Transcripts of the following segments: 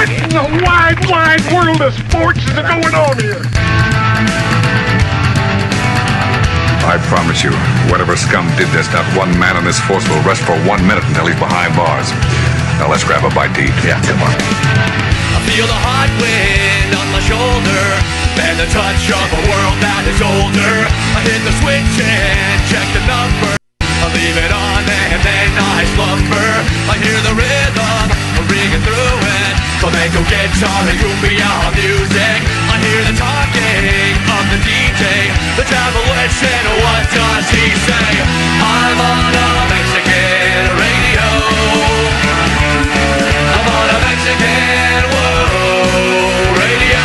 What in the wide world of sports is going on here? I promise you, whatever scum did this, not one man on this force will rest for 1 minute until he's behind bars. Now let's grab a bite to eat. Yeah, come on. I feel the hot wind on my shoulder and the touch of a world that is older. I hit the switch and check the number. I leave it on and then I slumber. I hear the rhythm ringing through it. Flamenco guitar and cumbia music. I hear the talking of the DJ. The Travelician, what does he say? I'm on a Mexican radio. I'm on a Mexican radio.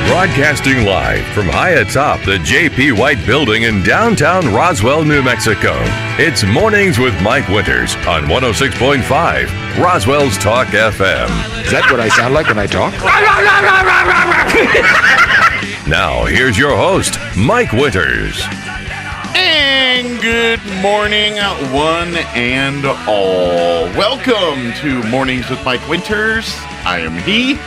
Broadcasting live from high atop the J.P. White Building in downtown Roswell, New Mexico. It's Mornings with Mike Winters on 106.5 Roswell's Talk FM. Is that what I sound like when I talk? Now, here's your host, Mike Winters. And good morning, one and all. Welcome to Mornings with Mike Winters. I am he.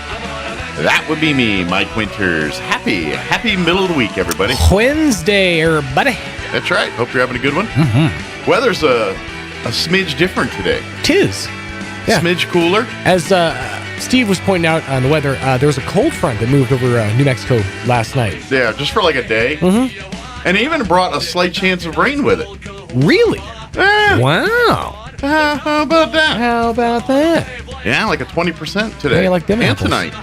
That would be me, Mike Winters. Happy middle of the week, everybody. Wednesday, everybody. That's right. Hope you're having a good one. Mm-hmm. Weather's a smidge different today. Tis. Yeah. Smidge cooler. As Steve was pointing out on the weather, there was a cold front that moved over New Mexico last night. Yeah, just for like a day. Mm-hmm. And it even brought a slight chance of rain with it. Really? Wow. How about that? How about that? Yeah, like a 20% today. Yeah, like them and apples. tonight.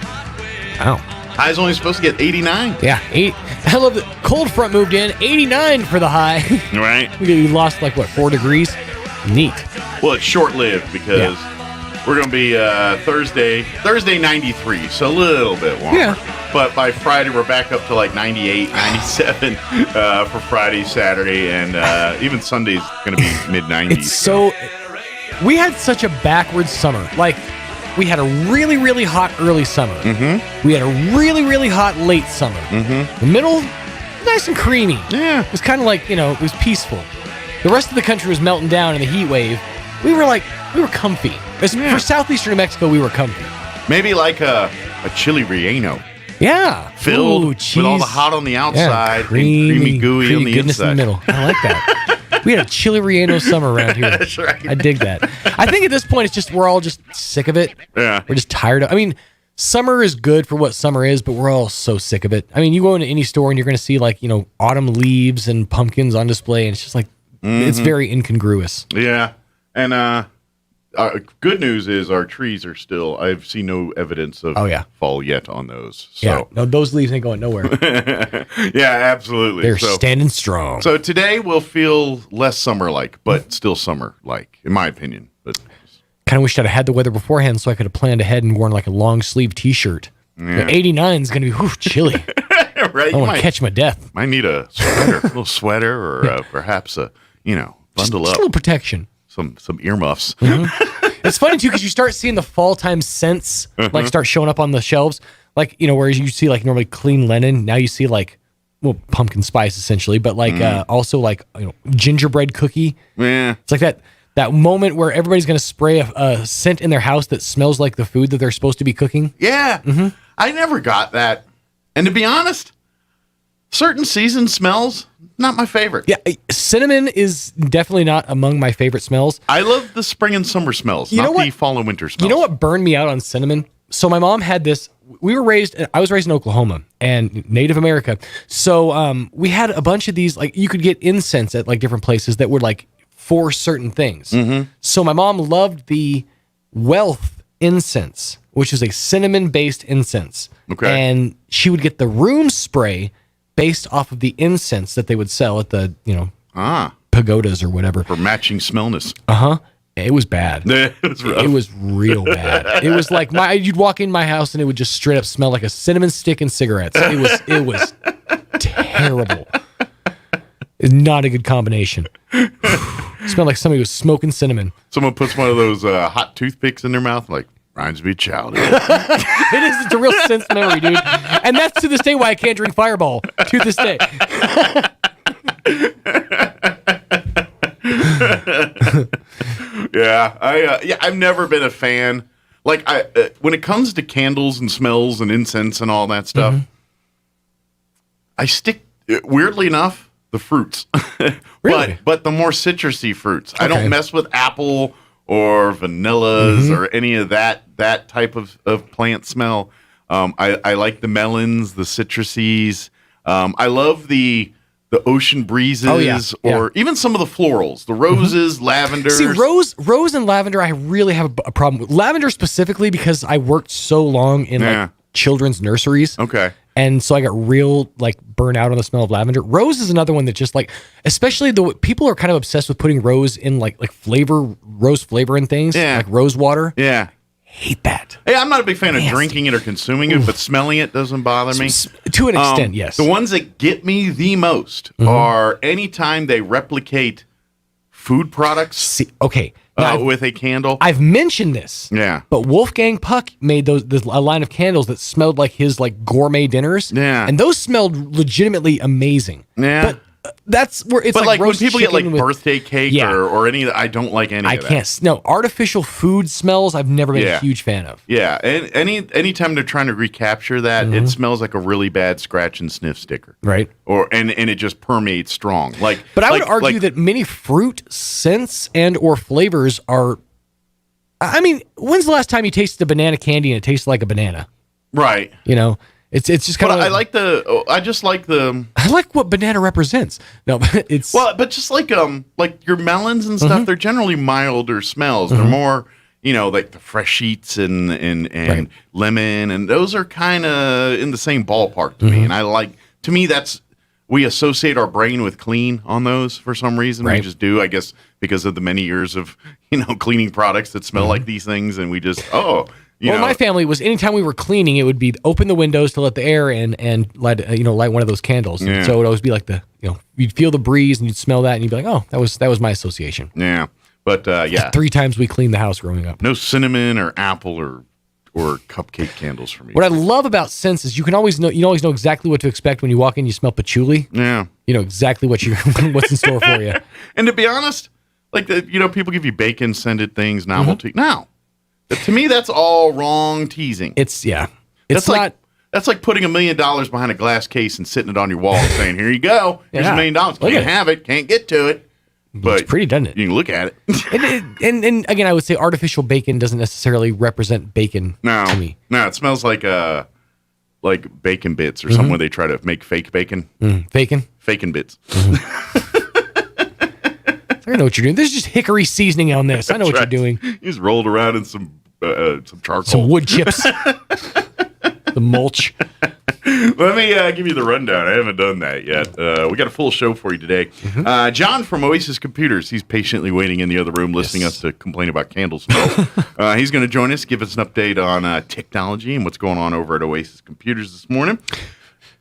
Wow. High's only supposed to get 89. Yeah, I love that cold front moved in, 89 for the high. Right. You lost like, 4 degrees? Neat. Well, it's short-lived because we're going to be Thursday 93, so a little bit warmer. Yeah. But by Friday, we're back up to like 98, 97 for Friday, Saturday, and even Sunday's going to be mid-90s. It's so... We had such a backwards summer. Like, we had a really, really hot early summer. Mm-hmm. We had a really, really hot late summer. Mm-hmm. The middle, nice and creamy. Yeah. It was kind of like, it was peaceful. The rest of the country was melting down in the heat wave. We were comfy. For southeastern New Mexico, we were comfy. Maybe like a chili relleno. Yeah. Filled Ooh, with all the hot on the outside and creamy gooey on the goodness inside. in the middle. I like that. We had a chili relleno summer around here. That's right. I dig that. I think at this point, it's just we're all just sick of it. Yeah. We're just tired of. I mean, summer is good for what summer is, but we're all so sick of it. I mean, you go into any store and you're going to see autumn leaves and pumpkins on display, and it's just like it's very incongruous. Yeah. And good news is our trees are still, I've seen no evidence of fall yet on those. So. Yeah, no, those leaves ain't going nowhere. Yeah, absolutely. They're standing strong. So today will feel less summer-like, but still summer-like, in my opinion. But kind of wished I'd had the weather beforehand so I could have planned ahead and worn like a long sleeve T-shirt. Yeah. 89 is going to be chilly. Right? I want to catch my death. Might need a sweater, a little sweater, or perhaps a, bundle just up. a little protection. Some earmuffs. Mm-hmm. It's funny too because you start seeing the fall time scents like start showing up on the shelves, like whereas you see like normally clean linen, now you see like pumpkin spice essentially, but like also like gingerbread cookie. Yeah, it's like that moment where everybody's gonna spray a scent in their house that smells like the food that they're supposed to be cooking. Yeah, I never got that, and to be honest, certain season smells. Not my favorite. Yeah, cinnamon is definitely not among my favorite smells. I love the spring and summer smells, not the fall and winter smells. You know what burned me out on cinnamon? So my mom had this. I was raised in Oklahoma and Native America. So we had a bunch of these, like you could get incense at like different places that were like for certain things. Mm-hmm. So my mom loved the Wealth incense, which is a cinnamon-based incense. Okay. And she would get the room spray based off of the incense that they would sell at the, pagodas or whatever. For matching smellness. Uh-huh. It was bad. It was rough. It was real bad. It was like you'd walk in my house and it would just straight up smell like a cinnamon stick and cigarettes. It was terrible. It's not a good combination. It smelled like somebody was smoking cinnamon. Someone puts one of those hot toothpicks in their mouth, like, reminds me of childhood. It is. It's a real sense memory, dude. And that's to this day why I can't drink Fireball. To this day. Yeah, I've never been a fan. Like when it comes to candles and smells and incense and all that stuff, I stick weirdly enough the fruits. Really? but the more citrusy fruits. I don't mess with apple or vanillas or any of that type of plant smell. I like the melons, the citrusies. I love the ocean breezes or even some of the florals, the roses, lavenders. See, rose and lavender, I really have a problem with. Lavender specifically because I worked so long in like children's nurseries. Okay. And so I got real like burnt out on the smell of lavender. Rose is another one that just like, especially the people are kind of obsessed with putting rose in like rose flavor and things, like rose water. Yeah. Hate that. Hey, I'm not a big fan of drinking it or consuming it, but smelling it doesn't bother me. To an extent, yes. The ones that get me the most are anytime they replicate food products. See, okay. Now, with a candle. I've mentioned this. Yeah. But Wolfgang Puck made a line of candles that smelled like his like gourmet dinners. Yeah. And those smelled legitimately amazing. Yeah. But that's where it's like when roast people get like chicken with birthday cake or any of that, I don't like any of that. I can't. No, artificial food smells I've never been a huge fan of. Yeah. And anytime they're trying to recapture that, it smells like a really bad scratch and sniff sticker. Right. And it just permeates strong. But I would argue that many fruit scents and or flavors are, I mean, when's the last time you tasted a banana candy and it tastes like a banana? Right. You know? It's just kind of. I just like the. I like what banana represents. No, but it's. Well, but just like your melons and stuff, they're generally milder smells. They're more, like the fresh sheets and lemon, and those are kind of in the same ballpark to me. And to me, we associate our brain with clean on those for some reason. Right. We just do, I guess, because of the many years of cleaning products that smell like these things, and we just my family was anytime we were cleaning, it would be open the windows to let the air in and light one of those candles. Yeah. So it would always be like you'd feel the breeze and you'd smell that and you'd be like, oh, that was my association. Yeah, but 3 times we cleaned the house growing up. No cinnamon or apple or cupcake candles for me. What I love about scents is you always know exactly what to expect when you walk in. You smell patchouli. Yeah, you know exactly what's in store for you. And to be honest, like people give you bacon scented things, novelty. Now, to me, that's all wrong teasing. It's not. That's like putting $1 million behind a glass case and sitting it on your wall and saying, "Here you go. Here's $1 million. Can't have it. Can't get to it." But it's pretty, doesn't it? You can look at it. and again, I would say artificial bacon doesn't necessarily represent bacon to me. No, it smells like bacon bits or something where they try to make fake bacon. Bacon? Faking bits. I know what you're doing. There's just hickory seasoning on this. I know what you're doing. You just rolled around in some charcoal. Some wood chips. The mulch. Let me give you the rundown. I haven't done that yet. We got a full show for you today. John from Oasis Computers. He's patiently waiting in the other room listening us to complain about candle smell. He's going to join us, give us an update on technology and what's going on over at Oasis Computers this morning.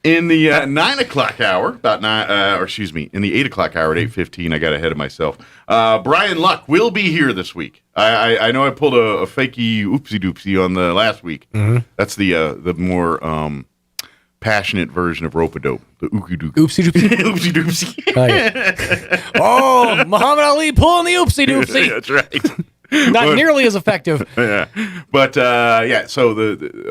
In the 9 o'clock hour, in the 8 o'clock hour at 8:15, I got ahead of myself. Brian Luck will be here this week. I know I pulled a fakey oopsie-doopsie on the last week. That's the more passionate version of rope-a-dope, the ookie-doopsie. Oopsie-doopsie? Oopsie-doopsie. Oh, Muhammad Ali pulling the oopsie-doopsie. That's right. Not nearly as effective. Yeah. But, so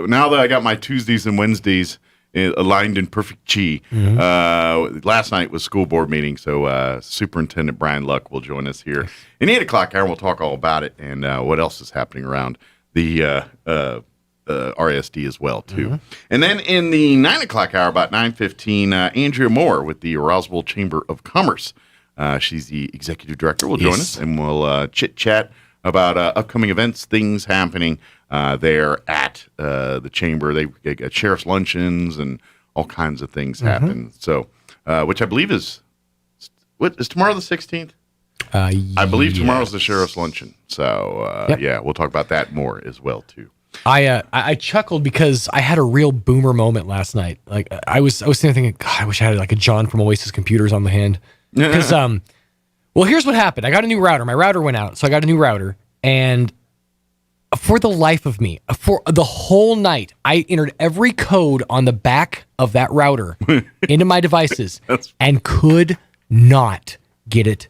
now that I got my Tuesdays and Wednesdays aligned in perfect chi. Last night was school board meeting, so Superintendent Brian Luck will join us here in 8 o'clock hour. We'll talk all about it and what else is happening around the RSD as well too. And then in the 9 o'clock hour, about 9:15, Andrea Moore with the Roswell Chamber of Commerce. She's the executive director. Will join us and we'll chit chat about upcoming events, things happening there at the chamber. They got sheriff's luncheons and all kinds of things happen. So, which I believe is tomorrow the 16th? I believe tomorrow's the sheriff's luncheon. So, we'll talk about that more as well too. I chuckled because I had a real boomer moment last night. Like I was sitting there thinking, God, I wish I had like a John from Oasis Computers on the hand. Because well, here's what happened. I got a new router. My router went out, so I got a new router, and for the life of me, for the whole night, I entered every code on the back of that router into my devices and could not get it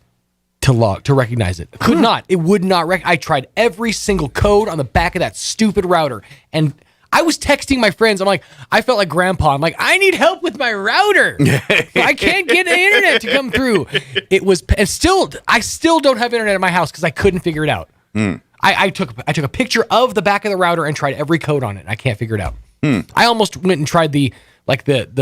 to recognize it. Could not. It would not. I tried every single code on the back of that stupid router, and I was texting my friends. I'm like, I felt like grandpa. I'm like, I need help with my router. I can't get the internet to come through. It was, and I still don't have internet in my house because I couldn't figure it out. I took a picture of the back of the router and tried every code on it. And I can't figure it out. I almost went and tried the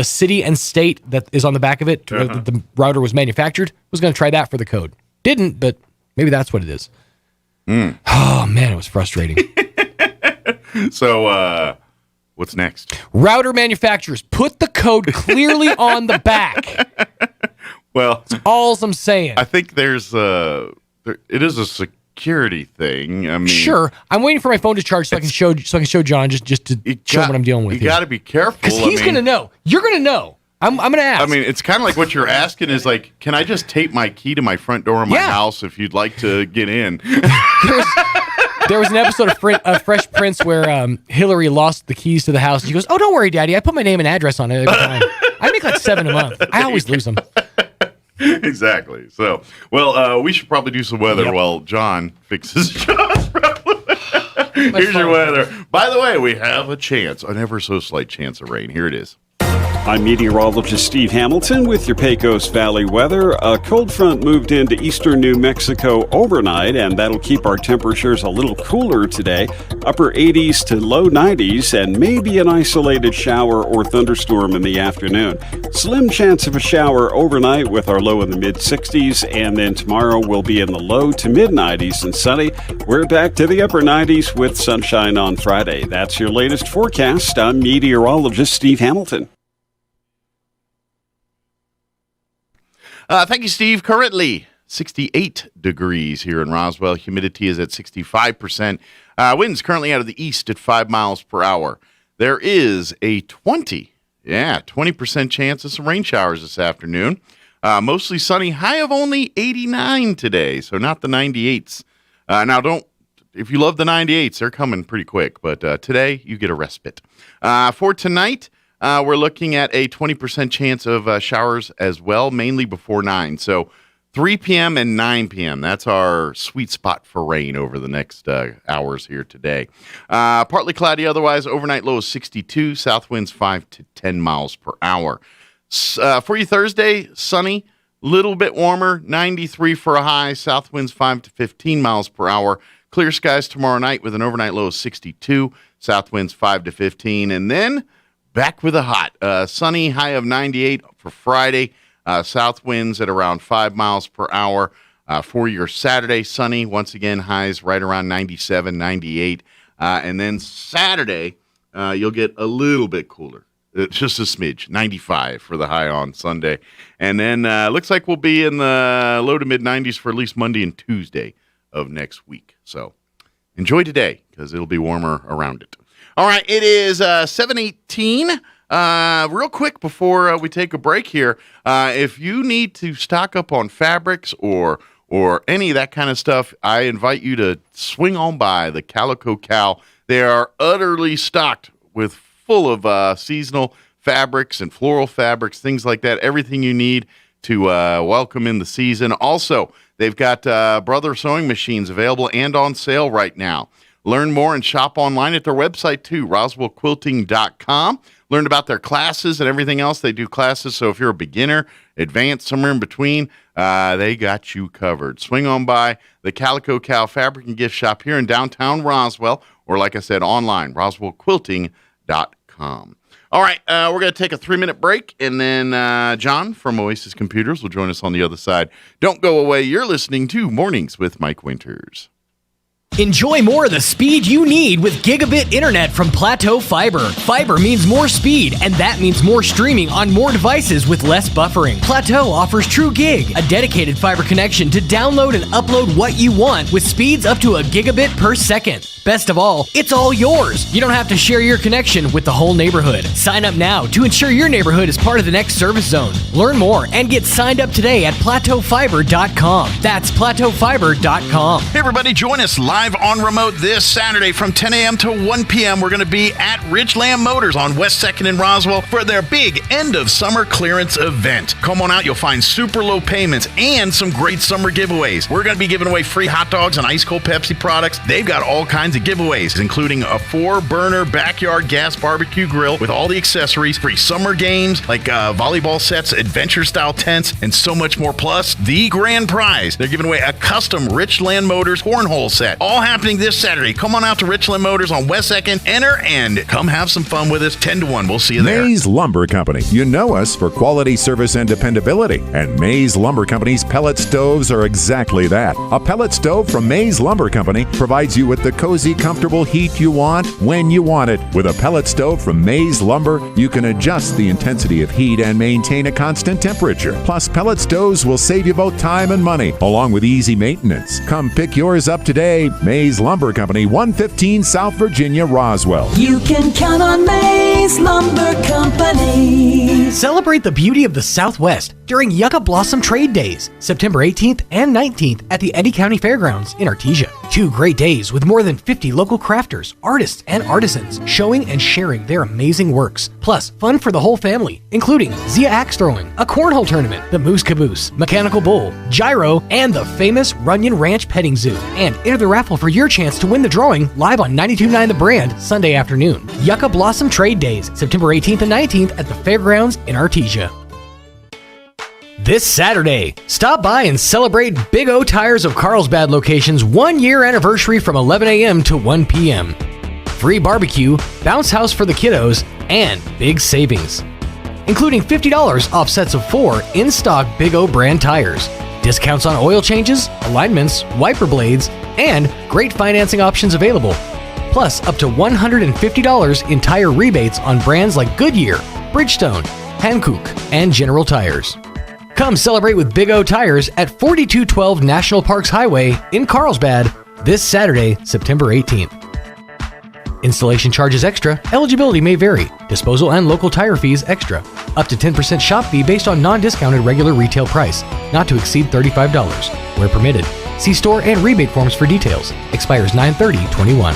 city and state that is on the back of it. The router was manufactured. Was going to try that for the code. Didn't, but maybe that's what it is. Oh man, it was frustrating. So, what's next? Router manufacturers, put the code clearly on the back. Well, that's all I'm saying. I think it is a security thing. I mean, sure. I'm waiting for my phone to charge so I can show John just to show him what I'm dealing with. You got to be careful because he's going to know. You're going to know. I'm going to ask. I mean, it's kind of like what you're asking is like, can I just tape my key to my front door of my house if you'd like to get in? There was an episode of Fresh Prince where Hillary lost the keys to the house. She goes, "Oh, don't worry, Daddy. I put my name and address on it every time. I make like 7 a month. I always lose them." Exactly. So, well, we should probably do some weather while John fixes John's problem. Here's your weather. By the way, we have an ever so slight chance of rain. Here it is. I'm meteorologist Steve Hamilton with your Pecos Valley weather. A cold front moved into eastern New Mexico overnight, and that'll keep our temperatures a little cooler today. Upper 80s to low 90s, and maybe an isolated shower or thunderstorm in the afternoon. Slim chance of a shower overnight with our low in the mid-60s, and then tomorrow we'll be in the low to mid-90s and sunny. We're back to the upper 90s with sunshine on Friday. That's your latest forecast. I'm meteorologist Steve Hamilton. Thank you, Steve. Currently 68 degrees here in Roswell. Humidity is at 65%. Winds currently out of the east at 5 miles per hour. There is a 20% chance of some rain showers this afternoon. Mostly sunny, high of only 89 today, so not the 98s. Now, if you love the 98s, they're coming pretty quick, but today you get a respite. For tonight, we're looking at a 20% chance of showers as well, mainly before 9. So 3 p.m. and 9 p.m., that's our sweet spot for rain over the next hours here today. Partly cloudy otherwise, overnight low is 62, south winds 5 to 10 miles per hour. For you Thursday, sunny, little bit warmer, 93 for a high, south winds 5 to 15 miles per hour. Clear skies tomorrow night with an overnight low of 62, south winds 5 to 15, and then back with a hot, sunny, high of 98 for Friday. South winds at around 5 miles per hour. For your Saturday, sunny, once again, highs right around 97, 98. And then Saturday, you'll get a little bit cooler. It's just a smidge, 95 for the high on Sunday. And then looks like we'll be in the low to mid-90s for at least Monday and Tuesday of next week. So enjoy today because it'll be warmer around it. All right, it is 7:18. Real quick before we take a break here, if you need to stock up on fabrics or any of that kind of stuff, I invite you to swing on by the Calico Cow. They are utterly stocked with full of seasonal fabrics and floral fabrics, things like that, everything you need to welcome in the season. Also, they've got Brother sewing machines available and on sale right now. Learn more and shop online at their website, too, roswellquilting.com. Learn about their classes and everything else. They do classes, so if you're a beginner, advanced, somewhere in between, they got you covered. Swing on by the Calico Cow Fabric and Gift Shop here in downtown Roswell, or like I said, online, roswellquilting.com. All right, we're going to take a 3-minute break, and then John from Oasis Computers will join us on the other side. Don't go away. You're listening to Mornings with Mike Winters. Enjoy more of the speed you need with gigabit internet from Plateau Fiber. Fiber means more speed, and that means more streaming on more devices with less buffering. Plateau offers True Gig, a dedicated fiber connection to download and upload what you want with speeds up to a gigabit per second. Best of all, it's all yours. You don't have to share your connection with the whole neighborhood. Sign up now to ensure your neighborhood is part of the next service zone. Learn more and get signed up today at plateaufiber.com. That's plateaufiber.com. Hey everybody, join us live on remote this Saturday from 10 a.m. to 1 p.m. We're going to be at Ridgeland Motors on West 2nd in Roswell for their big end of summer clearance event. Come on out, you'll find super low payments and some great summer giveaways. We're going to be giving away free hot dogs and ice cold Pepsi products. They've got all kinds of giveaways, including a 4-burner backyard gas barbecue grill with all the accessories, free summer games like volleyball sets, adventure style tents, and so much more. Plus, the grand prize, they're giving away a custom Richland Motors cornhole set. All happening this Saturday. Come on out to Richland Motors on West 2nd. Enter and come have some fun with us. 10 to 1. We'll see you there. Mays Lumber Company. You know us for quality service and dependability. And Mays Lumber Company's pellet stoves are exactly that. A pellet stove from Mays Lumber Company provides you with the cozy, comfortable heat you want when you want it. With a pellet stove from Mays Lumber, you can adjust the intensity of heat and maintain a constant temperature. Plus, pellet stoves will save you both time and money, along with easy maintenance. Come pick yours up today. Mays Lumber Company, 115 South Virginia, Roswell. You can count on Mays Lumber Company. Celebrate the beauty of the Southwest during Yucca Blossom Trade Days, September 18th and 19th at the Eddy County Fairgrounds in Artesia. 2 great days with more than 50 local crafters, artists, and artisans showing and sharing their amazing works. Plus, fun for the whole family, including Zia axe throwing, a cornhole tournament, the Moose Caboose, Mechanical Bull, Gyro, and the famous Runyon Ranch Petting Zoo. And enter the raffle for your chance to win the drawing live on 92.9 The Brand Sunday afternoon. Yucca Blossom Trade Days, September 18th and 19th at the Fairgrounds in Artesia. This Saturday, stop by and celebrate Big O Tires of Carlsbad location's 1-year anniversary from 11 a.m. to 1 p.m. Free barbecue, bounce house for the kiddos, and big savings, including $50 off sets of 4 in-stock Big O brand tires, discounts on oil changes, alignments, wiper blades, and great financing options available. Plus, up to $150 in tire rebates on brands like Goodyear, Bridgestone, Hankook, and General Tires. Come celebrate with Big O Tires at 4212 National Parks Highway in Carlsbad this Saturday, September 18th. Installation charges extra. Eligibility may vary. Disposal and local tire fees extra. Up to 10% shop fee based on non-discounted regular retail price. Not to exceed $35. Where permitted. See store and rebate forms for details. Expires 9/30/21.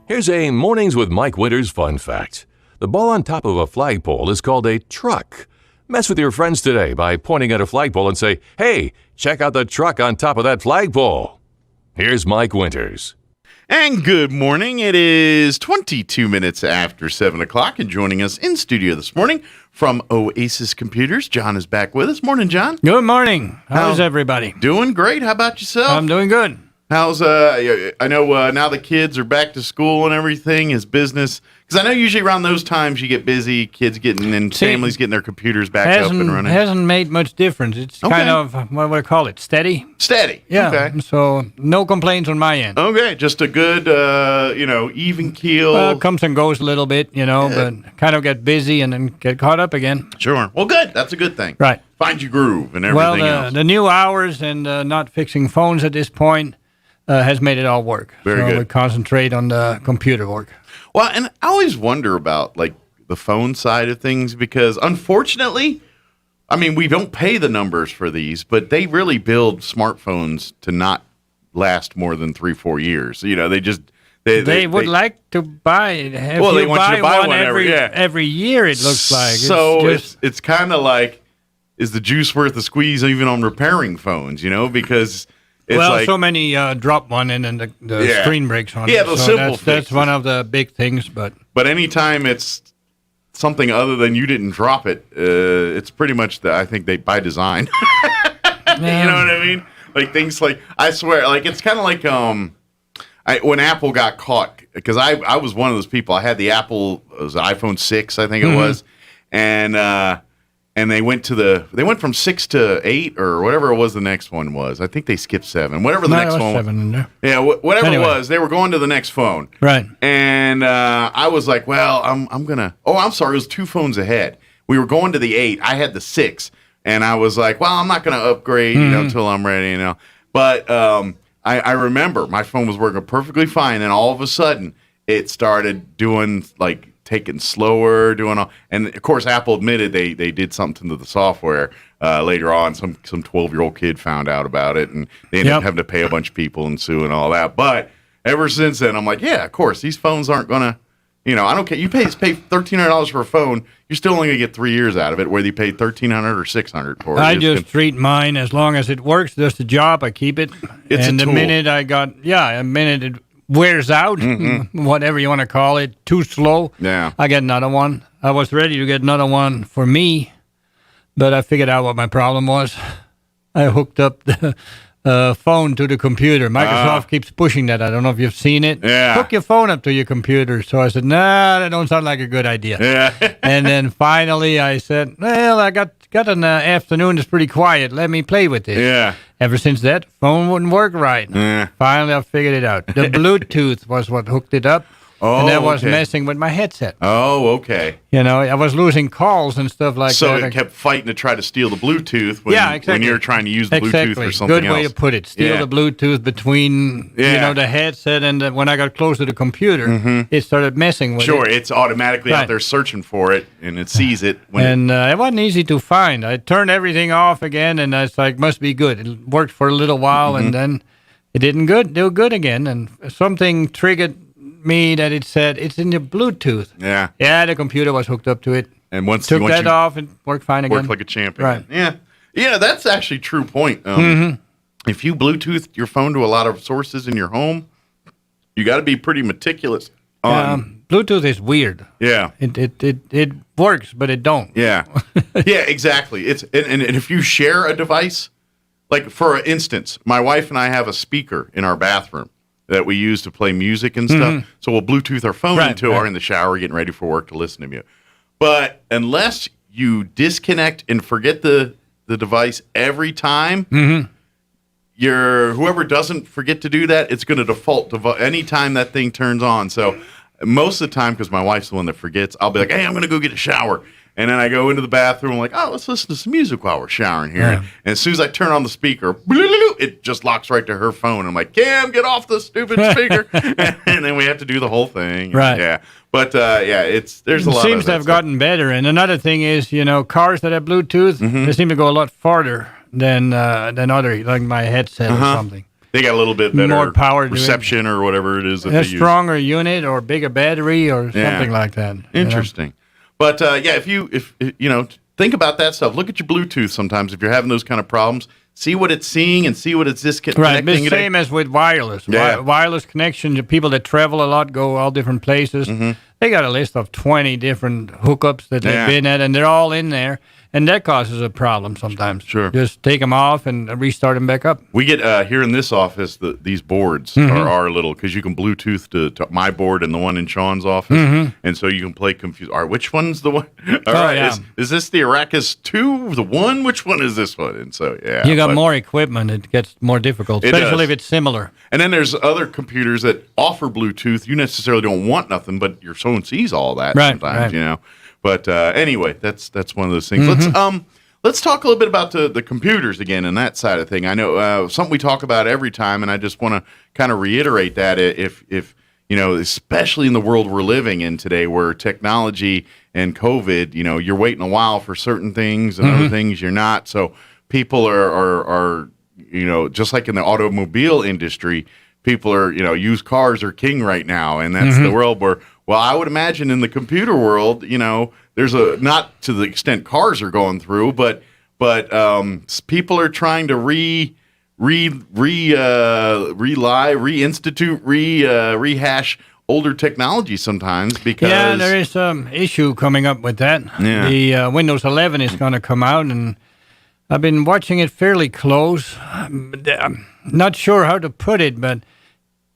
Here's a Mornings with Mike Winters fun fact. The ball on top of a flagpole is called a truck. Mess with your friends today by pointing at a flagpole and say, "Hey, check out the truck on top of that flagpole." Here's Mike Winters. And good morning. It is 22 minutes after 7 o'clock, and joining us in studio this morning from Oasis Computers, John is back with us. Morning, John. Good morning. How's everybody? Doing great. How about yourself? I'm doing good. How's I know now the kids are back to school and everything. Is business, because I know usually around those times you get busy, kids getting and families getting their computers back up and running. Hasn't made much difference. It's kind of what do I call it? Steady. Yeah. Okay. So no complaints on my end. Okay. Just a good even keel. Well, it comes and goes a little bit, but kind of get busy and then get caught up again. Sure. Well, good. That's a good thing. Right. Find your groove and everything else. The new hours and not fixing phones at this point has made it all work. Very good. We concentrate on the computer work. Well, and I always wonder about like the phone side of things because unfortunately, I mean, we don't pay the numbers for these, but they really build smartphones to not last more than 3-4 years. They just they would like to buy it. They want you to buy one every year. It looks like so. It's kind of like, is the juice worth the squeeze even on repairing phones? Because it's so many drop one and then the screen breaks on it. Yeah, those simple fixes. That's one of the big things. But anytime it's something other than you didn't drop it, it's pretty much I think they by design. You know what I mean? Like things like, I swear, like it's kind of like when Apple got caught, because I was one of those people. I had the Apple, it was the iPhone 6, I think it was, and they went from 6 to 8 or whatever it was the next one was. I think they skipped 7. Whatever the next one was. 7 in there. Yeah, whatever it was, they were going to the next phone. Right. And I was like, well, I'm sorry, it was 2 phones ahead. We were going to the 8. I had the 6. And I was like, well, I'm not going to upgrade, until I'm ready, But I remember my phone was working perfectly fine, and all of a sudden it started doing like taking slower, doing all, and of course Apple admitted they did something to the software later on. Some 12-year-old kid found out about it, and they ended up having to pay a bunch of people and sue and all that. But ever since then, I'm like, yeah, of course these phones aren't gonna. I don't care. You pay $1,300 for a phone. You're still only gonna get 3 years out of it, whether you paid $1,300 or $600 for it. I just treat mine as long as it works. Does the job, I keep it. It's and a tool. the minute it wears out, whatever you want to call it, too slow. Yeah, I get another one. I was ready to get another one for me, but I figured out what my problem was. I hooked up the phone to the computer. Microsoft keeps pushing that. I don't know if you've seen it. Yeah. Hook your phone up to your computer. So I said, nah, that don't sound like a good idea. Yeah. And then finally I said, well, I got an afternoon that's pretty quiet. Let me play with this. Yeah. Ever since that, phone wouldn't work right. Yeah. Finally, I figured it out. The Bluetooth was what hooked it up. Oh, and that was okay. messing with my headset. Oh, okay. I was losing calls and stuff like that. So it kept fighting to try to steal the Bluetooth when you were trying to use the Bluetooth for something Good way else. to put it. Steal the Bluetooth between the headset and when I got close to the computer, it started messing with it. Sure, it's automatically out there searching for it, and it sees it. When it wasn't easy to find. I turned everything off again, and I was like, must be good. It worked for a little while, and then it didn't do good again, and something triggered me that it said it's in your Bluetooth. Yeah. Yeah, the computer was hooked up to it. And once took you off, it worked fine again. Worked like a champ. Right. Yeah. Yeah, that's actually a true point. If you Bluetooth your phone to a lot of sources in your home, you got to be pretty meticulous. Bluetooth is weird. Yeah. It works, but it don't. Yeah. Yeah, exactly. It's and if you share a device, like for instance, my wife and I have a speaker in our bathroom that we use to play music and stuff. So we'll Bluetooth our phone into or in the shower getting ready for work to listen to music. But unless you disconnect and forget the device every time, whoever doesn't forget to do that, it's going to default to anytime that thing turns on. So most of the time, because my wife's the one that forgets, I'll be like, hey, I'm going to go get a shower. And then I go into the bathroom, I'm like, oh, let's listen to some music while we're showering here. And as soon as I turn on the speaker, it just locks right to her phone. I'm like, Cam, get off the stupid speaker. And then we have to do the whole thing. Right. Yeah. But, there's a lot of It seems to have gotten better. And another thing is, cars that have Bluetooth, they seem to go a lot farther than other, like my headset or something. They got a little bit better more power reception or whatever it is that a they use. Stronger unit or bigger battery or something like that. Interesting. But if you think about that stuff, look at your Bluetooth sometimes if you're having those kind of problems. See what it's seeing and see what it's disconnecting. Right, the same as with wireless. Yeah. Wireless connection, the people that travel a lot, go all different places. They got a list of 20 different hookups that they've been at, and they're all in there. And that causes a problem sometimes. Sure. Just take them off and restart them back up. We get, here in this office, these boards are our little, because you can Bluetooth to my board and the one in Sean's office. And so you can play confused. All right, which one's the one? All right, yeah. Is this the Arrakis 2, the one? Which one is this one? And so, yeah. You got more equipment, it gets more difficult, especially if it's similar. And then there's other computers that offer Bluetooth. You necessarily don't want nothing, but your phone sees all that sometimes, But anyway, that's one of those things. Let's talk a little bit about the computers again and that side of thing. I know something we talk about every time, and I just want to kind of reiterate that if especially in the world we're living in today, where technology and COVID, you're waiting a while for certain things and other things you're not. So people are just like in the automobile industry, people are used cars are king right now, and that's the world where. Well, I would imagine in the computer world, there's not to the extent cars are going through, but people are trying to rehash older technology sometimes because there is some issue coming up with that. Yeah. The Windows 11 is going to come out, and I've been watching it fairly close. I'm not sure how to put it, but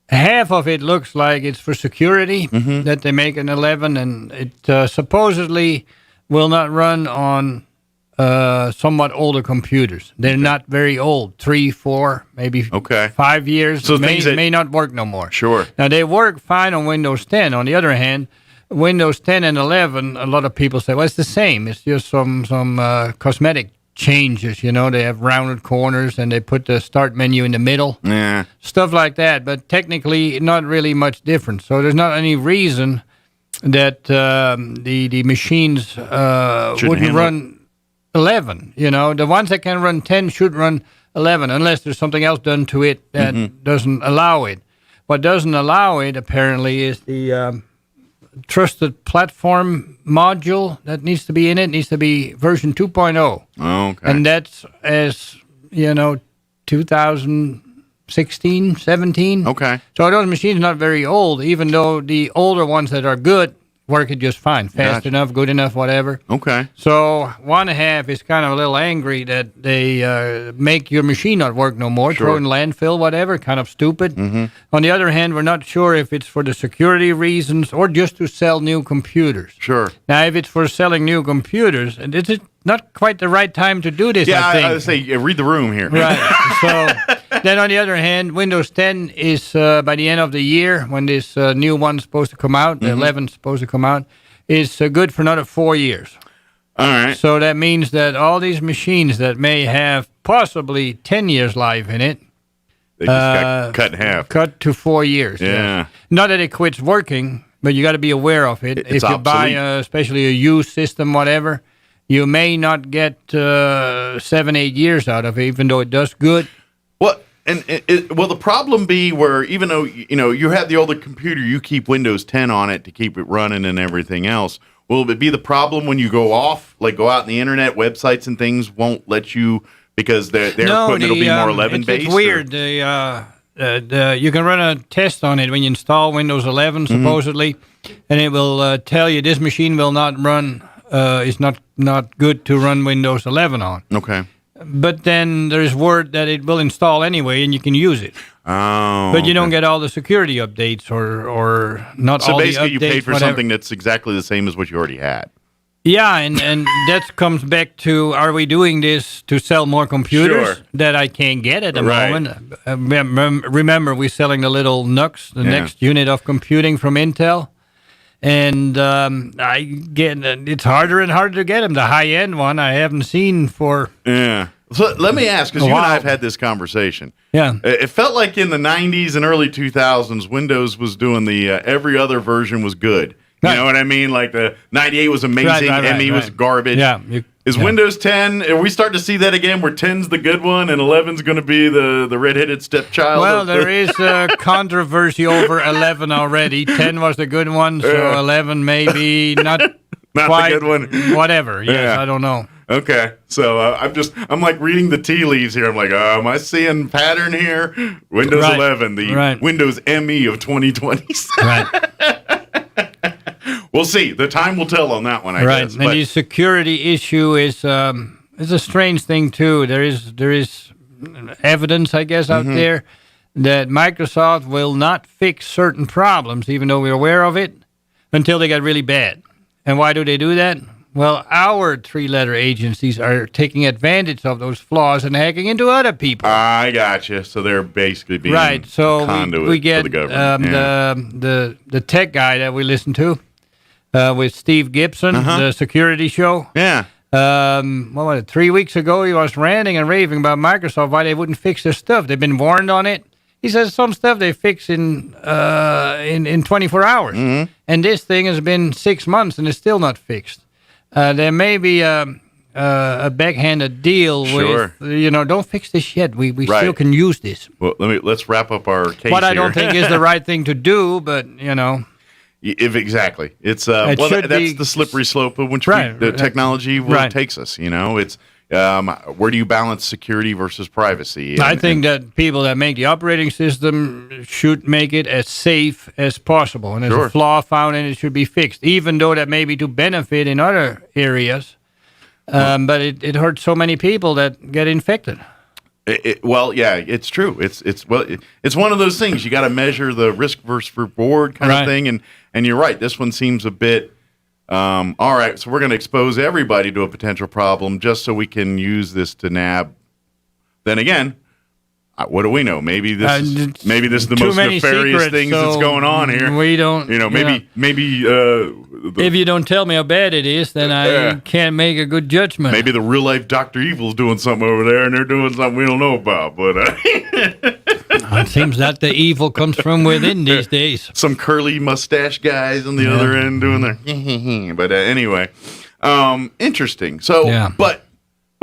half of it looks like it's for security that they make an 11, and it supposedly will not run on somewhat older computers. They're not very old, 3, 4, maybe 5 years. So may not work no more. Sure. Now, they work fine on Windows 10. On the other hand, Windows 10 and 11, a lot of people say, well, it's the same. It's just some cosmetic changes. They have rounded corners and they put the start menu in the middle. Yeah. Stuff like that. But technically, not really much different. So there's not any reason that the machines wouldn't run 11. The ones that can run 10 should run 11, unless there's something else done to it that doesn't allow it. What doesn't allow it, apparently, is the trusted platform module that needs to be in it. Needs to be version 2.0. Oh, okay. And that's, as 2016, 17. Okay. So those machines are not very old, even though the older ones that are good work it just fine. Fast enough, good enough, whatever. Okay. So one half is kind of a little angry that they make your machine not work no more, throw in landfill, whatever, kind of stupid. On the other hand, we're not sure if it's for the security reasons or just to sell new computers. Sure. Now, if it's for selling new computers, and it's not quite the right time to do this, I think. I would say, read the room here. Right. So then on the other hand, Windows 10 is by the end of the year, when this new one's supposed to come out, the 11's supposed to come out, is good for another 4 years. All right. So that means that all these machines that may have possibly 10 years life in it, they just got cut in half. Cut to 4 years. Yeah. Not that it quits working, but you got to be aware of it. It's if you buy, obsolete. especially a used system, whatever, you may not get 7-8 years out of it, even though it does good. Well, and will the problem be where even though you have the older computer, you keep Windows 10 on it to keep it running and everything else? Will it be the problem when you go off, like go out on the internet, websites and things won't let you because their equipment will be more 11 based? It's weird. You can run a test on it when you install Windows 11, supposedly, and it will tell you this machine will not run. Is not good to run Windows 11 on. Okay. But then there's word that it will install anyway, and you can use it. Oh. But you don't get all the security updates or not all the updates. So basically, you paid for whatever. something that's exactly the same as what you already had. Yeah, and that comes back to, are we doing this to sell more computers that I can't get at the moment? Remember, we're selling the little NUCs, the next unit of computing from Intel. And it's harder and harder to get them. The high-end one I haven't seen for... Yeah. So let me ask, because you and I have had this conversation. Yeah. It felt like in the 90s and early 2000s, Windows was doing the every other version was good. You know what I mean? Like the 98 was amazing, ME was garbage. Yeah. Is Windows 10, are we starting to see that again, where 10's the good one and 11's going to be the red-headed stepchild? Well, there is controversy over 11 already. 10 was the good one, so 11 maybe not quite the good one. Whatever. Yes, I don't know. Okay, so I'm like reading the tea leaves here. I'm like, am I seeing pattern here? Windows 11, the Windows ME of 2020. Right. We'll see. The time will tell on that one, I guess. And the security issue is a strange thing too. There is evidence, I guess, out there that Microsoft will not fix certain problems, even though we're aware of it, until they get really bad. And why do they do that? Well, our three-letter agencies are taking advantage of those flaws and hacking into other people. I gotcha. So they're basically being So conduit we get for the government. the tech guy that we listen to with Steve Gibson, the security show. Yeah. What was it? 3 weeks ago, he was ranting and raving about Microsoft, why they wouldn't fix their stuff. They've been warned on it. He says some stuff they fix in 24 hours. And this thing has been 6 months and is still not fixed. There may be a backhanded deal with, don't fix this yet. We still can use this. Well, let's wrap up our case What I here. don't think is the right thing to do, but, If exactly. It's that's the slippery slope of which the technology takes us. It's where do you balance security versus privacy? I think that people that make the operating system should make it as safe as possible. And there's a flaw found and it should be fixed, even though that may be to benefit in other areas. But it hurts so many people that get infected. It's true. It's one of those things. You got to measure the risk versus reward kind of thing. And you're right. This one seems a bit, all right, so we're going to expose everybody to a potential problem just so we can use this to nab. Then again, What do we know? Maybe this is the too most many nefarious secrets, things that's so going on here. We don't. Maybe. If you don't tell me how bad it is, then I can't make a good judgment. Maybe the real life Dr. Evil's doing something over there, and they're doing something we don't know about. But it seems that the evil comes from within these days. Some curly mustache guys on the other end doing their. But anyway, interesting. So, but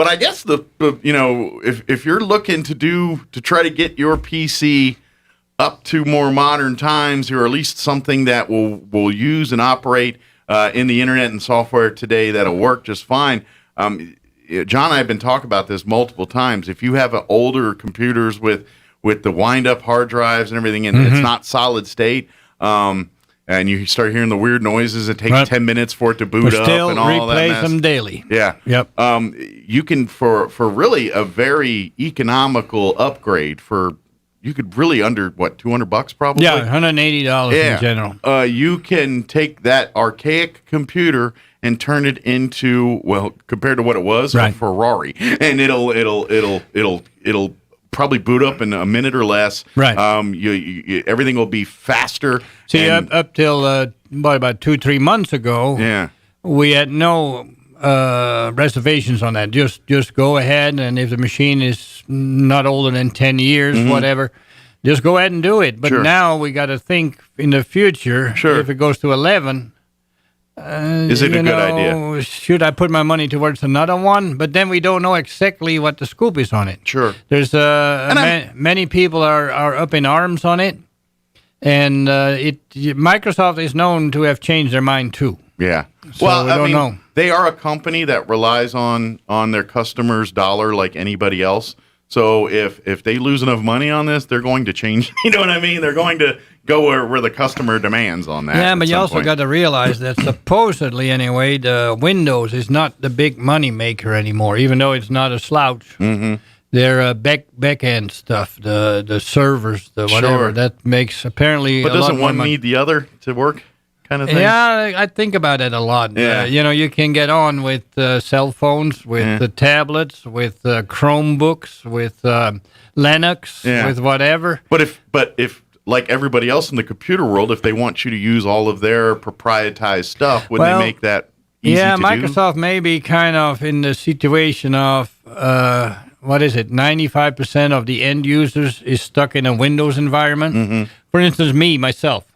I guess if you're looking to try to get your PC up to more modern times, or at least something that will use and operate in the internet and software today that'll work just fine. John and I have been talking about this multiple times. If you have older computers with the wind-up hard drives and everything, and it's not solid state, and you start hearing the weird noises, it takes 10 minutes for it to boot up and all that mess. Replace them daily. Yeah. Yep. You can, for really a very economical upgrade you could really under $200 probably. Yeah, $180 in general. You can take that archaic computer and turn it into, well, compared to what it was, a Ferrari, and it'll probably boot up in a minute or less. Right. Everything will be faster. See, up till about 2-3 months ago, we had no reservations on that. Just go ahead, and if the machine is not older than 10 years, whatever, just go ahead and do it. But now we got to think in the future. If it goes to 11, is it a good idea? Should I put my money towards another one? But then we don't know exactly what the scoop is on it. Sure. There's many people are up in arms on it, and Microsoft is known to have changed their mind too. Yeah. So well, I don't know. They are a company that relies on their customers' dollar like anybody else. So if they lose enough money on this, they're going to change. You know what I mean? They're going to go where the customer demands on that. Yeah, but you also got to realize that supposedly, anyway, the Windows is not the big money maker anymore, even though it's not a slouch. Mm-hmm. Their back end stuff, the servers, the whatever, that makes apparently. But doesn't one need the other to work? Kind of thing? Yeah, I think about it a lot. Yeah. You can get on with cell phones, with the tablets, with Chromebooks, with Linux, with whatever. But if like everybody else in the computer world, if they want you to use all of their proprietized stuff, would they make that easy to do? Microsoft may be kind of in the situation of 95% of the end users is stuck in a Windows environment. Mm-hmm. For instance, myself.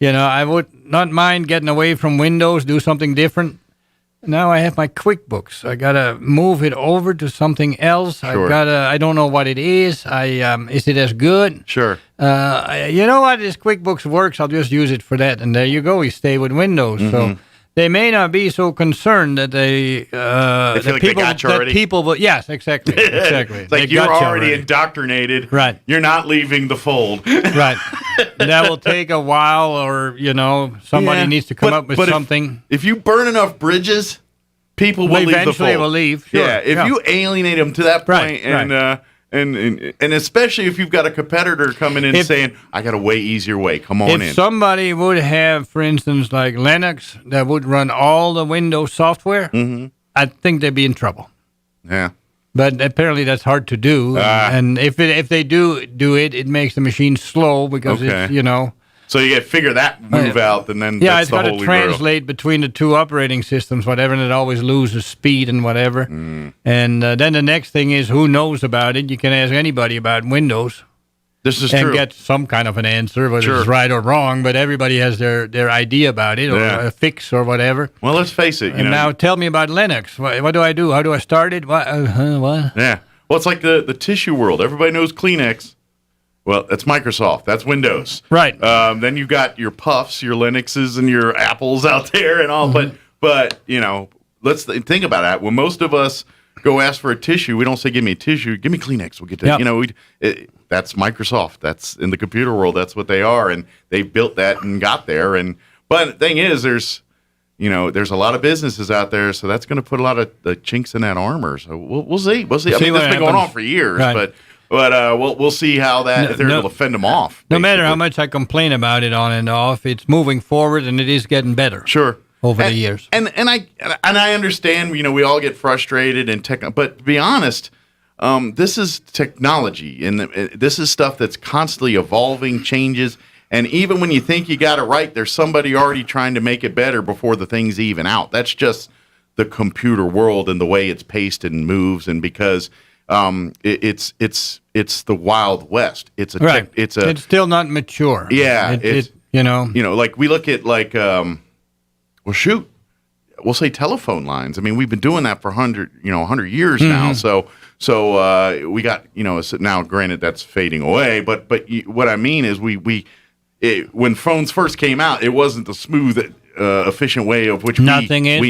I would not mind getting away from Windows, do something different. Now I have my QuickBooks. I gotta move it over to something else. Sure. I don't know what it is. Is it as good? Sure. You know what? This QuickBooks works. I'll just use it for that, and there you go. You stay with Windows. Mm-hmm. So they may not be so concerned that they feel like they got you already. Yes, exactly. It's like you're already indoctrinated. Right. You're not leaving the fold. Right. That will take a while, or somebody needs to come up with something. If you burn enough bridges, people will leave the fold. Eventually will leave. Sure. Yeah. If you alienate them to that point, and especially if you've got a competitor coming in saying, "I got a way easier way. Come on in." If somebody would have, for instance, like Linux, that would run all the Windows software, I think they'd be in trouble. Yeah. But apparently that's hard to do, and if they do it, it makes the machine slow because it's. So you got to figure that move out, and then it's got to translate between the two operating systems, whatever, and it always loses speed and whatever. And then the next thing is, who knows about it? You can ask anybody about Windows. This is and true. Get some kind of an answer, whether it's right or wrong. But everybody has their idea about it, or a fix, or whatever. Well, let's face it. Now tell me about Linux. What do I do? How do I start it? What? Yeah. Well, it's like the tissue world. Everybody knows Kleenex. Well, that's Microsoft. That's Windows. Right. Then you got your Puffs, your Linuxes, and your Apples out there, and all. But let's think about that. When most of us go ask for a tissue, we don't say, "Give me a tissue. Give me Kleenex. We'll get that." That's Microsoft. That's in the computer world. That's what they are, and they built that and got there. But the thing is, there's a lot of businesses out there, so that's going to put a lot of the chinks in that armor. So we'll see. We'll see. I mean, this has been going on for years, but we'll see how that if they're able to fend them off. No matter how much I complain about it on and off, it's moving forward, and it is getting better. Sure. Over the years, and I understand. We all get frustrated and but to be honest. this is technology, and this is stuff that's constantly evolving, changes. And even when you think you got it right, there's somebody already trying to make it better before the thing's even out. That's just the computer world and the way it's paced and moves, and because it's the Wild West. It's still not mature. Yeah, like we look at we'll say telephone lines. I mean, we've been doing that for 100 years now. So we got now. Granted, that's fading away, but what I mean is when phones first came out, it wasn't the smooth, efficient way of which we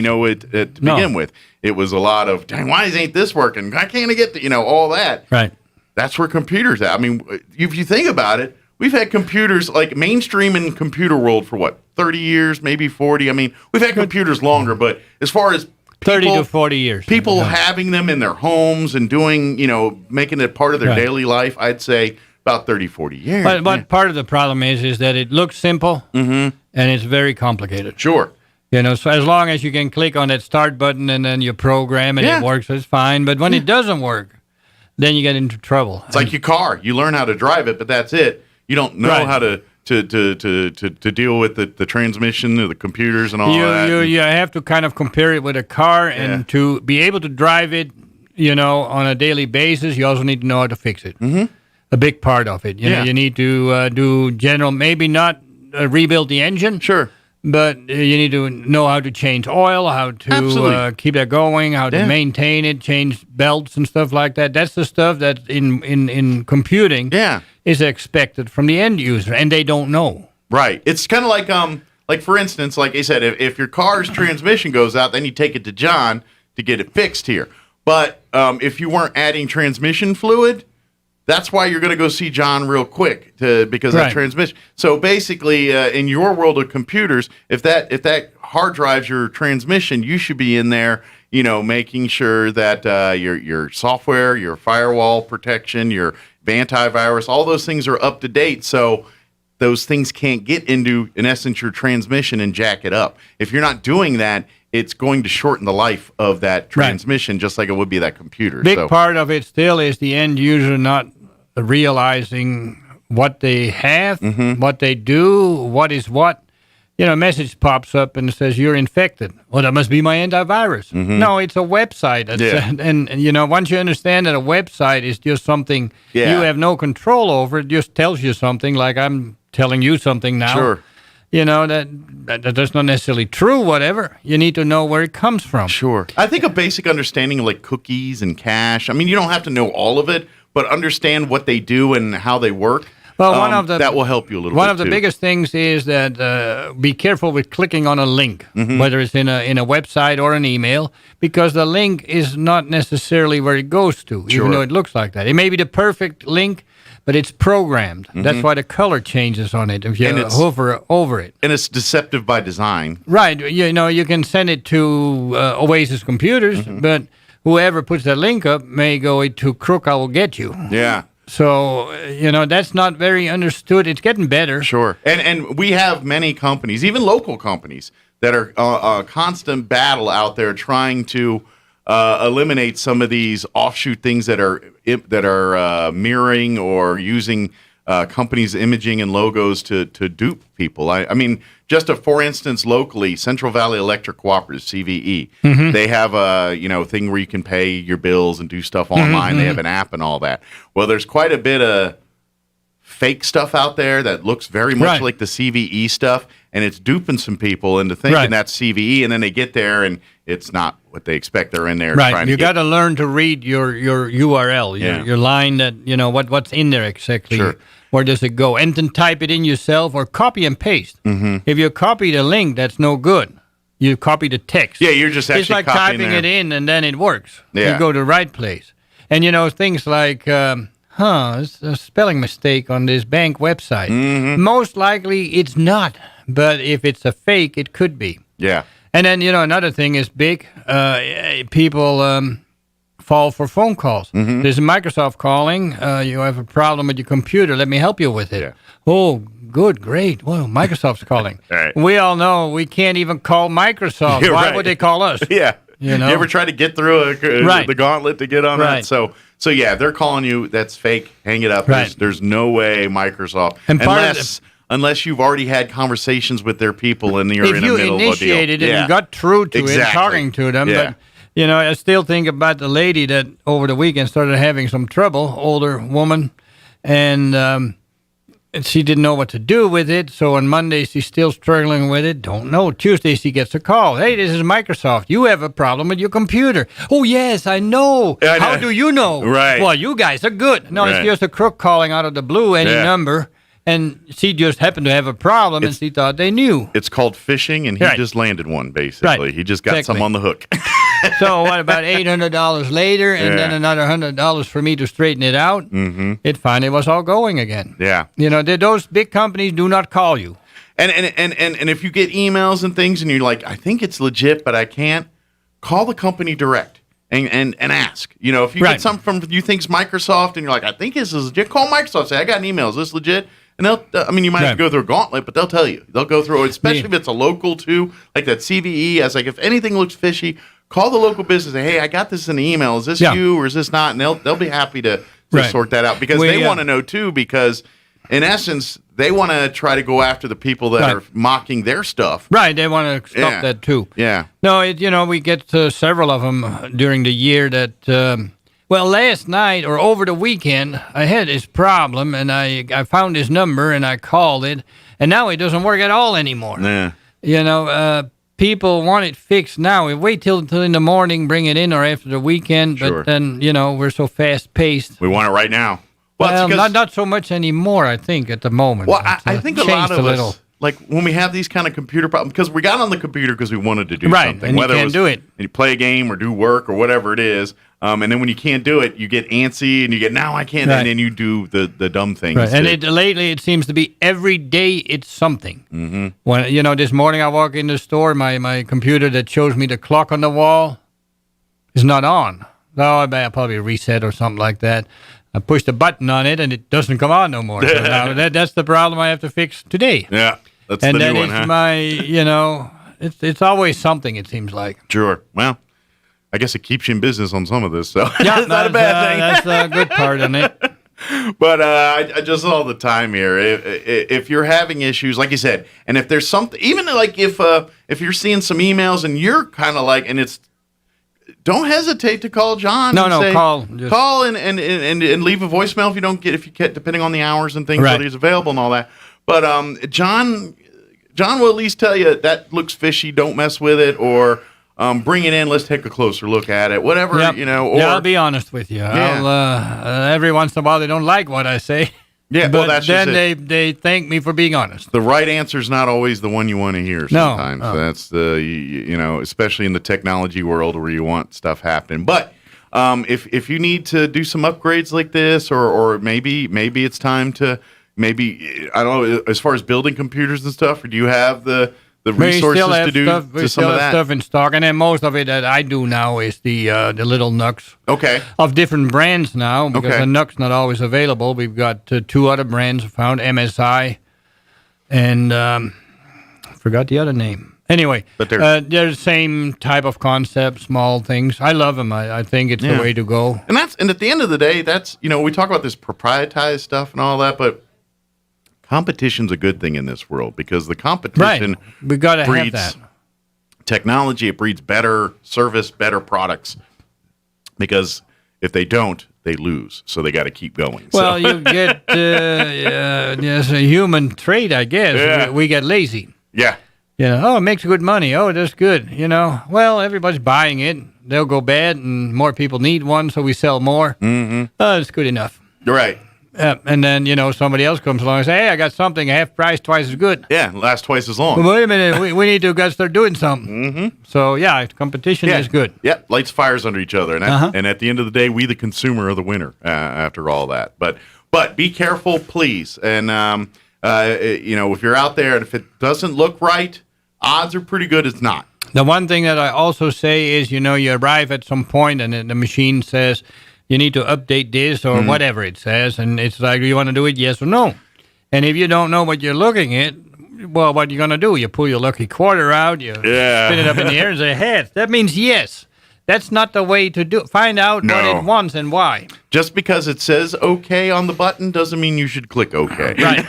know it to begin with. It was a lot of, dang, why ain't this working? Why can't I get all that? Right. That's where computers at. I mean, if you think about it, we've had computers like mainstream in computer world for 30 years, maybe 40. I mean, we've had computers longer, but as far as 30 to 40 years. People having them in their homes and doing, making it part of their daily life, I'd say about 30, 40 years. But part of the problem is that it looks simple and it's very complicated. Sure. So as long as you can click on that start button and then you program and it works, it's fine. But when it doesn't work, then you get into trouble. It's like your car. You learn how to drive it, but that's it. You don't know how to deal with the transmission or the computers and all that. You have to kind of compare it with a car, and to be able to drive it, on a daily basis, you also need to know how to fix it. Mm-hmm. A big part of it. You know, you need to do general, maybe not rebuild the engine. Sure. But you need to know how to change oil, how to keep that going, how to maintain it, change belts and stuff like that. That's the stuff that in computing is expected from the end user, and they don't know. Right. It's kind of like for instance, like I said, if your car's transmission goes out, then you take it to John to get it fixed here. But if you weren't adding transmission fluid, that's why you're going to go see John real quick because of that transmission. So basically, in your world of computers, if that hard drives your transmission, you should be in there, making sure that your software, your firewall protection, your antivirus, all those things are up to date. So those things can't get into, in essence, your transmission and jack it up. If you're not doing that, it's going to shorten the life of that transmission, just like it would be that computer. Big part of it still is the end user not realizing what they have, what they do, what is what. A message pops up and says, you're infected. Well, that must be my antivirus. No, it's a website. And once you understand that a website is just something you have no control over, it just tells you something, like I'm telling you something now. Sure. That's not necessarily true, whatever. You need to know where it comes from. Sure. I think a basic understanding of like cookies and cache, I mean, you don't have to know all of it, but understand what they do and how they work. Well, that will help you a little bit. One of the biggest things is that be careful with clicking on a link, whether it's in a website or an email, because the link is not necessarily where it goes to, even though it looks like that. It may be the perfect link, but it's programmed. That's why the color changes on it if you hover over it. And it's deceptive by design. Right. You can send it to Oasis Computers, but whoever puts that link up may go to Crook, I will get you. Yeah. So, that's not very understood. It's getting better. Sure. And we have many companies, even local companies, that are a constant battle out there trying to eliminate some of these offshoot things that are mirroring or using companies' imaging and logos to dupe people. I mean, just for instance, locally, Central Valley Electric Cooperative, CVE, they have a thing where you can pay your bills and do stuff online. They have an app and all that. Well, there's quite a bit of fake stuff out there that looks very much like the CVE stuff, and it's duping some people into thinking that's CVE, and then they get there and it's not what they expect. They're in there trying to you got to learn to read your URL, your line that what's in there exactly. Sure. Where does it go? And then type it in yourself or copy and paste. If you copy the link, that's no good. You copy the text. Yeah, you're just actually copying. It's like typing it in and then it works. Yeah. You go to the right place. And things like, it's a spelling mistake on this bank website. Most likely it's not. But if it's a fake, it could be. Yeah. And then, another thing is big. People fall for phone calls. There's a Microsoft calling. You have a problem with your computer. Let me help you with it. Yeah. Oh, good, great. Well, Microsoft's calling. Right. We all know we can't even call Microsoft. Why would they call us? Yeah. You ever try to get through the gauntlet to get on that? So So yeah, they're calling you. That's fake. Hang it up. Right. There's no way Microsoft, And unless you've already had conversations with their people and you're if in the you middle of a deal. initiated it and got through to it, talking to them, Yeah. but I still think about the lady that over the weekend started having some trouble, older woman, and she didn't know what to do with it. So on Monday, she's still struggling with it. Don't know. Tuesday, she gets a call. Hey, this is Microsoft. You have a problem with your computer. Oh, yes, I know. I know. How do you know? Right. Well, you guys are good. No, Right. it's just a crook calling out of the blue, any Yeah. number. And she just happened to have a problem, and she thought they knew. It's called phishing, and he Right. just landed one, basically. Right. He just got Exactly. some on the hook. So what about $800 later, and Yeah. then another $100 for me to straighten it out? Mm-hmm. It finally was all going again. Yeah. Those big companies do not call you. And if you get emails and things and you're like, I think it's legit, but I can't, call the company direct and ask. If you Right. get something from you think's Microsoft and you're like, I think this is legit, call Microsoft. Say, I got an email. Is this legit? And you might have to go through a gauntlet, but they'll tell you. They'll go through it, especially if it's a local too, like that CVE. I was like, if anything looks fishy, call the local business. Say, hey, I got this in the email. Is this you or is this not? And they'll be happy to sort that out because they want to know too. Because in essence, they want to try to go after the people that are mocking their stuff. Right, they want to stop that too. Yeah. No, we get several of them during the year that. Last night or over the weekend, I had this problem, and I found his number, and I called it, and now it doesn't work at all anymore. Yeah. People want it fixed now. We wait till in the morning, bring it in, or after the weekend, Sure. but then, we're so fast-paced. We want it right now. Well, not so much anymore, I think, at the moment. Well, I think a lot changed of little. us, like when we have these kind of computer problems, because we got on the computer because we wanted to do Right, something. and you whether can't it was, do it. And you play a game or do work or whatever it is. And then when you can't do it, you get antsy and you get, now I can't. Right. And then you do the dumb things. Right. And to- lately, it seems to be every day it's something. Mm-hmm. When this morning I walk in the store, my computer that shows me the clock on the wall is not on. No, I probably reset or something like that. I push the button on it and it doesn't come on no more. So now that's the problem I have to fix today. Yeah, that's and the then new one, it's huh? it's always something. It seems like. Sure. Well, I guess it keeps you in business on some of this, so Yeah, it's not a bad thing. That's a good part on it. But I just all the time here. If you're having issues, like you said, and if there's something, even like if you're seeing some emails and you're kind of like, and it's, don't hesitate to call John. No, and no, say, call and leave a voicemail if you get depending on the hours and things Right. that he's available and all that. But John will at least tell you that looks fishy. Don't mess with it, or bring it in. Let's take a closer look at it. Whatever, Yep. Or I'll be honest with you. Yeah. Every once in a while they don't like what I say. Yeah, but well, that's then just they thank me for being honest. the right answer is not always the one you want to hear. No. Sometimes Oh. that's especially in the technology world where you want stuff happening. But if you need to do some upgrades like this, or maybe it's time to I don't know, as far as building computers and stuff, or do you have the resources to do We to some still of have that? stuff in stock, and then most of it that I do now is the little Nucks. Okay. Of different brands now, because Okay. the Nuck's not always available. We've got two other brands found, MSI, and forgot the other name. Anyway, But they're the same type of concept, small things. I love them. I think it's Yeah. the way to go. And at the end of the day, that's we talk about this proprietized stuff and all that, but competition's a good thing in this world because the competition We got to have breeds that. technology. It breeds better service, better products. Because if they don't, they lose. So they got to keep going. Well, so. you get there's a human trait, I guess. Yeah. We get lazy. Yeah. It makes good money. Oh, that's good. Well, everybody's buying it. They'll go bad, and more people need one, so we sell more. Mm-hmm. It's good enough. You're right. And then, somebody else comes along and says, hey, I got something half price, twice as good. Yeah, lasts twice as long. Well, wait a minute. we need to start doing something. Mm-hmm. So, competition is good. Yeah, lights fires under each other. And at the end of the day, we, the consumer, are the winner after all that. But be careful, please. And, if you're out there and if it doesn't look right, odds are pretty good it's not. The one thing that I also say is, you arrive at some point and the machine says, you need to update this or whatever it says. And it's like, do you want to do it, yes or no? And if you don't know what you're looking at, well, what are you going to do? You pull your lucky quarter out, you spin it up in the air and say, hey, that means yes. That's not the way to do it. Find out what it wants and why. Just because it says OK on the button doesn't mean you should click OK. Right.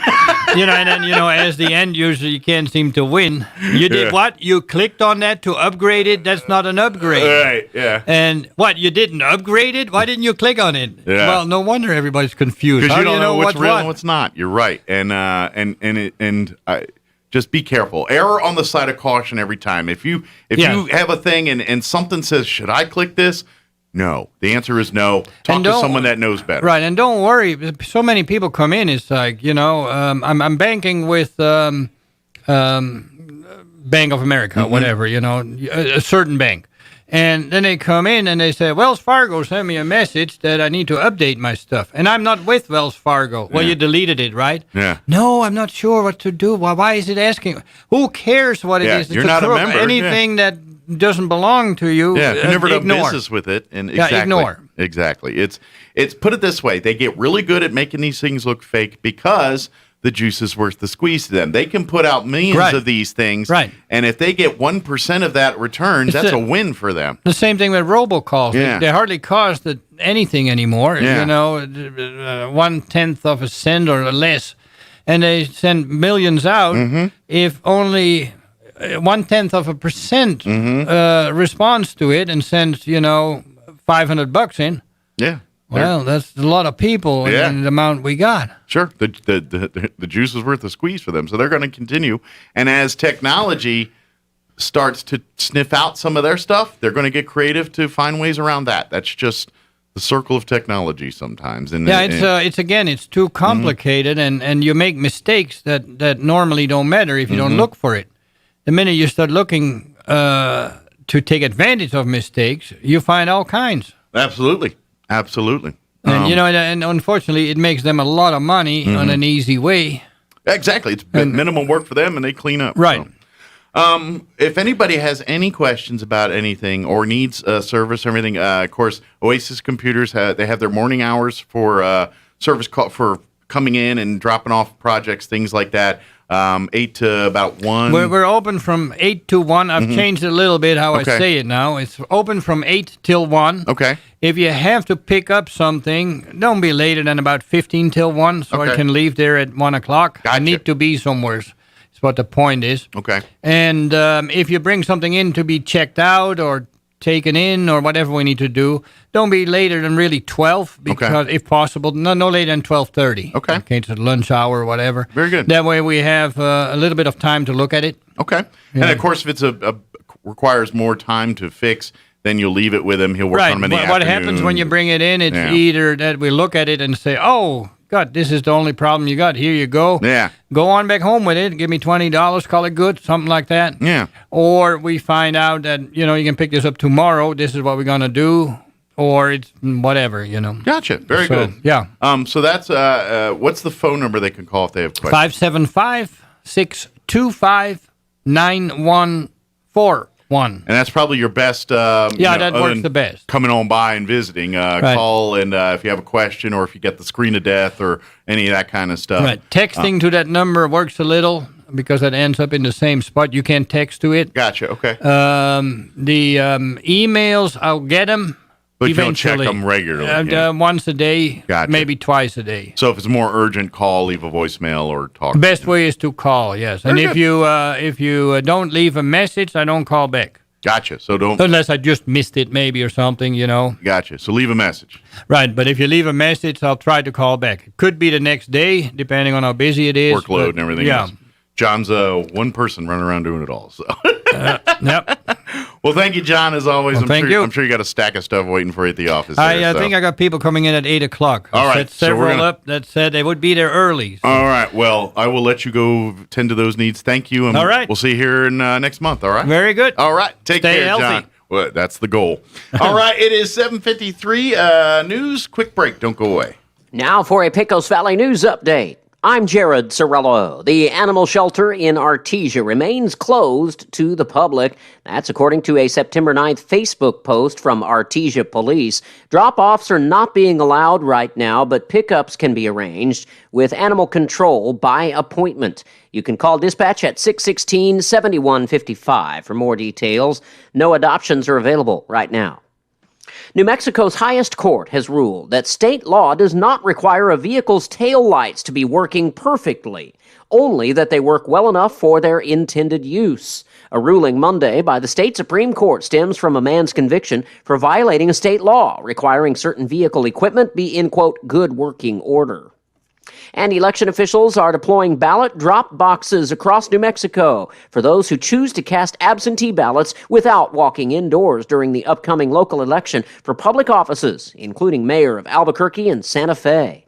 And then, as the end user, you can't seem to win. You did what? You clicked on that to upgrade it? That's not an upgrade. Right, yeah. And what? You didn't upgrade it? Why didn't you click on it? Yeah. Well, no wonder everybody's confused. Because How you do don't know what's real what? and what's not. You're right. Just be careful. Error on the side of caution every time. If you have a thing and something says, should I click this? No. The answer is no. Talk to someone that knows better. Right, and don't worry. So many people come in. It's like, I'm banking with Bank of America, whatever, a certain bank. And then they come in and they say, Wells Fargo sent me a message that I need to update my stuff. And I'm not with Wells Fargo. Well, you deleted it, right? Yeah. No, I'm not sure what to do. Why is it asking? Who cares what it is? You're not a member. Anything that doesn't belong to you, you never done ignore. business with it. And ignore. Exactly. It's put it this way. They get really good at making these things look fake because the juice is worth the squeeze to them. They can put out millions of these things, and if they get 1% of that returned, that's a win for them. The same thing with robocalls. Yeah. They hardly cost anything anymore. 1/10 of a cent or less, and they send millions out. If only 1/10 of a percent responds to it and sends $500 in. Yeah. Well, that's a lot of people in the amount we got. Sure. The juice is worth the squeeze for them. So they're going to continue. And as technology starts to sniff out some of their stuff, they're going to get creative to find ways around that. That's just the circle of technology sometimes. And it's too complicated, and you make mistakes that normally don't matter if you don't look for it. The minute you start looking to take advantage of mistakes, you find all kinds. Absolutely. And and unfortunately, it makes them a lot of money on an easy way. Exactly, it's minimum work for them, and they clean up. Right. So. If anybody has any questions about anything or needs service or anything, of course, Oasis Computers they have their morning hours for service call for coming in and dropping off projects, things like that. 8 to about 1. We're open from 8 to 1. I've changed it a little bit how I say it now. It's open from 8 till 1. Okay. If you have to pick up something, don't be later than about 15 till 1, so I can leave there at 1 o'clock. Gotcha. I need to be somewhere. That's what the point is. Okay. And if you bring something in to be checked out or taken in or whatever we need to do, don't be later than really 12, because if possible, no later than 12:30. Okay. In case it's lunch hour or whatever. Very good. That way we have a little bit of time to look at it. Okay. Yeah. And of course, if it's requires more time to fix, then you'll leave it with him. He'll work on them in the afternoon. What happens when you bring it in, it's either that we look at it and say, oh, God, this is the only problem you got. Here you go. Yeah. Go on back home with it. Give me $20. Call it good. Something like that. Yeah. Or we find out that, you can pick this up tomorrow. This is what we're going to do. Or it's whatever, Gotcha. Very good. Yeah. So that's, what's the phone number they can call if they have questions? 575-625-9141. And that's probably your best. That works the best. Coming on by and visiting. Call, and if you have a question or if you get the screen of death or any of that kind of stuff. Right. Texting to that number works a little because it ends up in the same spot. You can't text to it. Gotcha. Okay. The emails, I'll get them. But you don't check them regularly. Once a day, maybe twice a day. So if it's more urgent, call, leave a voicemail, or talk. Best way is to call, yes. Very and good. if you don't leave a message, I don't call back. Gotcha. So don't. Unless I just missed it, maybe, or something, Gotcha. So leave a message. Right, but if you leave a message, I'll try to call back. It could be the next day, depending on how busy it is. Workload and everything else. John's one person running around doing it all. So. Yep. Well, thank you, John, as always. Well, thank you. I'm sure you got a stack of stuff waiting for you at the office. I think I got people coming in at 8 o'clock. All right. Set several up that said they would be there early. So. All right. Well, I will let you go tend to those needs. Thank you. And all right. We'll see you here in next month. All right. Very good. All right. Take care, healthy. John. Well, that's the goal. All right. It is 7:53. News. Quick break. Don't go away. Now for a Pecos Valley news update. I'm Jared Cirillo. The animal shelter in Artesia remains closed to the public. That's according to a September 9th Facebook post from Artesia Police. Drop-offs are not being allowed right now, but pickups can be arranged with animal control by appointment. You can call dispatch at 616-7155 for more details. No adoptions are available right now. New Mexico's highest court has ruled that state law does not require a vehicle's tail lights to be working perfectly, only that they work well enough for their intended use. A ruling Monday by the state Supreme Court stems from a man's conviction for violating a state law requiring certain vehicle equipment be in, quote, good working order. And election officials are deploying ballot drop boxes across New Mexico for those who choose to cast absentee ballots without walking indoors during the upcoming local election for public offices, including mayor of Albuquerque and Santa Fe.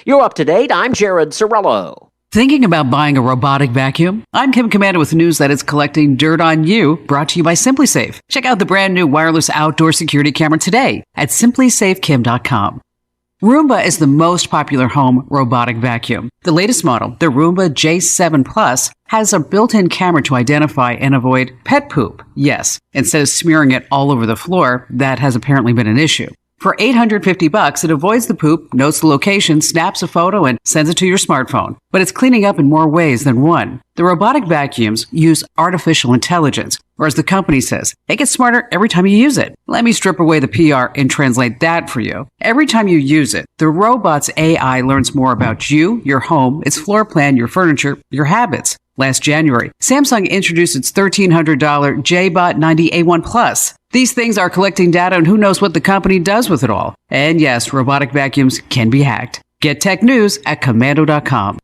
You're up to date. I'm Jared Sorello. Thinking about buying a robotic vacuum? I'm Kim Commander with news that is collecting dirt on you, brought to you by SimpliSafe. Check out the brand new wireless outdoor security camera today at simplysafekim.com. Roomba is the most popular home robotic vacuum. The latest model, the Roomba J7 Plus, has a built-in camera to identify and avoid pet poop. Yes, instead of smearing it all over the floor, that has apparently been an issue. For $850, it avoids the poop, notes the location, snaps a photo, and sends it to your smartphone. But it's cleaning up in more ways than one. The robotic vacuums use artificial intelligence, or as the company says, they get smarter every time you use it. Let me strip away the PR and translate that for you. Every time you use it, the robot's AI learns more about you, your home, its floor plan, your furniture, your habits. Last January, Samsung introduced its $1,300 JBot 90A1 Plus. These things are collecting data, and who knows what the company does with it all. And yes, robotic vacuums can be hacked. Get tech news at commando.com.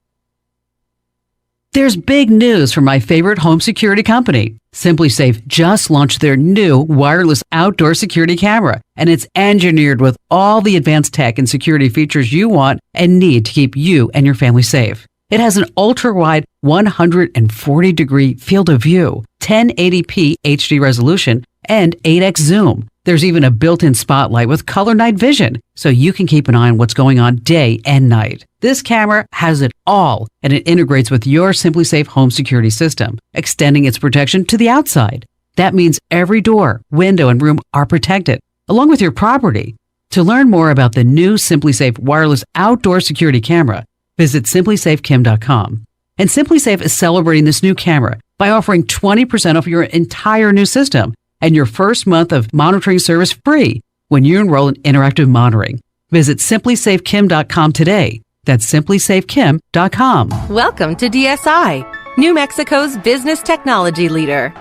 There's big news from my favorite home security company. SimpliSafe just launched their new wireless outdoor security camera, and it's engineered with all the advanced tech and security features you want and need to keep you and your family safe. It has an ultra-wide 140-degree field of view, 1080p HD resolution, and 8x zoom. There's even a built-in spotlight with color night vision, so you can keep an eye on what's going on day and night. This camera has it all, and it integrates with your SimpliSafe home security system, extending its protection to the outside. That means every door, window, and room are protected, along with your property. To learn more about the new SimpliSafe wireless outdoor security camera, visit simplysafekim.com. And SimpliSafe is celebrating this new camera by offering 20% off your entire new system and your first month of monitoring service free when you enroll in interactive monitoring. Visit simplysafekim.com today. That's simplysafekim.com. Welcome to DSI, New Mexico's business technology leader.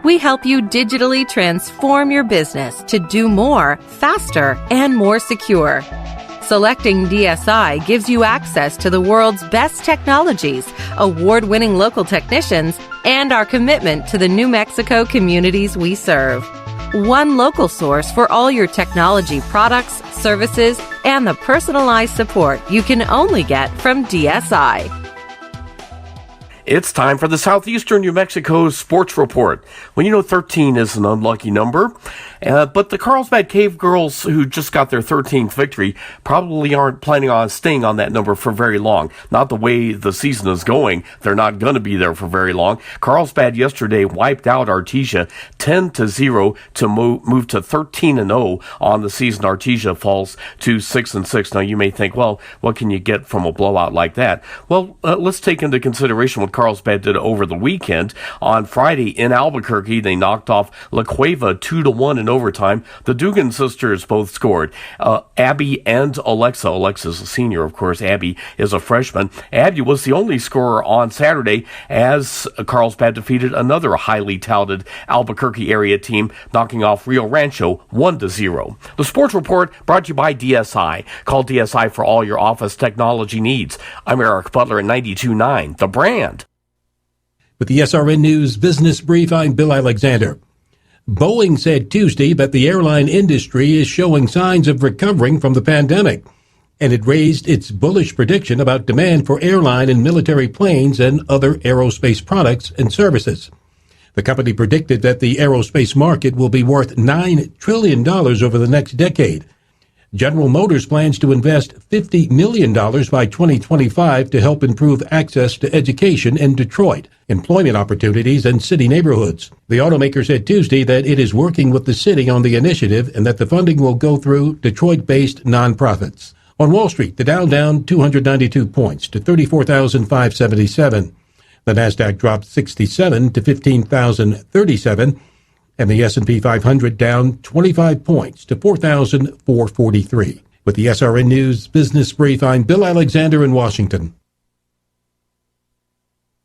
We help you digitally transform your business to do more, faster, and more secure. Selecting DSI gives you access to the world's best technologies, award-winning local technicians, and our commitment to the New Mexico communities we serve. One local source for all your technology products, services, and the personalized support you can only get from DSI. It's time for the Southeastern New Mexico Sports Report. Well, you know 13 is an unlucky number, but the Carlsbad Cave Girls, who just got their 13th victory, probably aren't planning on staying on that number for very long. Not the way the season is going. They're not going to be there for very long. Carlsbad yesterday wiped out Artesia 10-0 to move to 13-0 on the season. Artesia falls to 6-6. Now, you may think, well, what can you get from a blowout like that? Well, let's take into consideration what Carlsbad did over the weekend. On Friday in Albuquerque, they knocked off La Cueva 2-1 in overtime. The Dugan sisters both scored. Abby and Alexa. Alexa's a senior, of course. Abby is a freshman. Abby was the only scorer on Saturday as Carlsbad defeated another highly touted Albuquerque area team, knocking off Rio Rancho 1-0. The Sports Report brought to you by DSI. Call DSI for all your office technology needs. I'm Eric Butler at 92.9, The Brand. With the SRN News Business Brief, I'm Bill Alexander. Boeing said Tuesday that the airline industry is showing signs of recovering from the pandemic, and it raised its bullish prediction about demand for airline and military planes and other aerospace products and services. The company predicted that the aerospace market will be worth $9 trillion over the next decade. General Motors plans to invest $50 million by 2025 to help improve access to education in Detroit, employment opportunities, and city neighborhoods. The automaker said Tuesday that it is working with the city on the initiative and that the funding will go through Detroit-based nonprofits. On Wall Street, the Dow down 292 points to 34,577. The Nasdaq dropped 67 to 15,037. And the S&P 500 down 25 points to 4,443. With the SRN News Business Brief, I'm Bill Alexander in Washington.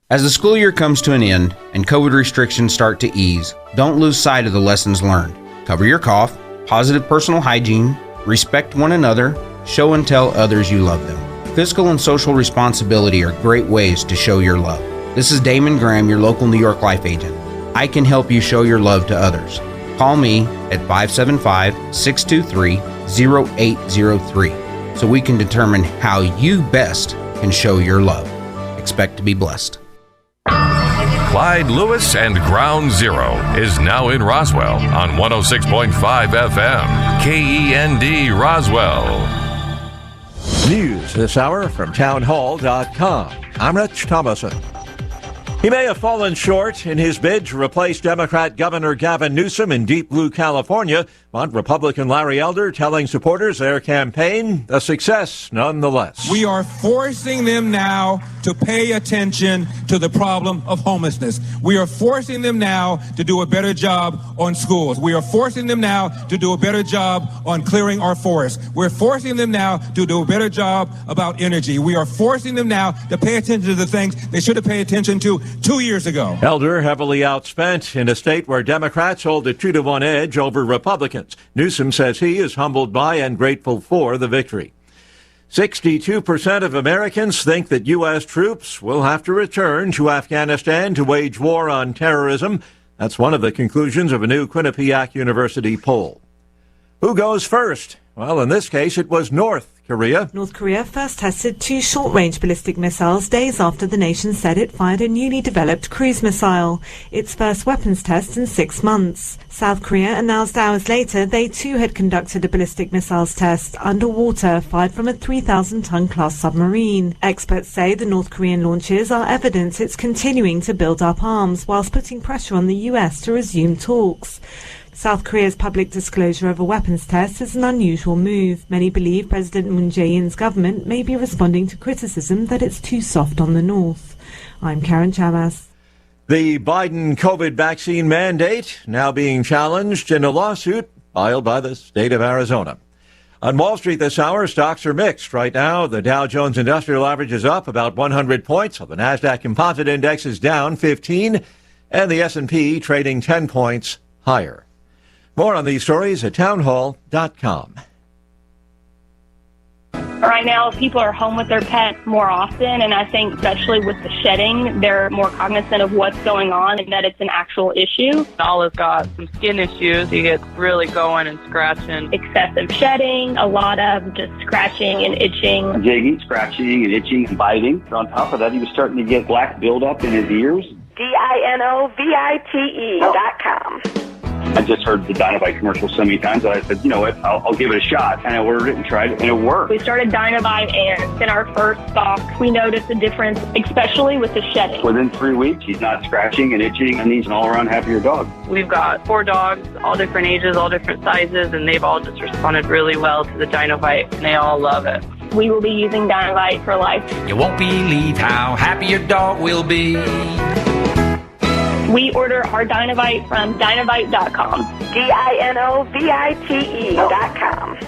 As the school year comes to an end and COVID restrictions start to ease, don't lose sight of the lessons learned. Cover your cough, positive personal hygiene, respect one another, show and tell others you love them. Fiscal and social responsibility are great ways to show your love. This is Damon Graham, your local New York Life agent. I can help you show your love to others. Call me at 575-623-0803 so we can determine how you best can show your love. Expect to be blessed. Clyde Lewis and Ground Zero is now in Roswell on 106.5 FM, KEND Roswell. News this hour from townhall.com. I'm Rich Thomason. He may have fallen short in his bid to replace Democrat Governor Gavin Newsom in Deep Blue, California, but Republican Larry Elder telling supporters their campaign a success nonetheless. We are forcing them now to pay attention to the problem of homelessness. We are forcing them now to do a better job on schools. We are forcing them now to do a better job on clearing our forests. We're forcing them now to do a better job about energy. We are forcing them now to pay attention to the things they should have paid attention to 2 years ago. Elder heavily outspent in a state where Democrats hold a 2-to-1 edge over Republicans. Newsom says he is humbled by and grateful for the victory. 62% of Americans think that U.S. troops will have to return to Afghanistan to wage war on terrorism. That's one of the conclusions of a new Quinnipiac University poll. Who goes first? Well, in this case, it was North Korea. North Korea first tested 2 short-range ballistic missiles days after the nation said it fired a newly developed cruise missile, its first weapons test in 6 months. South Korea announced hours later they too had conducted a ballistic missiles test underwater fired from a 3,000-ton class submarine. Experts say the North Korean launches are evidence it's continuing to build up arms whilst putting pressure on the U.S. to resume talks. South Korea's public disclosure of a weapons test is an unusual move. Many believe President Moon Jae-in's government may be responding to criticism that it's too soft on the North. I'm Karen Chamas. The Biden COVID vaccine mandate now being challenged in a lawsuit filed by the state of Arizona. On Wall Street this hour, stocks are mixed. Right now, the Dow Jones Industrial Average is up about 100 points. The NASDAQ Composite Index is down 15, and the S&P trading 10 points higher. More on these stories at townhall.com. Right now, people are home with their pets more often, and I think especially with the shedding, they're more cognizant of what's going on and that it's an actual issue. Nala's got some skin issues. He gets really going and scratching. Excessive shedding, a lot of just scratching and itching. Jigging, scratching, and itching and biting. On top of that, he was starting to get black buildup in his ears. DINOVITE.com. I just heard the Dynovite commercial so many times that I said, you know what, I'll give it a shot. And I ordered it and tried it, and it worked. We started Dynovite, and in our first stock, we noticed a difference, especially with the shedding. Within 3 weeks, he's not scratching and itching, and he's an all-around happier dog. We've got 4 dogs, all different ages, all different sizes, and they've all just responded really well to the Dynovite, and they all love it. We will be using Dynovite for life. You won't believe how happy your dog will be. We order our Dynovite from Dynovite.com. DINOVITE.com.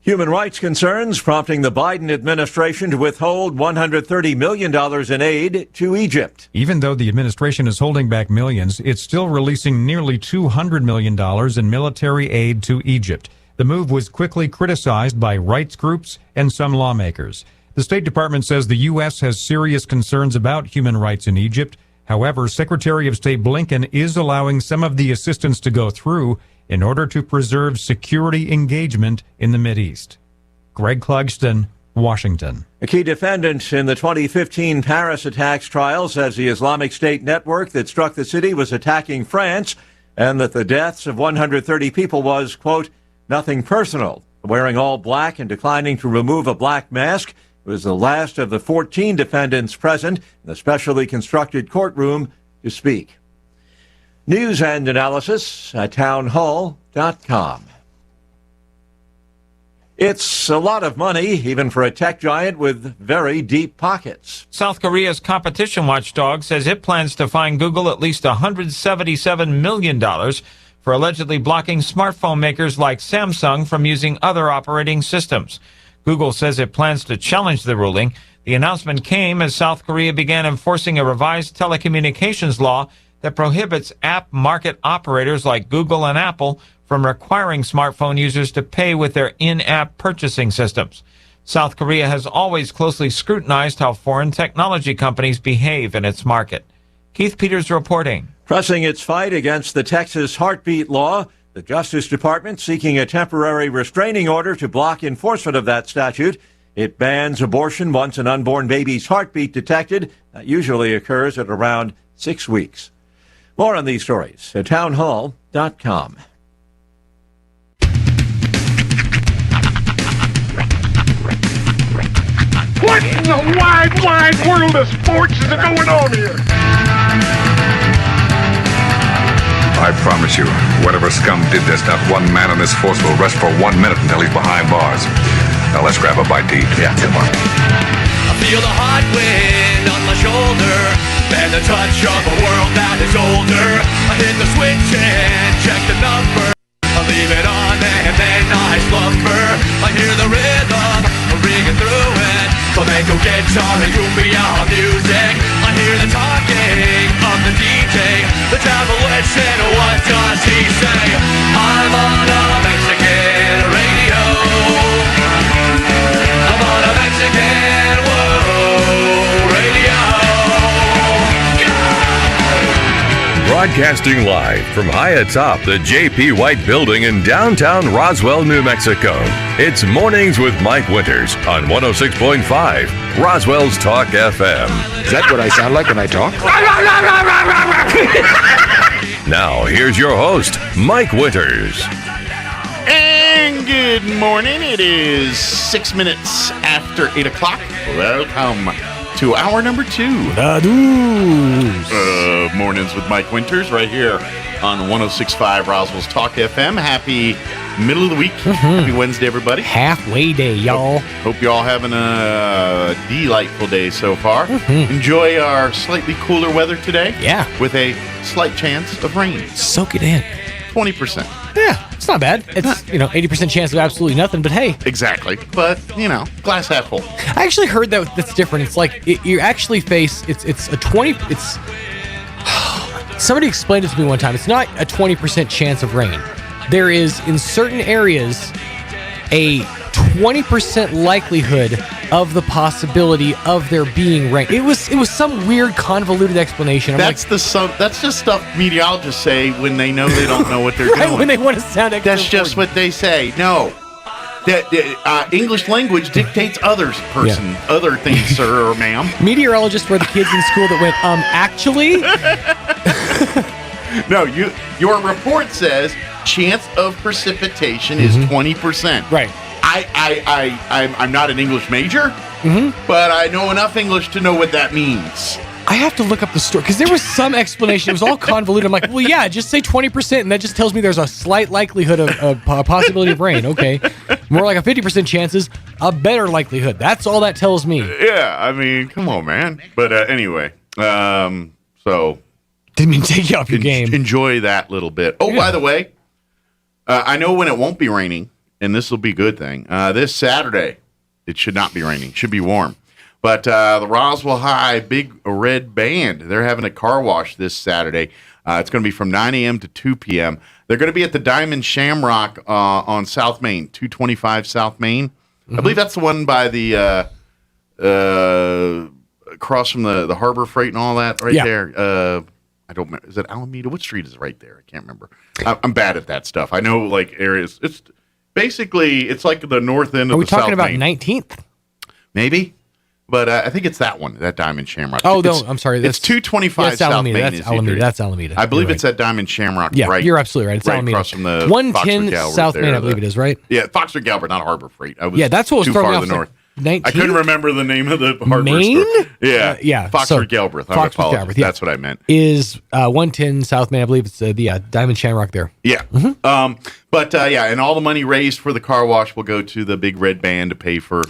Human rights concerns prompting the Biden administration to withhold $130 million in aid to Egypt. Even though the administration is holding back millions, it's still releasing nearly $200 million in military aid to Egypt. The move was quickly criticized by rights groups and some lawmakers. The State Department says the U.S. has serious concerns about human rights in Egypt. However, Secretary of State Blinken is allowing some of the assistance to go through in order to preserve security engagement in the Mideast. Greg Clugston, Washington. A key defendant in the 2015 Paris attacks trial says the Islamic State network that struck the city was attacking France and that the deaths of 130 people was, quote, nothing personal. Wearing all black and declining to remove a black mask was the last of the 14 defendants present in the specially constructed courtroom to speak. News and analysis at townhall.com. It's a lot of money, even for a tech giant with very deep pockets. South Korea's competition watchdog says it plans to fine Google at least $177 million for allegedly blocking smartphone makers like Samsung from using other operating systems. Google says it plans to challenge the ruling. The announcement came as South Korea began enforcing a revised telecommunications law that prohibits app market operators like Google and Apple from requiring smartphone users to pay with their in-app purchasing systems. South Korea has always closely scrutinized how foreign technology companies behave in its market. Keith Peters reporting. Pressing its fight against the Texas heartbeat law, the Justice Department seeking a temporary restraining order to block enforcement of that statute. It bans abortion once an unborn baby's heartbeat detected. That usually occurs at around 6 weeks. More on these stories at townhall.com. What in the wide, wide world of sports is going on here? I promise you, whatever scum did this, not one man on this force will rest for 1 minute until he's behind bars. Now let's grab a bite to eat. Yeah, come on. I feel the hot wind on my shoulder and the touch of a world that is older. I hit the switch and check the number. I leave it on and then I slumber. I hear the rhythm ringing through it. Flamenco guitar and cumbia music. I hear the talking of the DJ. The travel listen, what does he say? I'm on a Mexican radio. I'm on a Mexican radio. Broadcasting live from high atop the J.P. White Building in downtown Roswell, New Mexico. It's Mornings with Mike Winters on 106.5 Roswell's Talk FM. Is that what I sound like when I talk? Now, here's your host, Mike Winters. And good morning. It is 6 minutes after 8 o'clock. Welcome to hour number 2. Mornings with Mike Winters right here on 106.5 Roswell's Talk FM. Happy middle of the week. Happy Wednesday, everybody. Halfway day, y'all. Hope you all having a delightful day so far. Enjoy our slightly cooler weather today. Yeah. With a slight chance of rain. Soak it in. 20%. Yeah, it's not bad. It's, 80% chance of absolutely nothing, but hey. Exactly. But, glass half full. I actually heard that's different. It's like you actually face, it's a 20, it's, somebody explained it to me one time. It's not a 20% chance of rain. There is, in certain areas, a 20% likelihood of the possibility of there being rain. It was some weird convoluted explanation. That's just stuff meteorologists say when they know they don't know what they're doing. When they want to sound extra That's just what they say. No. That English language dictates other things, sir or ma'am. Meteorologists were the kids in school that went, actually? No, your report says chance of precipitation is 20%. Right. I'm not an English major, but I know enough English to know what that means. I have to look up the story because there was some explanation. It was all convoluted. I'm like, well, yeah, just say 20%, and that just tells me there's a slight likelihood of a possibility of rain. Okay, more like a 50% chances, a better likelihood. That's all that tells me. Yeah, I mean, come on, man. But anyway, so didn't mean to take you off your game. Enjoy that little bit. Oh, by the way, I know when it won't be raining, and this will be a good thing. This Saturday, it should not be raining. It should be warm. But the Roswell High Big Red Band, they're having a car wash this Saturday. It's going to be from 9 a.m. to 2 p.m. They're going to be at the Diamond Shamrock on South Main, 225 South Main. I believe that's the one by the across from the Harbor Freight and all that there. I don't remember. Is it Alameda? What street is right there? I can't remember. I'm bad at that stuff. I know like areas. It's basically, it's like the north end of the South Main. Are we talking about 19th? Maybe. But I think it's that one, that Diamond Shamrock. Oh, no, I'm sorry. It's 225 South Main. That's Alameda. I believe it's at Diamond Shamrock. Yeah, right, you're absolutely right. It's right Alameda. across from the 110 South Main, I believe it is, right? Yeah, Foxford Galbert, not Harbor Freight. That's what was too throwing far me to off. the north. 19th. I couldn't remember the name of the hardware Maine? store. Yeah. Yeah. Foxford Galbraith. I apologize. Galbraith, yeah. That's what I meant. Is 110 South Main. I believe it's Diamond Shamrock there. Yeah. But and all the money raised for the car wash will go to the Big Red Band to pay for,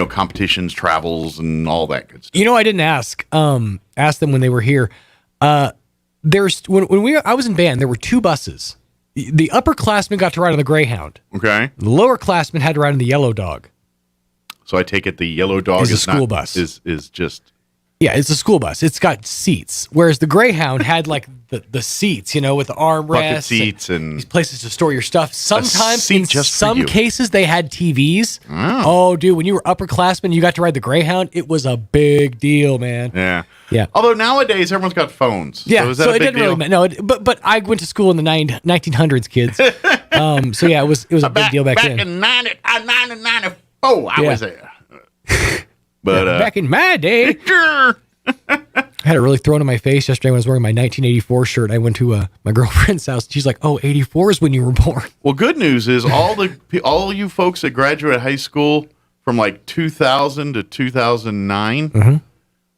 competitions, travels, and all that good stuff. I didn't ask. Asked them when they were here. There's when I was in band, there were 2 buses. The upperclassmen got to ride on the Greyhound. Okay. The lowerclassmen had to ride on the Yellow Dog. So I take it the Yellow Dog is a school bus. Is just. Yeah, it's a school bus. It's got seats, whereas the Greyhound had like the seats, with the armrests, bucket seats, and these places to store your stuff. Sometimes, in just some cases, they had TVs. Oh, dude, when you were upperclassmen, you got to ride the Greyhound. It was a big deal, man. Yeah, yeah. Although nowadays everyone's got phones. Yeah, so, is that a it big didn't deal? really matter. No, but I went to school in the 1900s, kids. So yeah, it was a big deal back then. Back in 1994, I was there. But back in my day, I had it really thrown in my face yesterday when I was wearing my 1984 shirt. I went to my girlfriend's house. She's like, "Oh, 84 is when you were born." Well, good news is all you folks that graduated high school from like 2000 to 2009,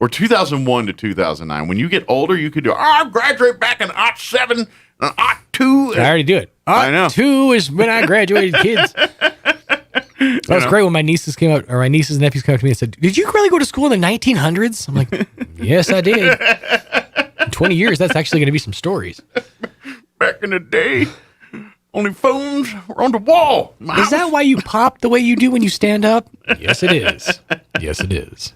or 2001 to 2009. When you get older, you could do. I graduated back in 07 and 02. I already do it. I know. 02 is when I graduated, kids. That was great when my nieces and nephews came up to me and said, "Did you really go to school in the 1900s?" I'm like, "Yes, I did." In 20 years, that's actually going to be some stories. Back in the day, only phones were on the wall. Is that why you pop the way you do when you stand up? Yes, it is. Yes, it is.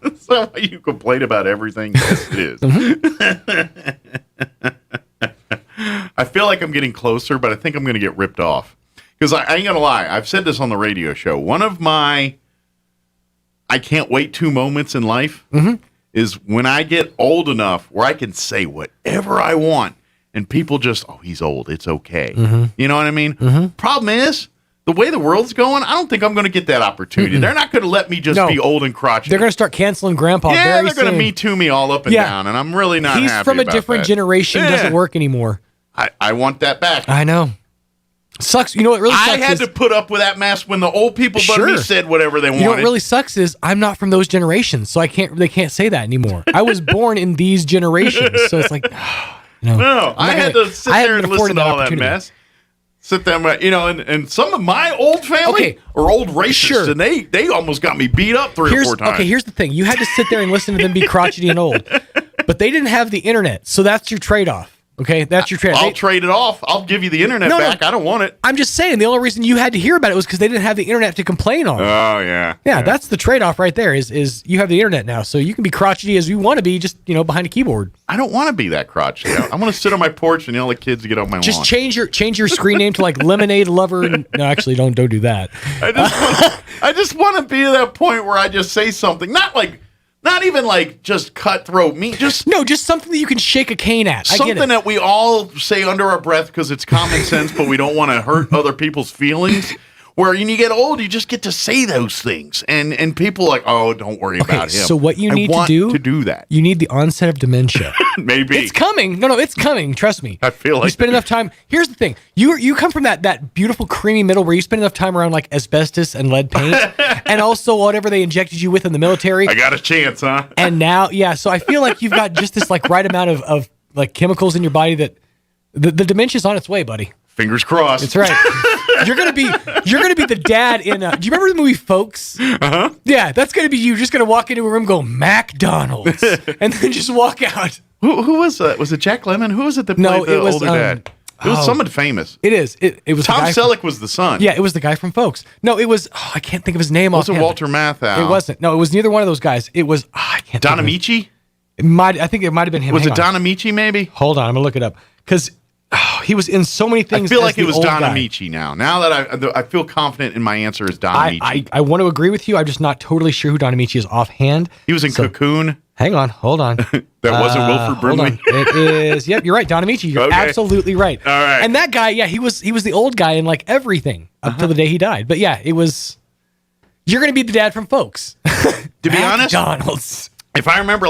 That's not why you complain about everything. Yes, it is. I feel like I'm getting closer, but I think I'm going to get ripped off. Because I ain't going to lie, I've said this on the radio show. One of my I can't wait 2 moments in life is when I get old enough where I can say whatever I want and people just, oh, he's old. It's okay. You know what I mean? Problem is, the way the world's going, I don't think I'm going to get that opportunity. They're not going to let me just be old and crotchety. They're going to start canceling Grandpa very they're going to Me Too me all up and down, and I'm really not He's happy from a about different that. generation. Doesn't work anymore. I want that back. I know. Sucks. You know what really sucks? I had to put up with that mess when the old people but me said whatever they wanted. You know what really sucks is I'm not from those generations, so they can't say that anymore. I was born in these generations, so it's like, no, I had to sit there and listen to all that mess. Sit there, and some of my old family are old racists, and they almost got me beat up 3 or 4 times. Okay, here's the thing: you had to sit there and listen to them be crotchety and old, but they didn't have the internet, so that's your trade-off. Okay, that's your trade-off. I'll trade it off. I'll give you the internet back. I don't want it. I'm just saying the only reason you had to hear about it was because they didn't have the internet to complain on. Oh yeah. Yeah, that's the trade-off right there. Is you have the internet now, so you can be crotchety as you want to be, just behind a keyboard. I don't want to be that crotchety. I want to sit on my porch and yell at kids to get off my lawn. Just change your screen name to like Lemonade Lover. No, actually, don't do that. I just want to be at that point where I just say something, not even like just cutthroat mean, just something that you can shake a cane at. Something that we all say under our breath because it's common sense, but we don't want to hurt other people's feelings. Where when you get old, you just get to say those things, and people are like, oh, don't worry about him. So what you need to do that. You need the onset of dementia. Maybe it's coming. No, it's coming. Trust me. I feel like you spend enough time. Here's the thing: you come from that beautiful creamy middle where you spend enough time around like asbestos and lead paint, and also whatever they injected you with in the military. I got a chance, huh? And now, so I feel like you've got just this like right amount of like chemicals in your body that the dementia's on its way, buddy. Fingers crossed. That's right. You're gonna be the dad in. Do you remember the movie Folks? Yeah, that's gonna be you. Just gonna walk into a room, go McDonald's, and then just walk out. Who was that? Was it Jack Lemmon? Who was it that played the older dad? It was someone famous. It is. It was Tom Selleck was the son. Yeah, it was the guy from Folks. No, it was. I can't think of his name. It wasn't Walter Matthau. It wasn't. No, it was neither one of those guys. It was. I can't. Don Amici. I think it might have been him. Was it Don Amici? Maybe. Hold on, I'm gonna look it up because. He was in so many things. I feel like it was Don Amici now. Now that I feel confident in my answer is Don Amici. I want to agree with you. I'm just not totally sure who Don Amici is offhand. He was in Cocoon. Hang on. Hold on. That wasn't Wilford Brimley. It is. Yep, you're right. Don Amici. You're absolutely right. All right. And that guy, he was the old guy in like everything up till the day he died. But yeah, it was. You're going to be the dad from Folks. To be honest, McDonald's. If I remember,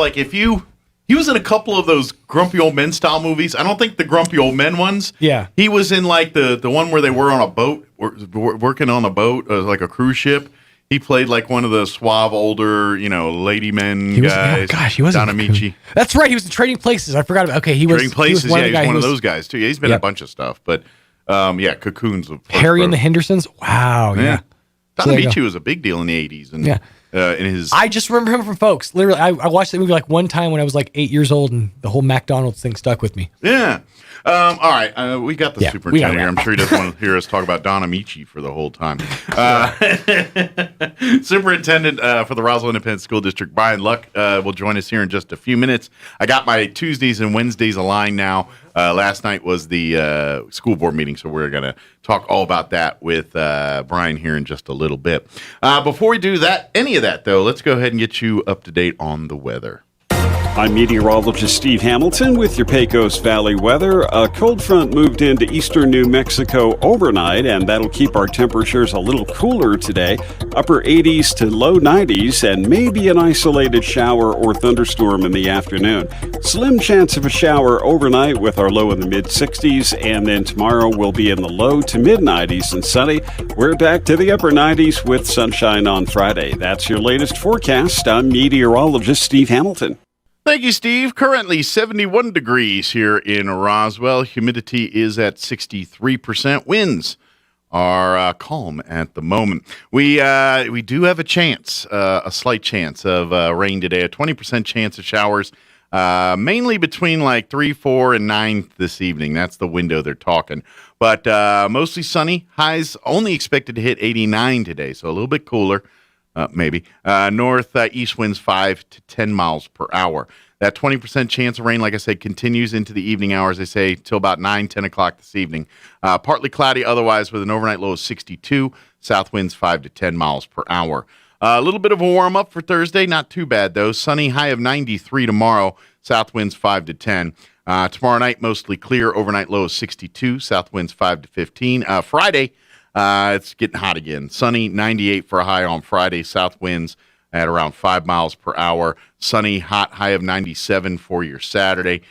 he was in a couple of those Grumpy Old Men style movies. I don't think the Grumpy Old Men ones. Yeah. He was in like the one where they were on a boat, working on a boat, like a cruise ship. He played like one of the suave, older, lady men guys. He was Don Amici. That's right. He was in Trading Places. I forgot about. Okay, he was Trading Places. He was He's one of those guys too. Yeah, he's been in a bunch of stuff, but Cocoon's. Harry and the Hendersons. Wow. Yeah. Don Amici was a big deal in the '80s, and in his. I just remember him from Folks. Literally, I watched that movie like one time when I was like 8 years old, and the whole McDonald's thing stuck with me. Yeah. All right. We got the superintendent here. I'm sure he doesn't want to hear us talk about Don Amici for the whole time. Superintendent for the Roswell Independent School District, Brian Luck, will join us here in just a few minutes. I got my Tuesdays and Wednesdays aligned now. Last night was the school board meeting, so we're going to talk all about that with Brian here in just a little bit. Before we do any of that, though, let's go ahead and get you up to date on the weather. I'm meteorologist Steve Hamilton with your Pecos Valley weather. A cold front moved into eastern New Mexico overnight, and that'll keep our temperatures a little cooler today. Upper 80s to low 90s, and maybe an isolated shower or thunderstorm in the afternoon. Slim chance of a shower overnight with our low in the mid-60s, and then tomorrow we'll be in the low to mid-90s and sunny. We're back to the upper 90s with sunshine on Friday. That's your latest forecast. I'm meteorologist Steve Hamilton. Thank you, Steve. Currently 71 degrees here in Roswell. Humidity is at 63%. Winds are calm at the moment. We do have a chance, a slight chance of rain today, a 20% chance of showers, mainly between like 3, 4, and 9 this evening. That's the window they're talking. But mostly sunny. Highs only expected to hit 89 today, so a little bit cooler. Maybe. Northeast winds 5 to 10 miles per hour. That 20% chance of rain, like I said, continues into the evening hours, they say, till about 9, 10 o'clock this evening. Partly cloudy otherwise with an overnight low of 62. South winds 5 to 10 miles per hour. A little bit of a warm-up for Thursday. Not too bad, though. Sunny, high of 93 tomorrow. South winds 5 to 10. Tomorrow night, mostly clear. Overnight low of 62. South winds 5 to 15. Friday, it's getting hot again. Sunny, 98 for a high on Friday. South winds at around 5 miles per hour. Sunny, hot, high of 97 for your Saturday.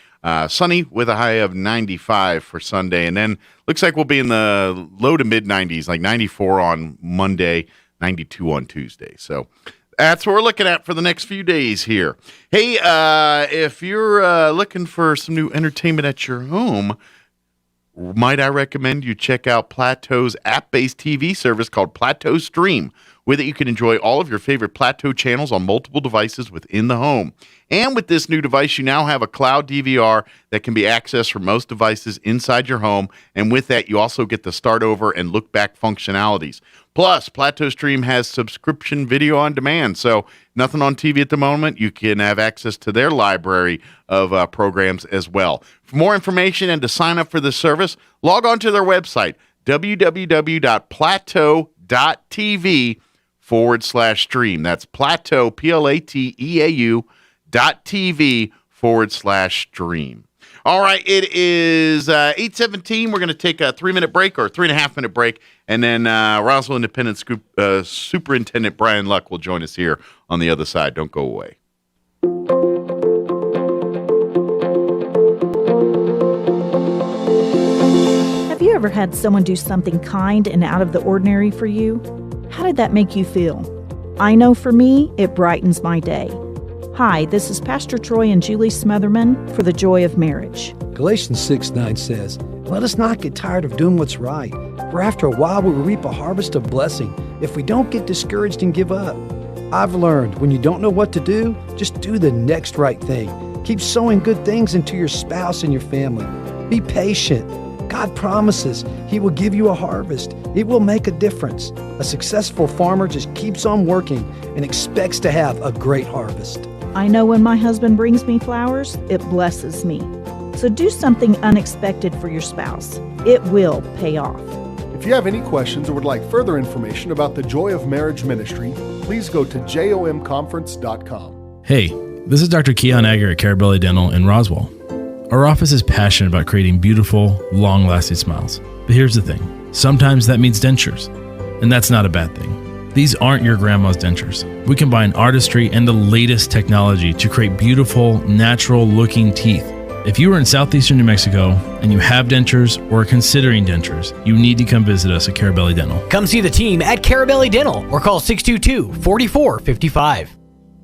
Sunny with a high of 95 for Sunday. And then looks like we'll be in the low to mid-90s, like 94 on Monday, 92 on Tuesday. So that's what we're looking at for the next few days here. Hey, if you're looking for some new entertainment at your home, might I recommend you check out Plateau's app-based TV service called Plateau Stream. With it, you can enjoy all of your favorite Plateau channels on multiple devices within the home. And with this new device, you now have a cloud DVR that can be accessed from most devices inside your home. And with that, you also get the start over and look back functionalities. Plus, Plateau Stream has subscription video on demand. So nothing on TV at the moment. You can have access to their library of programs as well. For more information and to sign up for this service, log on to their website, www.plateau.tv/stream. That's Plateau, PLATEAU.TV/stream. All right, it is 8:17. We're going to take a 3-minute break or 3.5-minute break, and then Roswell Independent Superintendent Brian Luck will join us here on the other side. Don't go away. Have you ever had someone do something kind and out of the ordinary for you? How did that make you feel? I know for me, it brightens my day. Hi, this is Pastor Troy and Julie Smotherman for The Joy of Marriage. Galatians 6:9 says, "Let us not get tired of doing what's right, for after a while we will reap a harvest of blessing if we don't get discouraged and give up." I've learned when you don't know what to do, just do the next right thing. Keep sowing good things into your spouse and your family. Be patient. God promises He will give you a harvest. It will make a difference. A successful farmer just keeps on working and expects to have a great harvest. I know when my husband brings me flowers, it blesses me. So do something unexpected for your spouse. It will pay off. If you have any questions or would like further information about the Joy of Marriage Ministry, please go to jomconference.com. Hey, this is Dr. Keon Egger at Carabelli Dental in Roswell. Our office is passionate about creating beautiful, long-lasting smiles. But here's the thing. Sometimes that means dentures, and that's not a bad thing. These aren't your grandma's dentures. We combine artistry and the latest technology to create beautiful, natural-looking teeth. If you are in southeastern New Mexico and you have dentures or are considering dentures, you need to come visit us at Carabelli Dental. Come see the team at Carabelli Dental or call 622-4455.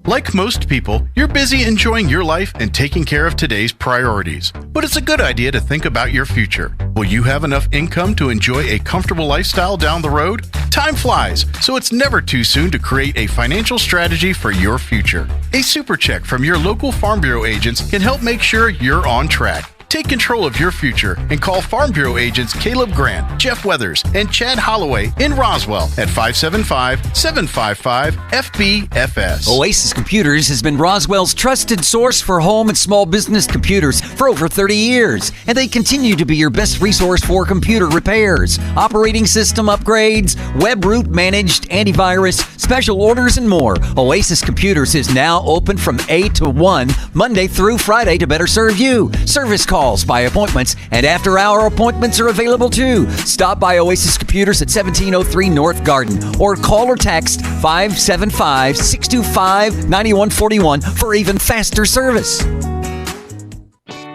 Like most people, you're busy enjoying your life and taking care of today's priorities. But it's a good idea to think about your future. Will you have enough income to enjoy a comfortable lifestyle down the road? Time flies, so it's never too soon to create a financial strategy for your future. A super check from your local Farm Bureau agents can help make sure you're on track. Take control of your future and call Farm Bureau agents Caleb Grant, Jeff Weathers, and Chad Holloway in Roswell at 575-755-FBFS. Oasis Computers has been Roswell's trusted source for home and small business computers for over 30 years, and they continue to be your best resource for computer repairs, operating system upgrades, web root managed, antivirus, special orders, and more. Oasis Computers is now open from 8 to 1, Monday through Friday to better serve you. Service calls by appointments and after-hour appointments are available too. Stop by Oasis Computers at 1703 North Garden or call or text 575-625-9141 for even faster service.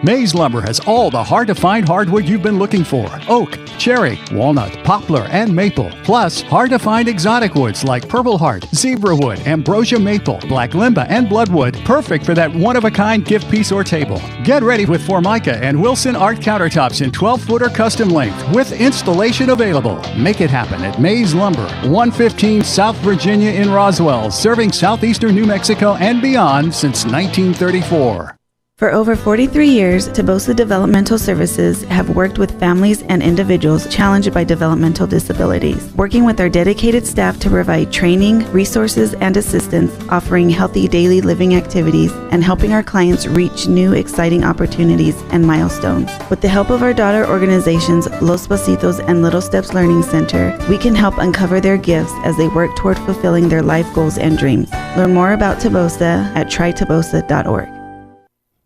Mays Lumber has all the hard-to-find hardwood you've been looking for. Oak, cherry, walnut, poplar, and maple. Plus, hard-to-find exotic woods like purple heart, zebra wood, ambrosia maple, black limba, and bloodwood. Perfect for that one-of-a-kind gift piece or table. Get ready with Formica and Wilson Art countertops in 12-footer custom length with installation available. Make it happen at Mays Lumber, 115 South Virginia in Roswell, serving southeastern New Mexico and beyond since 1934. For over 43 years, Tobosa Developmental Services have worked with families and individuals challenged by developmental disabilities, working with our dedicated staff to provide training, resources, and assistance, offering healthy daily living activities, and helping our clients reach new exciting opportunities and milestones. With the help of our daughter organizations, Los Pasitos and Little Steps Learning Center, we can help uncover their gifts as they work toward fulfilling their life goals and dreams. Learn more about Tobosa at trytobosa.org.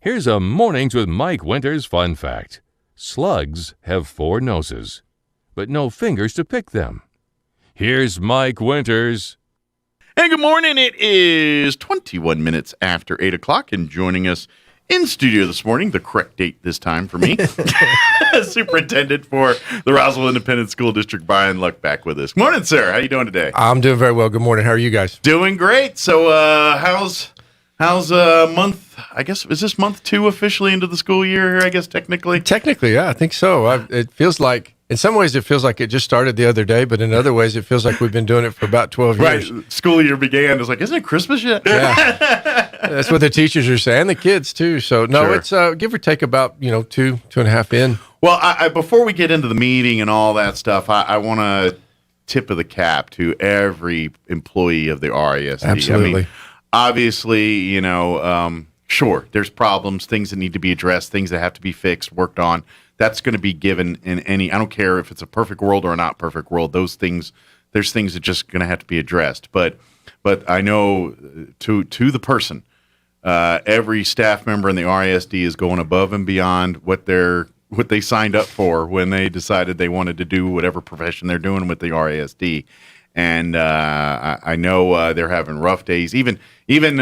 Here's a Mornings with Mike Winters fun fact. Slugs have 4 noses, but no fingers to pick them. Here's Mike Winters. And good morning. It is 21 minutes after 8 o'clock, and joining us in studio this morning, the correct date this time for me, Superintendent for the Roswell Independent School District, Brian Luck, back with us. Morning, sir. How you doing today? I'm doing very well. Good morning. How are you guys? Doing great. So how's month, I guess, is this month 2 officially into the school year here, I guess, technically? Technically, yeah, I think so. It feels like, in some ways, it feels like it just started the other day, but in other ways, it feels like we've been doing it for about 12 years. Right. School year began. It's like, isn't it Christmas yet? Yeah. That's what the teachers are saying, the kids, too. So, no, It's give or take about, 2.5 in. Well, I before we get into the meeting and all that stuff, I want to tip of the cap to every employee of the RISD. Absolutely. I mean, obviously, sure, there's problems, things that need to be addressed, things that have to be fixed, worked on. That's going to be given in any, I don't care if it's a perfect world or a not perfect world, there's things that just going to have to be addressed. But I know to the person, every staff member in the RISD is going above and beyond what they signed up for when they decided they wanted to do whatever profession they're doing with the RISD. And I know they're having rough days. Even and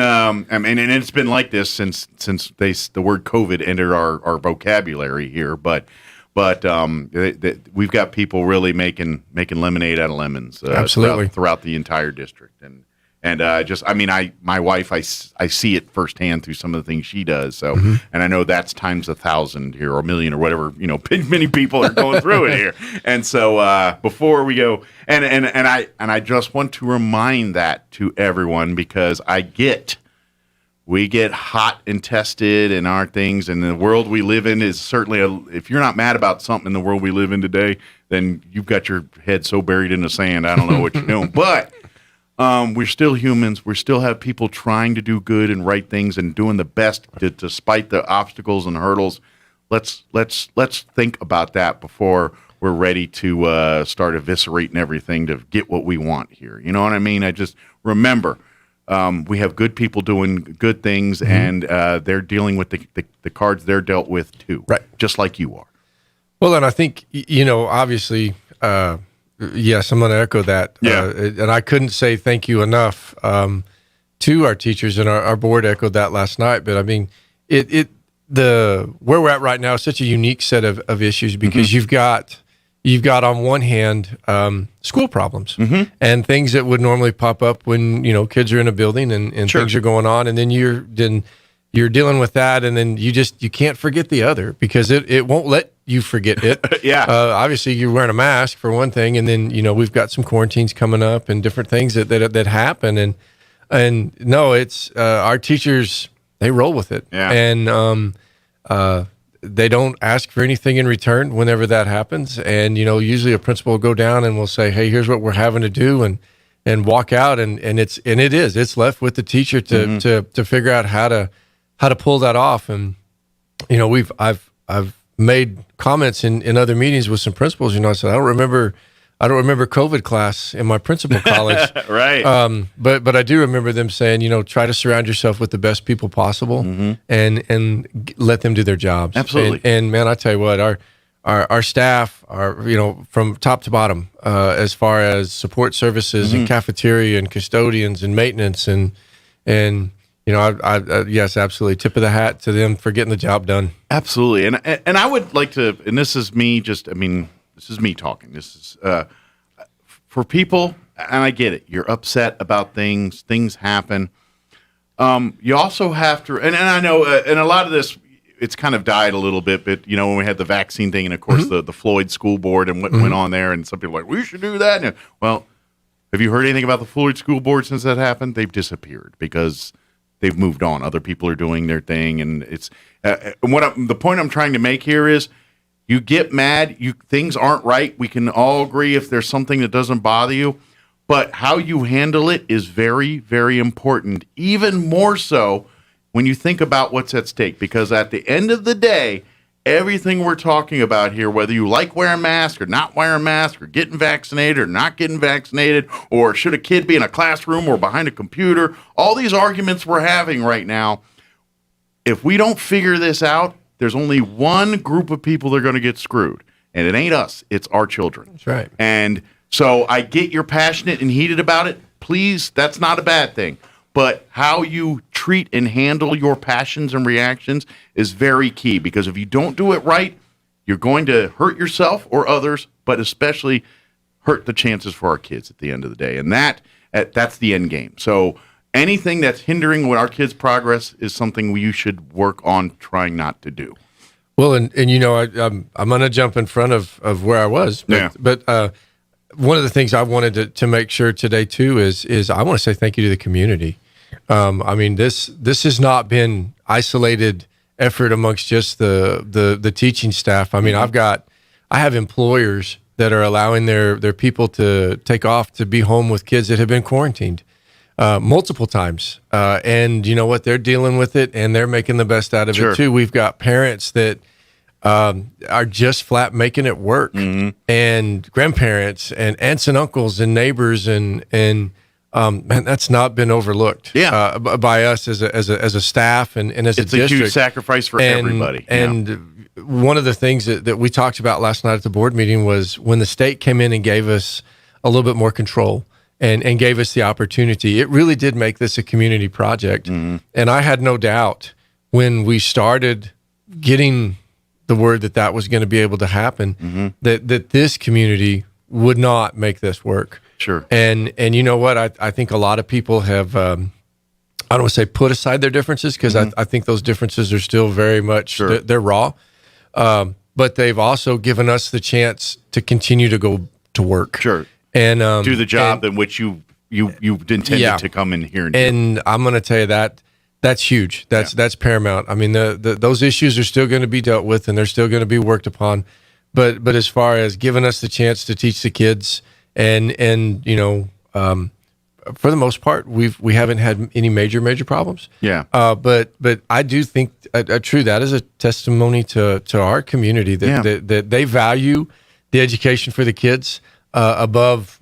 it's been like this since the word COVID entered our vocabulary here. But we've got people really making lemonade out of lemons. Absolutely, throughout the entire district. And my wife, I see it firsthand through some of the things she does. So, and I know that's times 1,000 here or 1,000,000 or whatever, many people are going through it here. And so, before we go, and I just want to remind that to everyone, because we get hot and tested in our things, and the world we live in is certainly if you're not mad about something in the world we live in today, then you've got your head so buried in the sand, I don't know what you're doing. But we're still humans. We still have people trying to do good and right things and doing the best despite the obstacles and hurdles. Let's think about that before we're ready to start eviscerating everything to get what we want here. You know what I mean? I just remember we have good people doing good things, and they're dealing with the cards they're dealt with too, right? Just like you are. Well, and I think obviously. Yes, I'm going to echo that. Yeah. And I couldn't say thank you enough to our teachers, and our board echoed that last night. But I mean, where we're at right now is such a unique set of issues because you've got on one hand school problems and things that would normally pop up when kids are in a building and things are going on, and then you're dealing with that, and then you can't forget the other because it won't let you forget it. Obviously you're wearing a mask for one thing, and then we've got some quarantines coming up and different things that happen, and no, it's our teachers, they roll with it, and they don't ask for anything in return whenever that happens. And, usually a principal will go down and will say, hey, here's what we're having to do, and walk out. And it's left with the teacher to figure out how to pull that off. And, I've made comments in other meetings with some principals, I said, I don't remember COVID class in my principal college. Right. But I do remember them saying, try to surround yourself with the best people possible and let them do their jobs. Absolutely. And man, I tell you what, our staff are, from top to bottom, as far as support services and cafeteria and custodians and maintenance and yes, absolutely. Tip of the hat to them for getting the job done. Absolutely. And I would like to, and this is me this is me talking. This is for people, and I get it. You're upset about things. Things happen. You also have to, and I know, and a lot of this, it's kind of died a little bit. But when we had the vaccine thing, and of course the Floyd School Board and what went on there, and some people are like, we should do that. And, well, have you heard anything about the Floyd School Board since that happened? They've disappeared because they've moved on. Other people are doing their thing, and it's the point I'm trying to make here is. You get mad, things aren't right. We can all agree if there's something that doesn't bother you, but how you handle it is very, very important, even more so when you think about what's at stake, because at the end of the day, everything we're talking about here, whether you like wearing a mask or not wearing a mask or getting vaccinated or not getting vaccinated, or should a kid be in a classroom or behind a computer, all these arguments we're having right now, if we don't figure this out, there's only one group of people that are going to get screwed, and it ain't us. It's our children. That's right. And so I get you're passionate and heated about it. Please, that's not a bad thing. But how you treat and handle your passions and reactions is very key, because if you don't do it right, you're going to hurt yourself or others, but especially hurt the chances for our kids at the end of the day. And that's the end game. So anything that's hindering our kids' progress is something you should work on trying not to do. Well, and I'm going to jump in front of where I was. But one of the things I wanted to make sure today, too, is I want to say thank you to the community. This has not been isolated effort amongst just the teaching staff. I have employers that are allowing their people to take off to be home with kids that have been quarantined. Multiple times. And you know what? They're dealing with it, and they're making the best out of it, too. We've got parents that are just flat making it work, and grandparents and aunts and uncles and neighbors, and man, that's not been overlooked by us as a staff and as a district. It's a huge sacrifice for everybody. And one of the things that we talked about last night at the board meeting was when the state came in and gave us a little bit more control and gave us the opportunity. It really did make this a community project. And I had no doubt when we started getting the word that was going to be able to happen, that this community would not make this work. Sure. And you know what? I think a lot of people have, I don't want to say put aside their differences, because I think those differences are still very much, they're raw. But they've also given us the chance to continue to go to work. Sure. And do the job in which you intended to come in here and do. I'm going to tell you that's huge. That's paramount. Those issues are still going to be dealt with, and they're still going to be worked upon. But as far as giving us the chance to teach the kids, and for the most part, we haven't had any major problems. Yeah. But I do think true that is a testimony to our community that they value the education for the kids above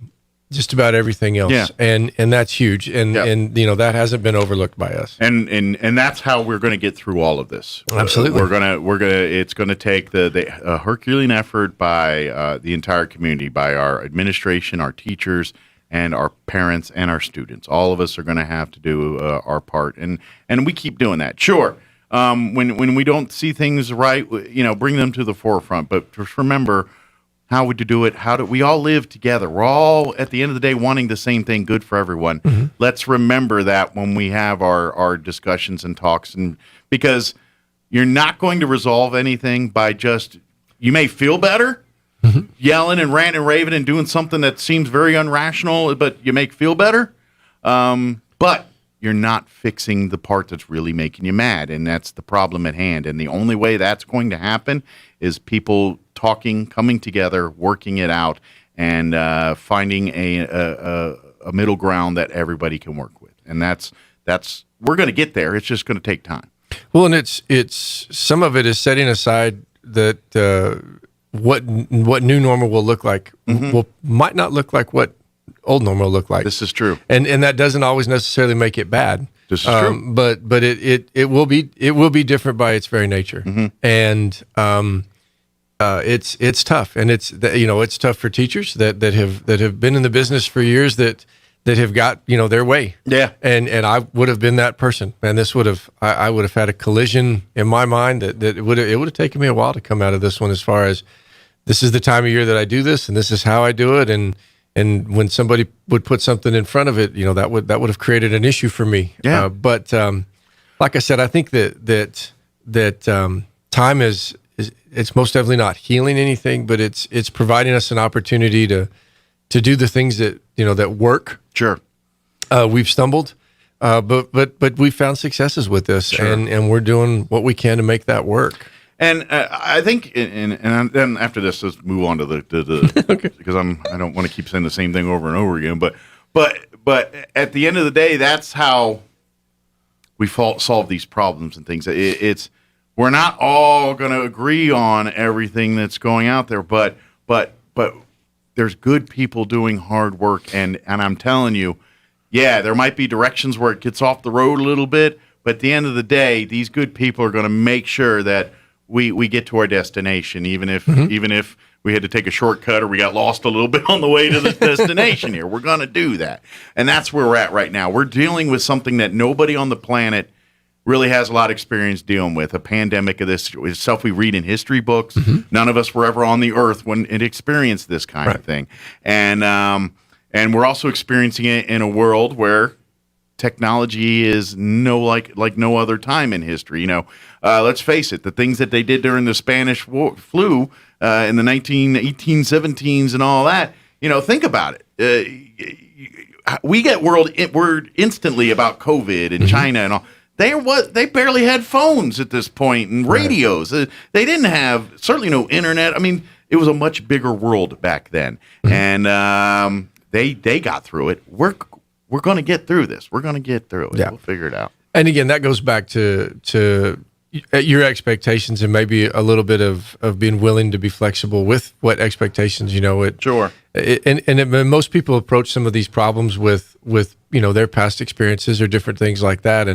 just about everything else. Yeah. And that's huge. And that hasn't been overlooked by us. And that's how we're going to get through all of this. Absolutely. It's going to take the Herculean effort by the entire community, by our administration, our teachers, and our parents and our students. All of us are going to have to do our part, and we keep doing that. Sure. when we don't see things right, bring them to the forefront. But just remember, how would you do it? How do we all live together? We're all, at the end of the day, wanting the same thing, good for everyone. Mm-hmm. Let's remember that when we have our discussions and talks, and because you're not going to resolve anything by you may feel better yelling and ranting and raving and doing something that seems very irrational, but you make feel better. But you're not fixing the part that's really making you mad, and that's the problem at hand. And the only way that's going to happen is people talking, coming together, working it out, and finding a middle ground that everybody can work with. And that's we're going to get there. It's just going to take time. Well, and it's some of it is setting aside that what new normal will look like might not look like what old normal will look like. This is true, and that doesn't always necessarily make it bad. This is true, but it will be different by its very nature, and it's tough, and it's tough for teachers that have been in the business for years that have got their way. Yeah, and I would have been that person, and I would have had a collision in my mind that it would have taken me a while to come out of this one, as far as this is the time of year that I do this, and this is how I do it, and when somebody would put something in front of it, that would have created an issue for me. Yeah. But like I said, I think that time is it's most definitely not healing anything, but it's providing us an opportunity to do the things that that work. Sure. We've stumbled, but we've found successes with this, Sure. and we're doing what we can to make that work. And I think, and then after this, let's move on to the okay. Because I don't want to keep saying the same thing over and over again. But at the end of the day, that's how we solve these problems and things. We're not all going to agree on everything that's going out there, but there's good people doing hard work, and I'm telling you, yeah, there might be directions where it gets off the road a little bit, but at the end of the day, these good people are going to make sure that we get to our destination, even if we had to take a shortcut or we got lost a little bit on the way to the destination here. We're going to do that. And that's where we're at right now. We're dealing with something that nobody on the planet really has a lot of experience dealing with, a pandemic of this stuff we read in history books. None of us were ever on the earth when it experienced this kind of thing. And we're also experiencing it in a world where technology is like no other time in history. Let's face it, the things that they did during the Spanish flu in the 1817s and all that, think about it. We get word instantly about COVID and China and all. They barely had phones at this point and radios. They didn't have, certainly no internet. I mean, it was a much bigger world back then. And they got through it. We're going to get through this. We're going to get through it. Yeah. We'll figure it out. And again, that goes back to your expectations and maybe a little bit of being willing to be flexible with what expectations, Sure. And most people approach some of these problems with their past experiences or different things like that.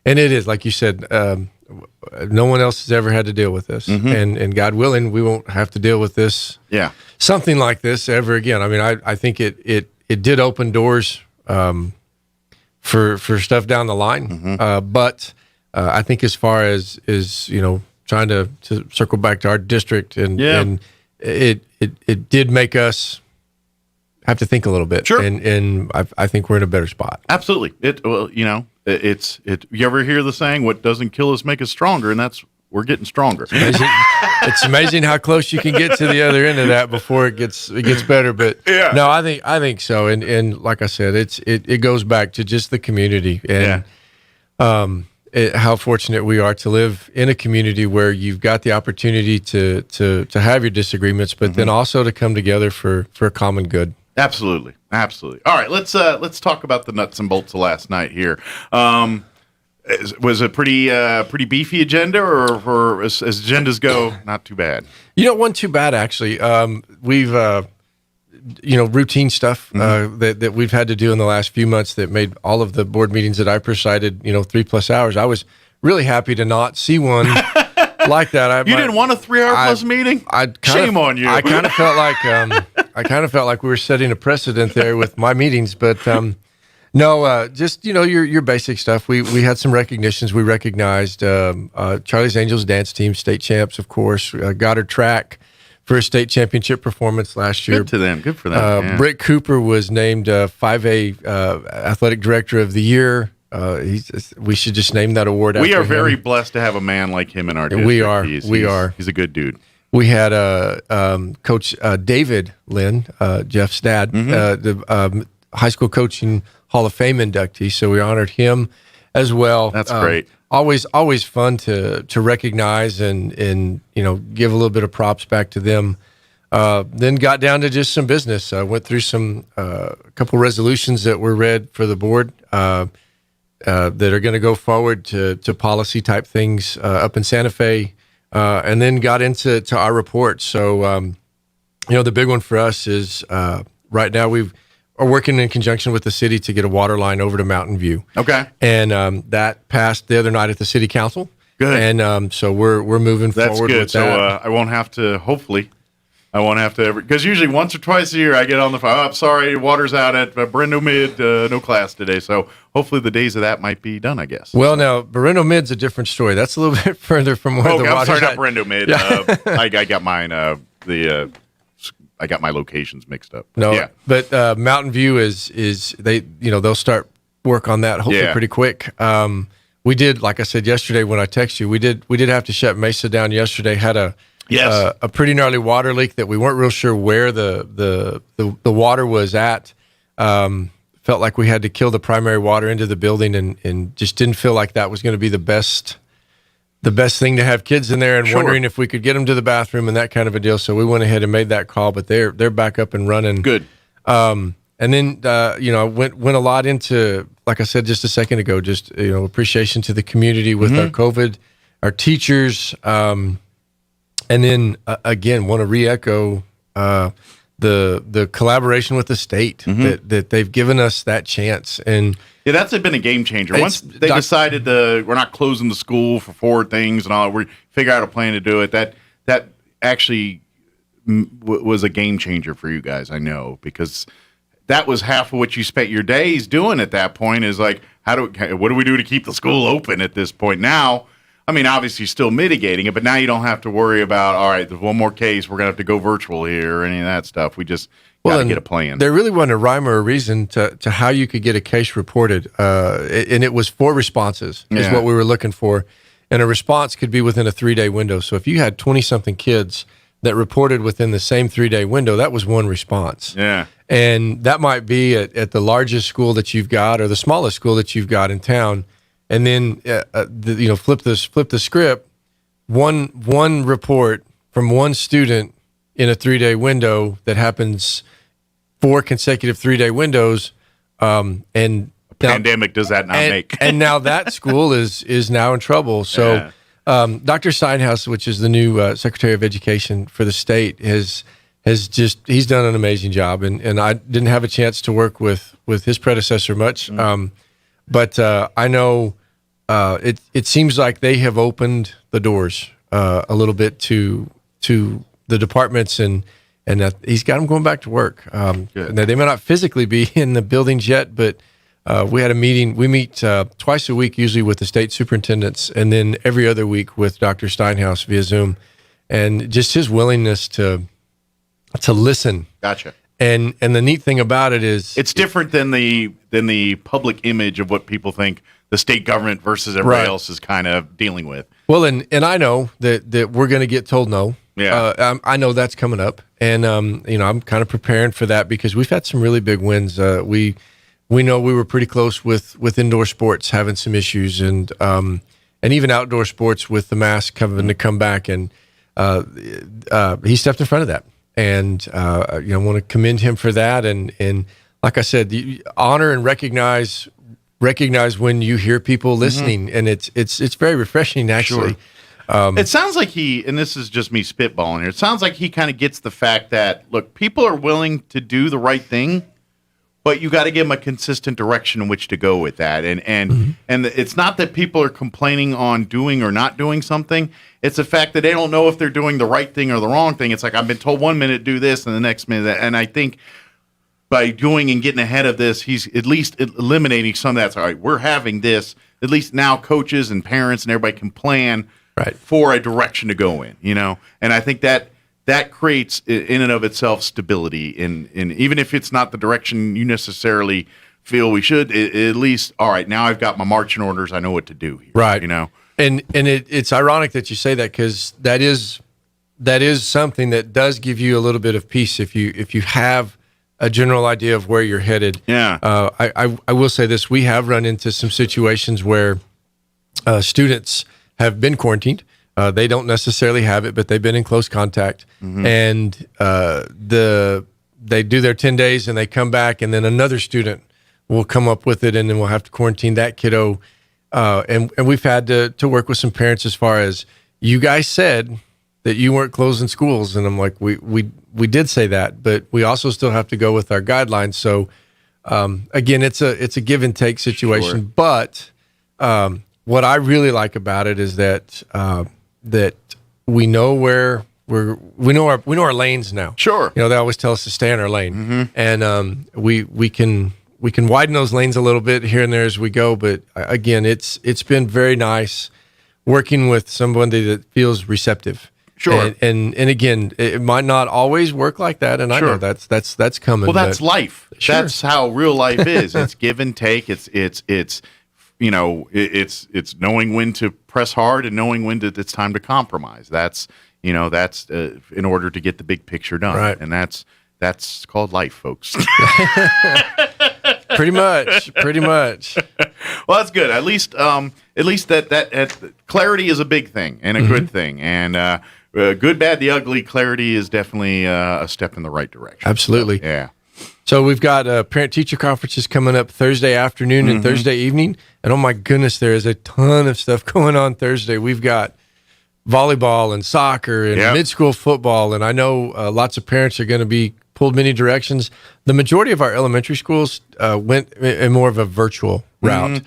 And it is, like you said, no one else has ever had to deal with this. And God willing, we won't have to deal with this. Yeah. Something like this ever again. I mean, I think it did open doors for stuff down the line. But I think as far as trying to circle back to our district and it did make us have to think a little bit. Sure. And I think we're in a better spot. Absolutely. You ever hear the saying, what doesn't kill us make us stronger? And we're getting stronger. It's amazing how close you can get to the other end of that before it gets better. But no, I think so. And like I said, it goes back to just the community and how fortunate we are to live in a community where you've got the opportunity to have your disagreements, but then also to come together for a common good. Absolutely. All right, let's talk about the nuts and bolts of last night here. Was it pretty beefy agenda, or as agendas go, not too bad? It wasn't too bad actually. We've routine stuff that we've had to do in the last few months that made all of the board meetings that I presided 3+ hours. I was really happy to not see one like that. You didn't want a 3-hour plus meeting? Shame on you. I kind of felt like we were setting a precedent there with my meetings, but No, just your basic stuff. We had some recognitions. We recognized Charlie's Angels dance team, state champs, of course. Goddard track for a state championship performance last year. Good to them. Good for them. Yeah. Britt Cooper was named 5A Athletic Director of the Year. We should just name that award after him. We are very blessed to have a man like him in our district. We are. He's a good dude. We had Coach David Lynn, Jeff's dad, the high school coaching Hall of Fame inductee. So we honored him as well. That's great. Always fun to recognize and give a little bit of props back to them. Then got down to just some business. Went through a couple resolutions that were read for the board that are going to go forward to policy type things up in Santa Fe, and then got into our report. So the big one for us is right now we are working in conjunction with the city to get a water line over to Mountain View. Okay. And that passed the other night at the city council. Good. And so we're moving forward with that. that. So I won't have to, hopefully, because usually once or twice a year I get on the phone. Oh, I'm sorry, water's out at Berendo Mid, no class today. So hopefully the days of that might be done, I guess. Well, now, Berendo Mid's a different story. That's a little bit further from where the water's I'm sorry, at. not Berendo Mid. Yeah. I got mine, I got my locations mixed up. No, yeah. But Mountain View is they they'll start work on that hopefully pretty quick. We did, like I said yesterday when I texted you, we did have to shut Mesa down yesterday. Had a pretty gnarly water leak that we weren't real sure where the water was at. Felt like we had to kill the primary water into the building and just didn't feel like that was going to be the best thing to have kids in there and wondering if we could get them to the bathroom and that kind of a deal. So we went ahead and made that call, but they're back up and running. Good. And then went a lot into, like I said just a second ago, just appreciation to the community with our COVID, our teachers, and then again want to re-echo the collaboration with the state that they've given us that chance. And yeah, that's been a game changer. Once they decided we're not closing the school for 4 things and all, we figure out a plan to do it. That actually was a game changer for you guys, I know, because that was half of what you spent your days doing at that point. Is like, what do we do to keep the school open at this point? Now, I mean, obviously still mitigating it, but now you don't have to worry about, all right, there's one more case, we're going to have to go virtual here or any of that stuff. We just got to get a plan. There really wasn't a rhyme or a reason to how you could get a case reported. And it was 4 responses is what we were looking for. And a response could be within a 3-day window. So if you had 20-something kids that reported within the same 3-day window, that was 1 response. Yeah. And that might be at the largest school that you've got or the smallest school that you've got in town. And then, flip the script. One report from one student in a 3-day window that happens 4 consecutive 3-day windows. And pandemic does that not make? And now that school is now in trouble. So, Dr. Steinhaus, which is the new Secretary of Education for the state, he's done an amazing job. And I didn't have a chance to work with his predecessor much. But I know it seems like they have opened the doors a little bit to the departments, and he's got them going back to work. Now, they may not physically be in the buildings yet, but we had a meeting. We meet twice a week, usually with the state superintendents, and then every other week with Dr. Steinhaus via Zoom, and just his willingness to listen. Gotcha. And the neat thing about it is it's different than the public image of what people think the state government versus everybody else is kind of dealing with. Well, and I know that we're going to get told no. Yeah. I know that's coming up, and I'm kind of preparing for that because we've had some really big wins. We know we were pretty close with indoor sports having some issues, and even outdoor sports with the mask having to come back, and he stepped in front of that. And I want to commend him for that. And like I said, honor and recognize when you hear people listening, and it's very refreshing actually. Sure. It sounds like and this is just me spitballing here. It sounds like he kind of gets the fact that look, people are willing to do the right thing, but you got to give them a consistent direction in which to go with that. And it's not that people are complaining on doing or not doing something. It's the fact that they don't know if they're doing the right thing or the wrong thing. It's like, I've been told 1 minute do this and the next minute that. And I think by doing and getting ahead of this, he's at least eliminating some of that. All right, we're having this. At least now coaches and parents and everybody can plan for a direction to go in, And I think that creates in and of itself stability. In even if it's not the direction you necessarily feel we should, at least, all right, now I've got my marching orders. I know what to do here, right? And it's ironic that you say that, because that is something that does give you a little bit of peace if you have a general idea of where you're headed. Yeah. I will say this: we have run into some situations where students have been quarantined. They don't necessarily have it, but they've been in close contact, and they do their 10 days and they come back, and then another student will come up with it, and then we'll have to quarantine that kiddo. And we've had to work with some parents as far as, you guys said that you weren't closing schools, and I'm like, we did say that, but we also still have to go with our guidelines. So again, it's a give and take situation. Sure. But what I really like about it is that that we know where we know our lanes now. Sure. They always tell us to stay in our lane, and we can widen those lanes a little bit here and there as we go. But again, it's been very nice working with somebody that feels receptive. Sure. And again, it might not always work like that, and I know that's coming. Well, that's life. Sure. That's how real life is. It's give and take. It's knowing when to press hard and knowing when it's time to compromise. That's in order to get the big picture done. Right. And that's called life, folks. Pretty much. Well, that's good. At least that clarity is a big thing and a good thing. And good, bad, the ugly, clarity is definitely a step in the right direction. Absolutely. So, yeah. So we've got parent-teacher conferences coming up Thursday afternoon and Thursday evening. And oh my goodness, there is a ton of stuff going on Thursday. We've got volleyball and soccer and mid-school football. And I know lots of parents are going to be pulled many directions. The majority of our elementary schools went in more of a virtual route.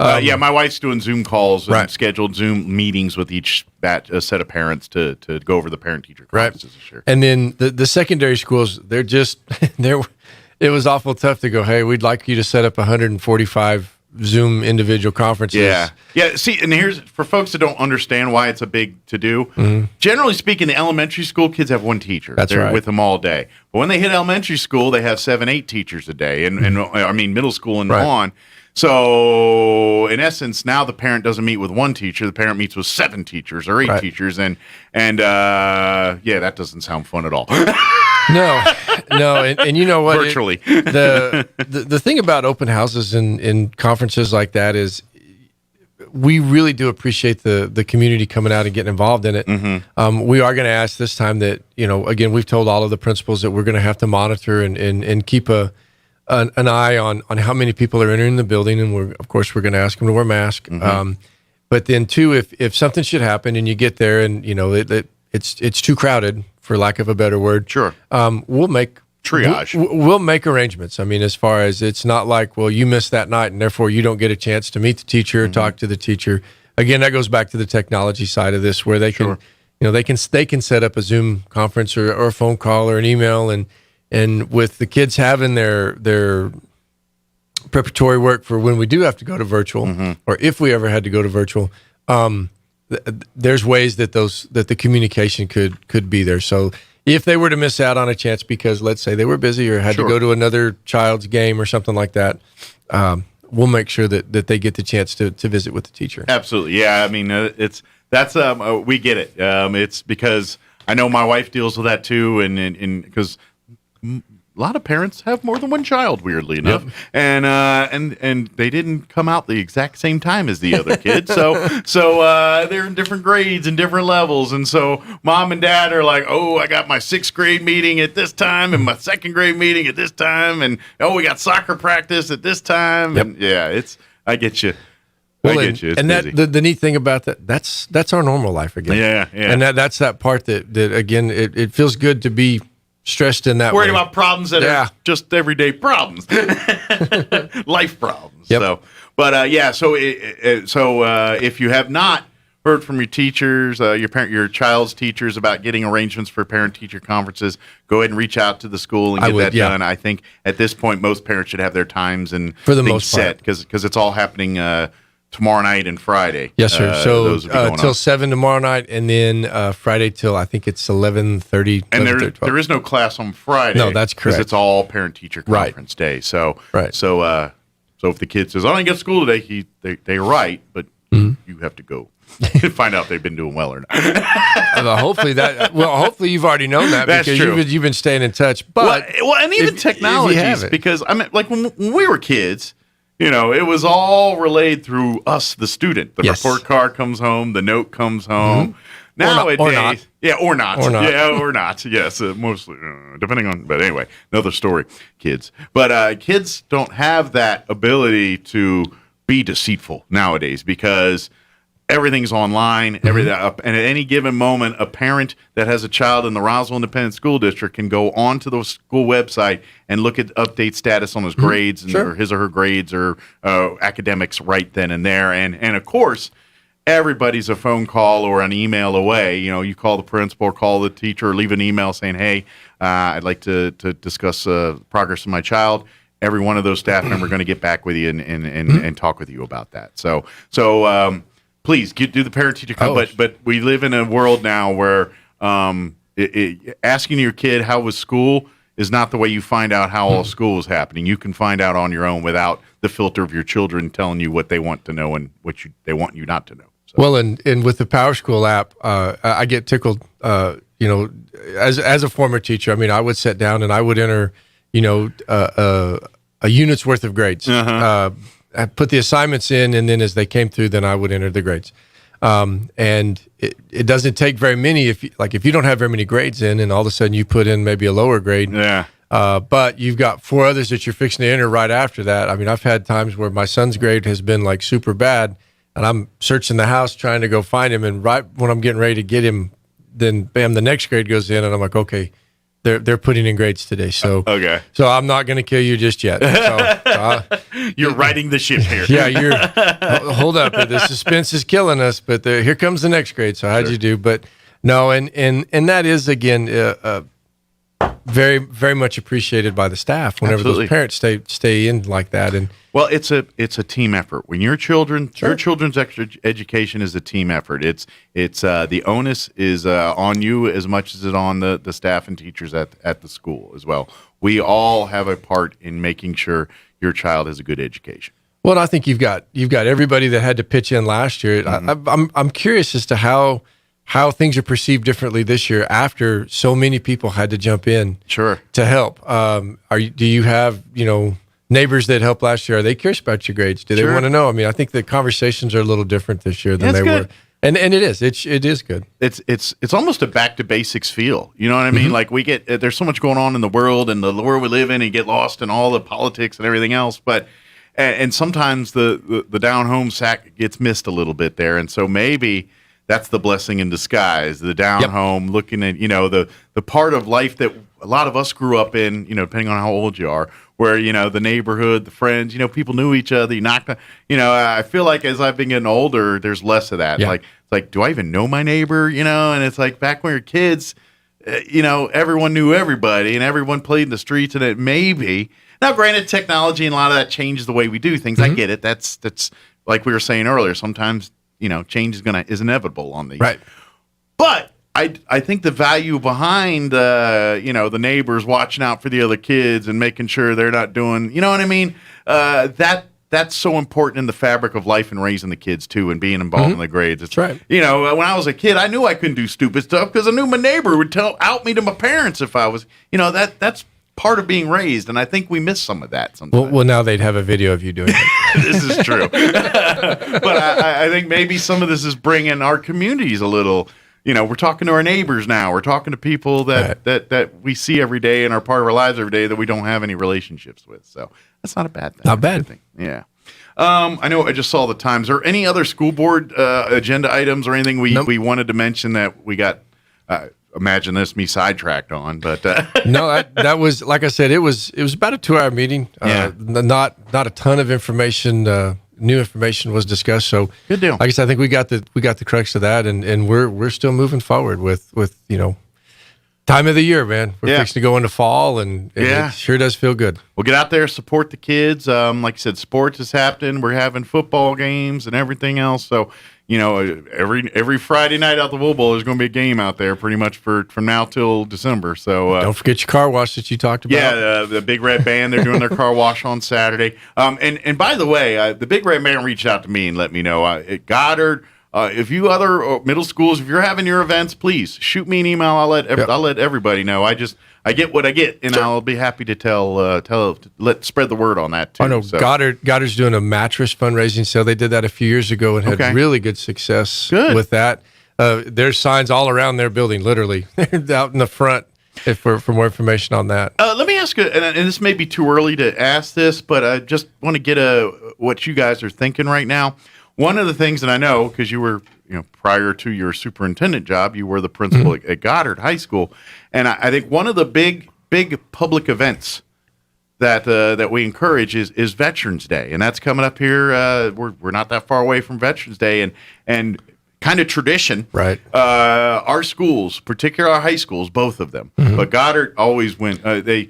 My wife's doing Zoom calls and scheduled Zoom meetings with each set of parents to go over the parent-teacher conferences this year. And then the secondary schools, it was awful tough to go, hey, we'd like you to set up 145 Zoom individual conferences. Yeah. See, and here's for folks that don't understand why it's a big to-do. Generally speaking, the elementary school kids have one teacher. That's They're right. with them all day. But when they hit elementary school, they have 7-8 teachers a day, and I mean middle school and on. So in essence, now the parent doesn't meet with one teacher. The parent meets with 7 teachers or 8 teachers, and that doesn't sound fun at all. No, and you know what? Virtually. The thing about open houses and conferences like that is we really do appreciate the community coming out and getting involved in it. We are going to ask this time that, again, we've told all of the principals that we're going to have to monitor and keep an eye on how many people are entering the building, and we're going to ask them to wear masks. But then too, if something should happen and you get there and it's too crowded, for lack of a better word, we'll make triage. We'll make arrangements. I mean, as far as it's not like, well, you missed that night and therefore you don't get a chance to meet the teacher or talk to the teacher. Again, that goes back to the technology side of this, where they can, they can set up a Zoom conference or a phone call or an email, and with the kids having their preparatory work for when we do have to go to virtual, or if we ever had to go to virtual, there's ways that the communication could be there. So if they were to miss out on a chance because, let's say, they were busy or had to go to another child's game or something like that, we'll make sure that they get the chance to visit with the teacher. Absolutely, yeah. I mean, we get it. It's because I know my wife deals with that too, and because a lot of parents have more than one child, weirdly enough, and they didn't come out the exact same time as the other kids, so they're in different grades and different levels, and so mom and dad are like, oh, I got my 6th grade meeting at this time and my 2nd grade meeting at this time, and we got soccer practice at this time, and I get you. Well, I get you. It's and busy. the neat thing about that's our normal life again. Yeah. And that's that part that again, it feels good to be stressed in that worried way. about problems that are just everyday problems, life problems. Yep. So, but so if you have not heard from your teachers, your child's teachers about getting arrangements for parent-teacher conferences, go ahead and reach out to the school and get done. I think at this point, most parents should have their times and for the things most part, set because it's all happening tomorrow night and Friday. Yes, sir. So till 7 tomorrow night, and then Friday till I think it's 11:30. And there is no class on Friday. No, that's correct. Because it's all parent-teacher conference day. So So if the kid says, "I didn't get to school today," they're right, but you have to go and find out if they've been doing well or not. Hopefully you've already known that That's because true. you've been staying in touch. But and even technologies, because I mean, like when we were kids. It was all relayed through us, the student. The report card comes home, the note comes home. Nowadays, or not. Yeah, or not. Or not. Yeah, or not. Yes, mostly, depending on. But anyway, another story, kids. But kids don't have that ability to be deceitful nowadays because everything's online. And at any given moment, a parent that has a child in the Roswell Independent School District can go onto the school website and look at update status on his grades or his or her grades or academics right then and there. And of course, everybody's a phone call or an email away. You call the principal, or call the teacher, or leave an email saying, "Hey, I'd like to discuss progress of my child." Every one of those staff members are going to get back with you and talk with you about that. So. Please do the parent-teacher conference, but we live in a world now where asking your kid how was school is not the way you find out how all school is happening. You can find out on your own without the filter of your children telling you what they want to know and what they want you not to know. So. Well, and with the PowerSchool app, I get tickled. As a former teacher, I mean, I would sit down and I would enter, a unit's worth of grades. I put the assignments in, and then as they came through, then I would enter the grades. And it doesn't take very many. If you don't have very many grades in, and all of a sudden you put in maybe a lower grade, but you've got 4 others that you're fixing to enter right after that. I mean, I've had times where my son's grade has been like super bad, and I'm searching the house trying to go find him, and right when I'm getting ready to get him, then bam, the next grade goes in, and I'm like, okay. They're putting in grades today, so So I'm not going to kill you just yet. You're riding the ship here. Yeah, hold up. The suspense is killing us, but here comes the next grade. So how'd you do? But no, and that is again very very much appreciated by the staff whenever those parents stay in like that. And well, it's a team effort. When your children's extra education is a team effort. It's the onus is on you as much as it's on the staff and teachers at the school as well. We all have a part in making sure your child has a good education. Well, I think you've got everybody that had to pitch in last year. I'm curious as to how things are perceived differently this year after so many people had to jump in to help. Do you have neighbors that helped last year? Are they curious about your grades? Do they want to know? I mean, I think the conversations are a little different this year than they were. And it is good. It's almost a back to basics feel. You know what I mean? Like we get there's so much going on in the world and the world we live in, and you get lost in all the politics and everything else. But and sometimes the down home sack gets missed a little bit there, and so maybe that's the blessing in disguise. The down home, looking at the part of life that a lot of us grew up in. Depending on how old you are. Where, the neighborhood, the friends, people knew each other. You knocked on, I feel like as I've been getting older, there's less of that. Yeah. Like, do I even know my neighbor? And it's like back when we were kids, everyone knew everybody and everyone played in the streets. And it maybe, now granted, technology and a lot of that changes the way we do things. I get it. That's like we were saying earlier. Sometimes, change is inevitable on these. Right. But I think the value behind the neighbors watching out for the other kids and making sure they're not doing, you know what I mean? That's so important in the fabric of life and raising the kids too, and being involved in the grades. It's right. When I was a kid, I knew I couldn't do stupid stuff because I knew my neighbor would out me to my parents if I was, that's part of being raised, and I think we miss some of that sometimes. Well, now they'd have a video of you doing it. This is true. But I think maybe some of this is bringing our communities a little. We're talking to our neighbors now. We're talking to people that we see every day and are part of our lives every day that we don't have any relationships with. So that's not a bad thing. Not bad. Yeah. I know I just saw the time. Is there any other school board agenda items or anything we wanted to mention that we got, imagine this, me sidetracked on, but. No, that was, like I said, it was about a 2-hour meeting. Not a ton of information, new information was discussed. So good deal. I guess I think we got the crux of that, and we're still moving forward with time of the year, man. We're fixing to go into fall, and it sure does feel good. We'll get out there, support the kids. Like I said, sports is happening. We're having football games and everything else. So, every Friday night out the Wool Bowl, there's going to be a game out there pretty much from now till December. So don't forget your car wash that you talked about. Yeah, the Big Red Band, they're doing their car wash on Saturday. And by the way, the Big Red Band reached out to me and let me know at Goddard. If you other middle schools, if you're having your events, please shoot me an email. I'll let everybody know. I get what I get, and I'll be happy to spread the word on that too. I know so. Goddard's doing a mattress fundraising sale. They did that a few years ago and had really good success with that. There's signs all around their building, literally. They're out in the front. For more information on that. Let me ask you, and this may be too early to ask this, but I just want to get what you guys are thinking right now. One of the things, and I know because you were, prior to your superintendent job, you were the principal at Goddard High School, and I think one of the big public events that we encourage is Veterans Day, and that's coming up here. We're not that far away from Veterans Day, and kind of tradition. Right. Our schools, particularly our high schools, both of them, but Goddard always went. They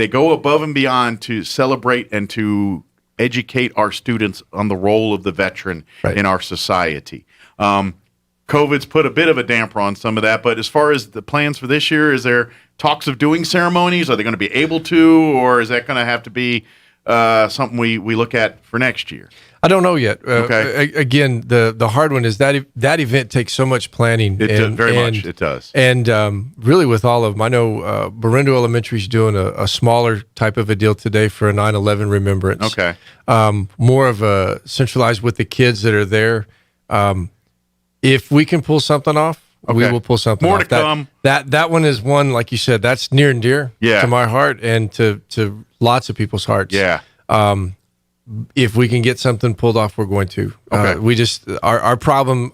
go above and beyond to celebrate and to educate our students on the role of the veteran in our society. COVID's put a bit of a damper on some of that, but as far as the plans for this year, is there talks of doing ceremonies? Are they going to be able to, or is that going to have to be something we look at for next year? I don't know yet. Okay. Again, the hard one is that event takes so much planning. Very much. It does. And really with all of them, I know Berendo Elementary is doing a smaller type of a deal today for a 9/11 remembrance. Okay. More of a centralized with the kids that are there. If we can pull something off, we will pull something More off. to come. That one is one, like you said, that's near and dear to my heart and to lots of people's hearts. Yeah. If we can get something pulled off, we're going to. Okay. We just our problem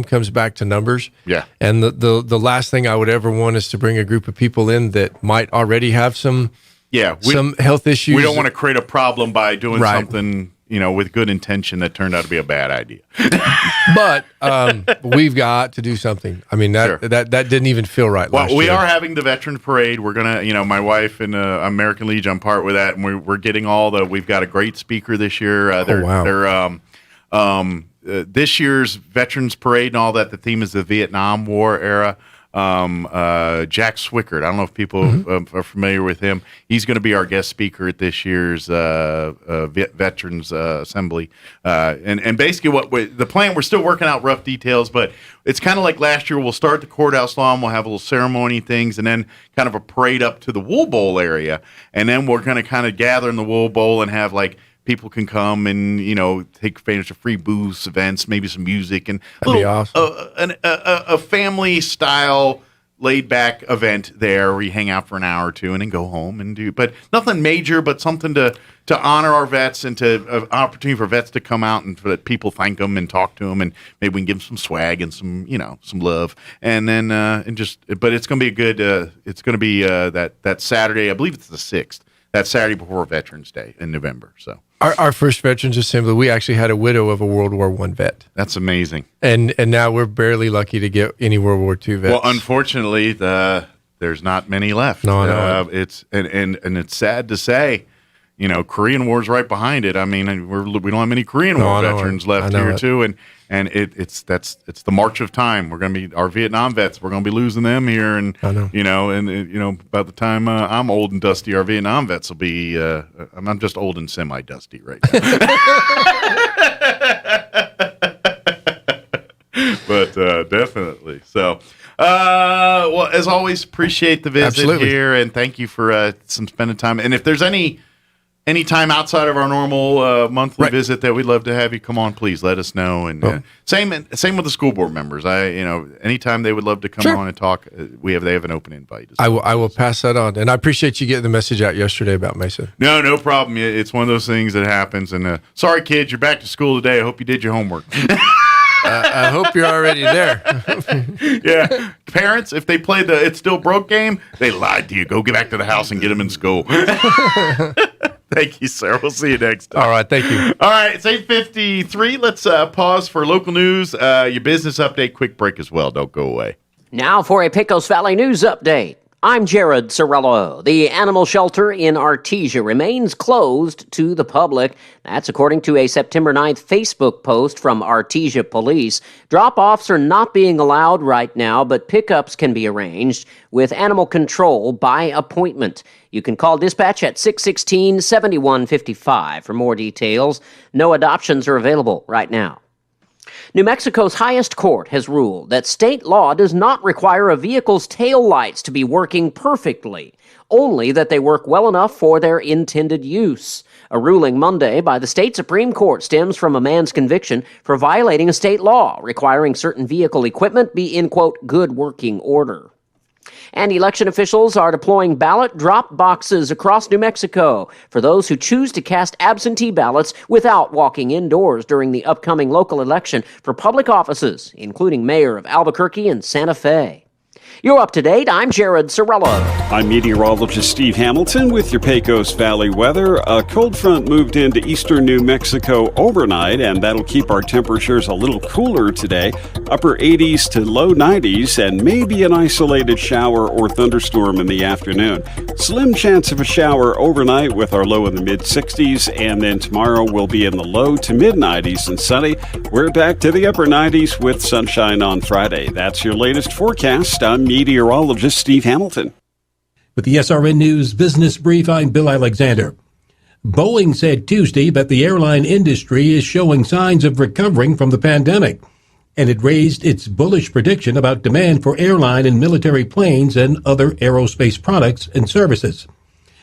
comes back to numbers. Yeah. And the last thing I would ever want is to bring a group of people in that might already have some health issues. We don't want to create a problem by doing something with good intention that turned out to be a bad idea. But we've got to do something. I mean, that didn't even feel right last year. We are having the Veterans Parade. We're going to, my wife and American Legion, I'm part with that, and we're getting we've got a great speaker this year. This year's Veterans Parade and all that, the theme is the Vietnam War era. Jack Swickard, I don't know if people are familiar with him. He's going to be our guest speaker at this year's Veterans Assembly. And basically the plan, we're still working out rough details, but it's kind of like last year. We'll start the courthouse lawn, we'll have a little ceremony things, and then kind of a parade up to the Wool Bowl area. And then we're going to kind of gather in the Wool Bowl and have people can come and take advantage of free booths, events, maybe some music, and that'd be awesome. A family style laid back event there where you hang out for an hour or two and then go home and do. But nothing major, but something to honor our vets and to an opportunity for vets to come out and for that people thank them and talk to them, and maybe we can give them some swag and some love, and then But it's going to be a good. It's going to be that Saturday. I believe it's the 6th. That Saturday before Veterans Day in November. So. Our first Veterans Assembly, we actually had a widow of a World War I vet. That's amazing. And now we're barely lucky to get any World War II vets. Well, unfortunately, there's not many left. No. It's it's sad to say, Korean War's right behind it. I mean, we don't have many Korean War veterans left here too, and it's the march of time. We're going to be our Vietnam vets. We're going to be losing them here, and by the time I'm old and dusty, our Vietnam vets will be. I'm just old and semi-dusty right now. But definitely. So, well, as always, appreciate the visit here, and thank you for spending time. And if there's any time outside of our normal monthly visit that we'd love to have you come on, please let us know. And same with the school board members. Anytime they would love to come on and talk, they have an open invite. I will pass that on, and I appreciate you getting the message out yesterday about Mesa. No problem. It's one of those things that happens. And sorry, kids, you're back to school today. I hope you did your homework. I hope you're already there. Yeah. Parents, if they play the It's Still Broke game, they lied to you. Go get back to the house and get them in school. Thank you, sir. We'll see you next time. All right, thank you. All right, it's 8:53. Let's pause for local news, your business update, quick break as well. Don't go away. Now for a Pecos Valley news update. I'm Jared Sorello. The animal shelter in Artesia remains closed to the public. That's according to a September 9th Facebook post from Artesia Police. Drop-offs are not being allowed right now, but pickups can be arranged with animal control by appointment. You can call dispatch at 616-7155 for more details. No adoptions are available right now. New Mexico's highest court has ruled that state law does not require a vehicle's tail lights to be working perfectly, only that they work well enough for their intended use. A ruling Monday by the state Supreme Court stems from a man's conviction for violating a state law requiring certain vehicle equipment be in, quote, good working order. And election officials are deploying ballot drop boxes across New Mexico for those who choose to cast absentee ballots without walking indoors during the upcoming local election for public offices, including mayor of Albuquerque and Santa Fe. You're up to date. I'm Jared Sorello. I'm meteorologist Steve Hamilton with your Pecos Valley weather. A cold front moved into eastern New Mexico overnight, and that'll keep our temperatures a little cooler today. Upper 80s to low 90s, and maybe an isolated shower or thunderstorm in the afternoon. Slim chance of a shower overnight with our low in the mid-60s, and then tomorrow we'll be in the low to mid-90s and sunny. We're back to the upper 90s with sunshine on Friday. That's your latest forecast. I'm meteorologist Steve Hamilton. With the SRN News Business Brief, I'm Bill Alexander. Boeing said Tuesday that the airline industry is showing signs of recovering from the pandemic, and it raised its bullish prediction about demand for airline and military planes and other aerospace products and services.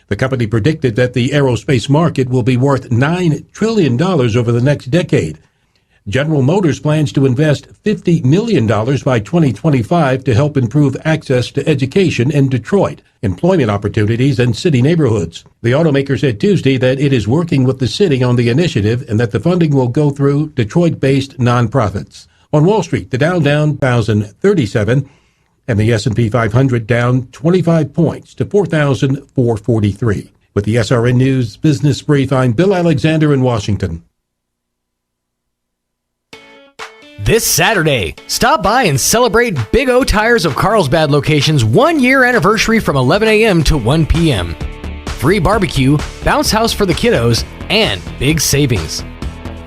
The company predicted that the aerospace market will be worth $9 trillion over the next decade. General Motors plans to invest $50 million by 2025 to help improve access to education in Detroit, employment opportunities, and city neighborhoods. The automaker said Tuesday that it is working with the city on the initiative and that the funding will go through Detroit-based nonprofits. On Wall Street, the Dow down 1,037 and the S&P 500 down 25 points to 4,443. With the SRN News Business Brief, I'm Bill Alexander in Washington. This Saturday, stop by and celebrate Big O Tires of Carlsbad location's 1-year anniversary from 11 a.m. to 1 p.m. Free barbecue, bounce house for the kiddos, and big savings,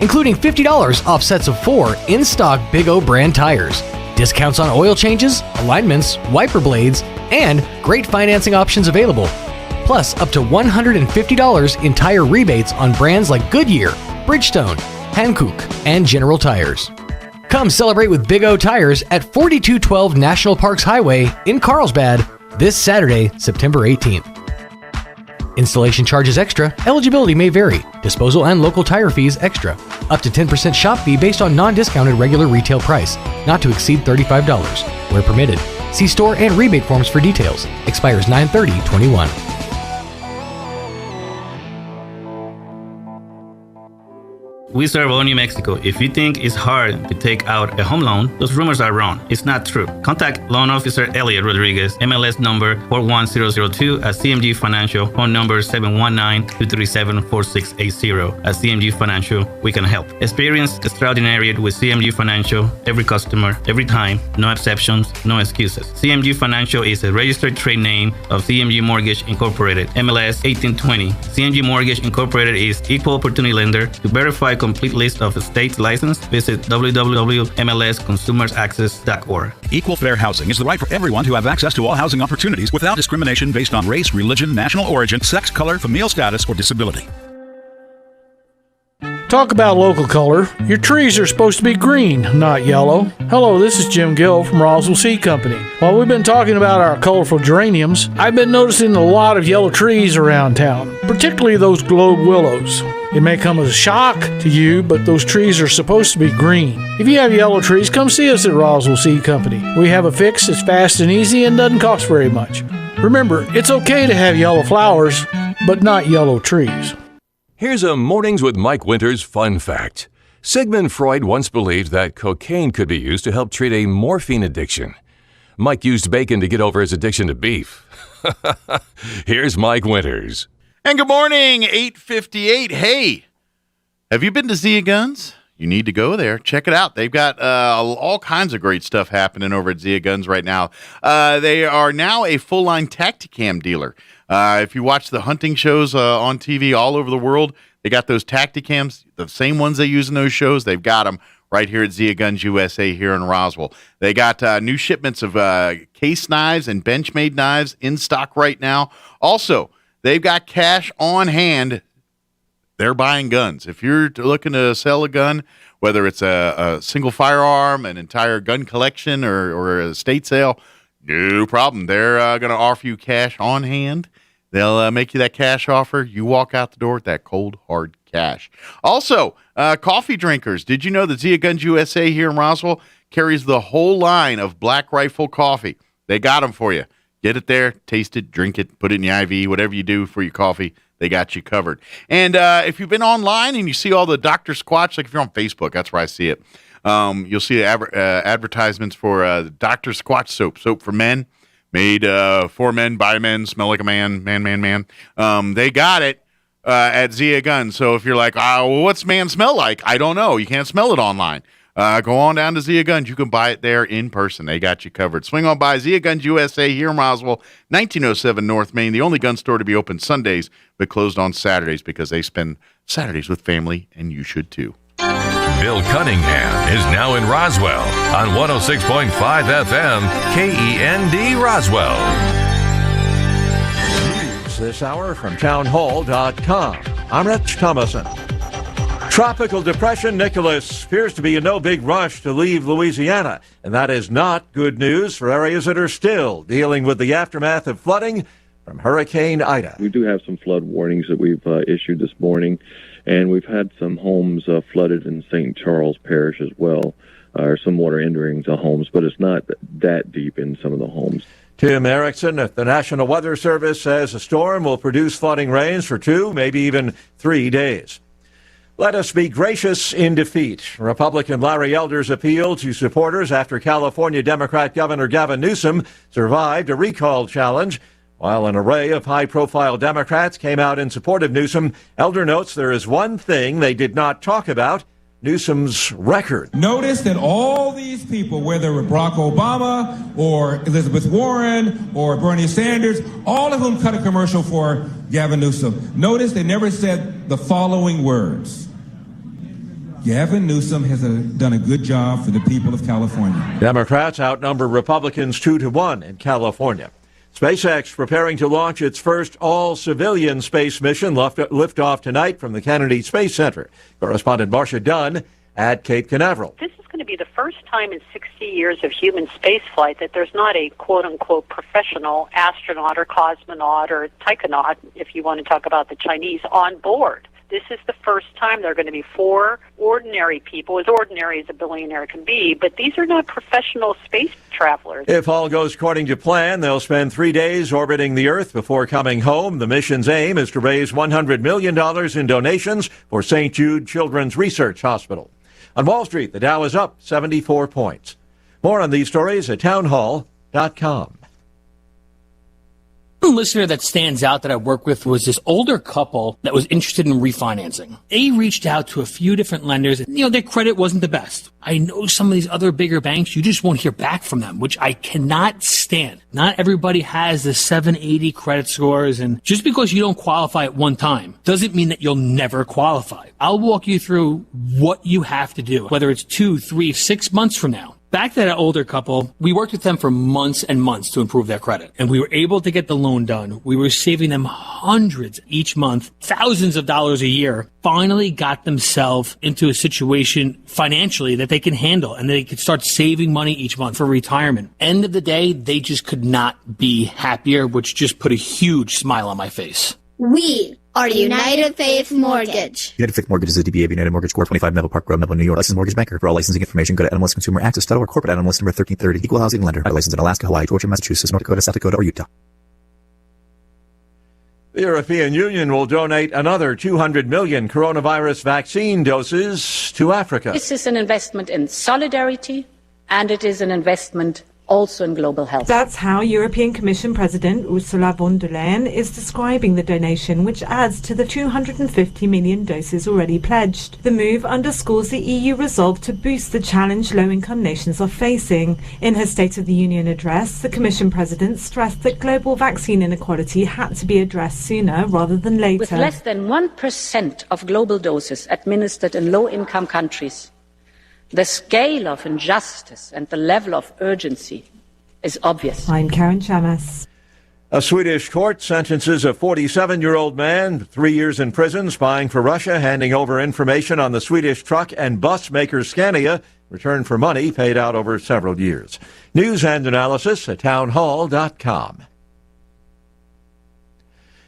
including $50 off sets of 4 in-stock Big O brand tires, discounts on oil changes, alignments, wiper blades, and great financing options available. Plus, up to $150 in tire rebates on brands like Goodyear, Bridgestone, Hankook, and General Tires. Come celebrate with Big O Tires at 4212 National Parks Highway in Carlsbad this Saturday, September 18th. Installation charges extra. Eligibility may vary. Disposal and local tire fees extra. Up to 10% shop fee based on non-discounted regular retail price. Not to exceed $35. Where permitted. See store and rebate forms for details. Expires 9/30/21. We serve all New Mexico. If you think it's hard to take out a home loan, those rumors are wrong. It's not true. Contact Loan Officer Elliot Rodriguez, MLS number 41002 at CMG Financial, phone number 719-237-4680. At CMG Financial, we can help. Experience extraordinary with CMG Financial. Every customer, every time. No exceptions, no excuses. CMG Financial is a registered trade name of CMG Mortgage Incorporated, MLS 1820. CMG Mortgage Incorporated is equal opportunity lender. To verify complete list of states licensed, visit www.mlsconsumersaccess.org. Equal fair housing is the right for everyone to have access to all housing opportunities without discrimination based on race, religion, national origin, sex, color, familial status, or disability. Talk about local color. Your trees are supposed to be green, not yellow. Hello, this is Jim Gill from Roswell Seed Company. While we've been talking about our colorful geraniums, I've been noticing a lot of yellow trees around town, particularly those globe willows. It may come as a shock to you, but those trees are supposed to be green. If you have yellow trees, come see us at Roswell Seed Company. We have a fix that's fast and easy and doesn't cost very much. Remember, it's okay to have yellow flowers, but not yellow trees. Here's a Mornings with Mike Winters fun fact. Sigmund Freud once believed that cocaine could be used to help treat a morphine addiction. Mike used bacon to get over his addiction to beef. Here's Mike Winters. And good morning, 8:58. Hey, have you been to Zia Guns? You need to go there. Check it out. They've got all kinds of great stuff happening over at Zia Guns right now. They are now a full-line Tacticam dealer. If you watch the hunting shows on TV all over the world, they got those Tacticams, the same ones they use in those shows. They've got them right here at Zia Guns USA here in Roswell. They got new shipments of case knives and Benchmade knives in stock right now. Also, they've got cash on hand. They're buying guns. If you're looking to sell a gun, whether it's a single firearm, an entire gun collection, or a estate sale, no problem. They're going to offer you cash on hand. They'll make you that cash offer. You walk out the door with that cold, hard cash. Also, coffee drinkers. Did you know that Zia Guns USA here in Roswell carries the whole line of Black Rifle coffee? They got them for you. Get it there, taste it, drink it, put it in the IV, whatever you do for your coffee. They got you covered. And if you've been online and you see all the Dr. Squatch, like if you're on Facebook, that's where I see it. You'll see advertisements for Dr. Squatch soap for men, made for men, by men, smell like a man. They got it at Zia Guns. So if you're like, what's man smell like? I don't know. You can't smell it online. Go on down to Zia Guns. You can buy it there in person. They got you covered. Swing on by Zia Guns USA here in Roswell, 1907 North Main, the only gun store to be open Sundays but closed on Saturdays because they spend Saturdays with family, and you should too. Bill Cunningham is now in Roswell on 106.5 FM, KEND Roswell. News this hour from townhall.com. I'm Rich Thomason. Tropical Depression Nicholas appears to be in no big rush to leave Louisiana, and that is not good news for areas that are still dealing with the aftermath of flooding from Hurricane Ida. We do have some flood warnings that we've issued this morning, and we've had some homes flooded in St. Charles Parish as well, or some water entering the homes, but it's not that deep in some of the homes. Tim Erickson at the National Weather Service says a storm will produce flooding rains for 2, maybe even 3 days. Let us be gracious in defeat. Republican Larry Elder's appeal to supporters after California Democrat Governor Gavin Newsom survived a recall challenge. While an array of high-profile Democrats came out in support of Newsom, Elder notes there is one thing they did not talk about, Newsom's record. Notice that all these people, whether Barack Obama or Elizabeth Warren or Bernie Sanders, all of whom cut a commercial for Gavin Newsom, notice they never said the following words. Gavin Newsom has done a good job for the people of California. Democrats outnumber Republicans 2-1 in California. SpaceX preparing to launch its first all-civilian space mission, liftoff tonight from the Kennedy Space Center. Correspondent Marcia Dunn at Cape Canaveral. This is going to be the first time in 60 years of human spaceflight that there's not a quote-unquote professional astronaut or cosmonaut or taikonaut, if you want to talk about the Chinese, on board. This is the first time there are going to be 4 ordinary people, as ordinary as a billionaire can be, but these are not professional space travelers. If all goes according to plan, they'll spend 3 days orbiting the Earth before coming home. The mission's aim is to raise $100 million in donations for St. Jude Children's Research Hospital. On Wall Street, the Dow is up 74 points. More on these stories at townhall.com. Listener that stands out that I worked with was this older couple that was interested in refinancing. They reached out to a few different lenders. Their credit wasn't the best. I know some of these other bigger banks, you just won't hear back from them, which I cannot stand. Not everybody has the 780 credit scores, and just because you don't qualify at one time doesn't mean that you'll never qualify. I'll walk you through what you have to do, whether it's 2, 3, 6 months from now. Back to that older couple, we worked with them for months and months to improve their credit, and we were able to get the loan done. We were saving them hundreds each month, thousands of dollars a year, finally got themselves into a situation financially that they can handle, and they could start saving money each month for retirement. End of the day, they just could not be happier, which just put a huge smile on my face. We are United Faith Mortgage. United Faith Mortgage is a DBA of United Mortgage Corp. 25 Melville Park Road, Melville, New York. Licensed mortgage banker. For all licensing information, go to NMLSconsumeraccess.org or corporate NMLS number 1330. Equal housing lender. Licensed in Alaska, Hawaii, Georgia, Massachusetts, North Dakota, South Dakota, or Utah. The European Union will donate another 200 million coronavirus vaccine doses to Africa. This is an investment in solidarity, and it is an investment also in global health. That's how European Commission President Ursula von der Leyen is describing the donation, which adds to the 250 million doses already pledged. The move underscores the EU resolve to boost the challenge low-income nations are facing. In her State of the Union address, the Commission President stressed that global vaccine inequality had to be addressed sooner rather than later. With less than 1% of global doses administered in low-income countries, the scale of injustice and the level of urgency is obvious. I'm Karen Chamas. A Swedish court sentences a 47-year-old man 3 years in prison spying for Russia, handing over information on the Swedish truck and bus maker Scania, return for money paid out over several years. News and analysis at townhall.com.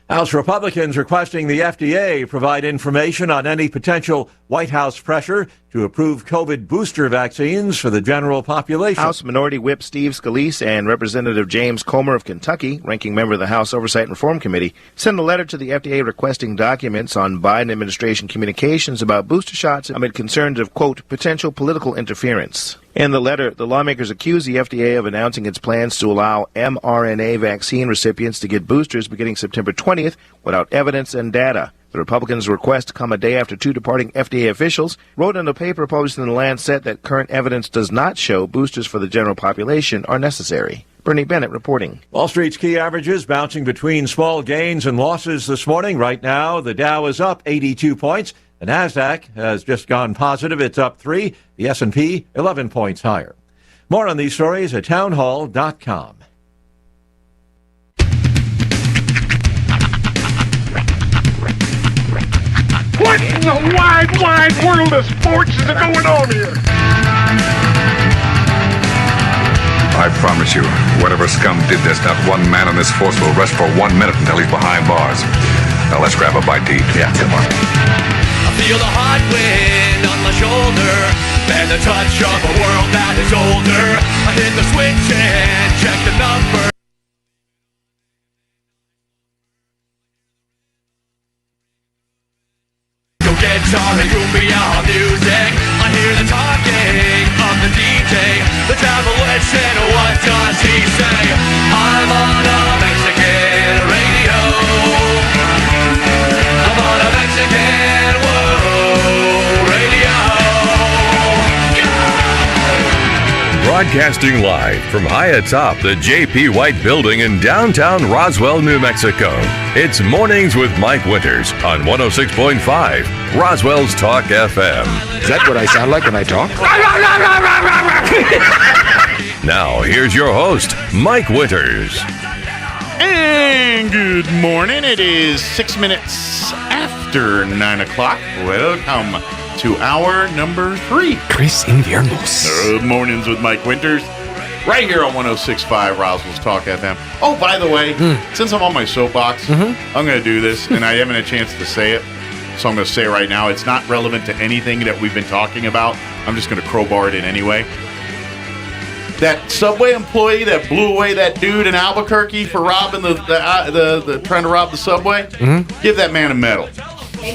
House Republicans requesting the FDA provide information on any potential White House pressure to approve COVID booster vaccines for the general population. House Minority Whip Steve Scalise and Representative James Comer of Kentucky, ranking member of the House Oversight and Reform Committee, sent a letter to the FDA requesting documents on Biden administration communications about booster shots amid concerns of, quote, potential political interference. In the letter, the lawmakers accuse the FDA of announcing its plans to allow mRNA vaccine recipients to get boosters beginning September 20th without evidence and data. The Republicans' request come a day after two departing FDA officials wrote in a paper published in The Lancet that current evidence does not show boosters for the general population are necessary. Bernie Bennett reporting. Wall Street's key averages bouncing between small gains and losses this morning. Right now, the Dow is up 82 points. The Nasdaq has just gone positive. It's up 3. The S&P 11 points higher. More on these stories at townhall.com. What in the wide, wide world of sports is going on here? I promise you, whatever scum did this, not one man on this force will rest for 1 minute until he's behind bars. Now let's grab a bite to eat. Yeah, come on. I feel the hot wind on my shoulder and the touch of a world that is older. I hit the switch and check the number. Guitar and cumbia music. I hear the talking of the DJ. The devil is in, what does he say? I'm on a Mexican radio. I'm on a Mexican radio. Broadcasting live from high atop the J.P. White Building in downtown Roswell, New Mexico. It's Mornings with Mike Winters on 106.5 Roswell's Talk FM. Is that what I sound like when I talk? Now, here's your host, Mike Winters. And good morning. It is 6 minutes after 9 o'clock. Welcome to hour number 3. Chris Inviernos. Good mornings with Mike Winters. Right here on 106.5 Roswell's Talk FM. Oh, by the way, since I'm on my soapbox, I'm going to do this, and I haven't had a chance to say it, so I'm going to say it right now. It's not relevant to anything that we've been talking about. I'm just going to crowbar it in anyway. That Subway employee that blew away that dude in Albuquerque for robbing the trying to rob the Subway, give that man a medal.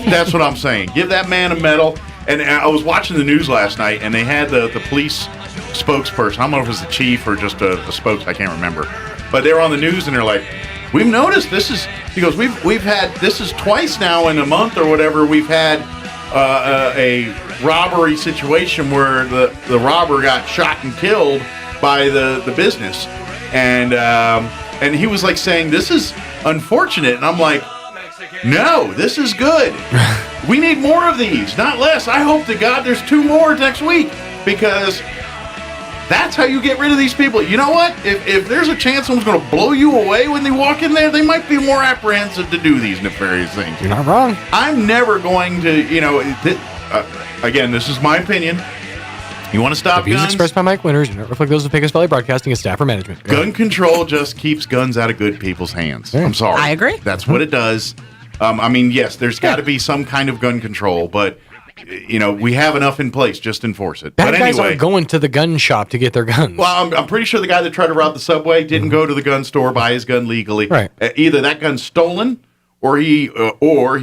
That's what I'm saying. Give that man a medal. And I was watching the news last night, and they had the police spokesperson. I don't know if it was the chief or just a spokes. I can't remember. But they were on the news, and they're like, "We've noticed this is." He goes, "We've had this is twice now in a month or whatever. We've had a robbery situation where the robber got shot and killed by the business." And he was like saying, "This is unfortunate," and I'm like, "No, this is good. We need more of these, not less. I hope to God there's 2 more next week, because that's how you get rid of these people. You know what? If there's a chance someone's going to blow you away when they walk in there, they might be more apprehensive to do these nefarious things." You're not wrong. I'm never going to, again, this is my opinion. You want to stop the views guns? expressed by Mike Winters do not reflect those of Pecos Valley Broadcasting and staff or management. Gun control just keeps guns out of good people's hands. I'm sorry. I agree. That's what it does. I mean, yes, there's got to be some kind of gun control, but we have enough in place. Just enforce it. Bad but guys anyway, aren't going to the gun shop to get their guns. Well, I'm pretty sure the guy that tried to rob the Subway didn't go to the gun store, buy his gun legally. Right. Either that gun's stolen, or he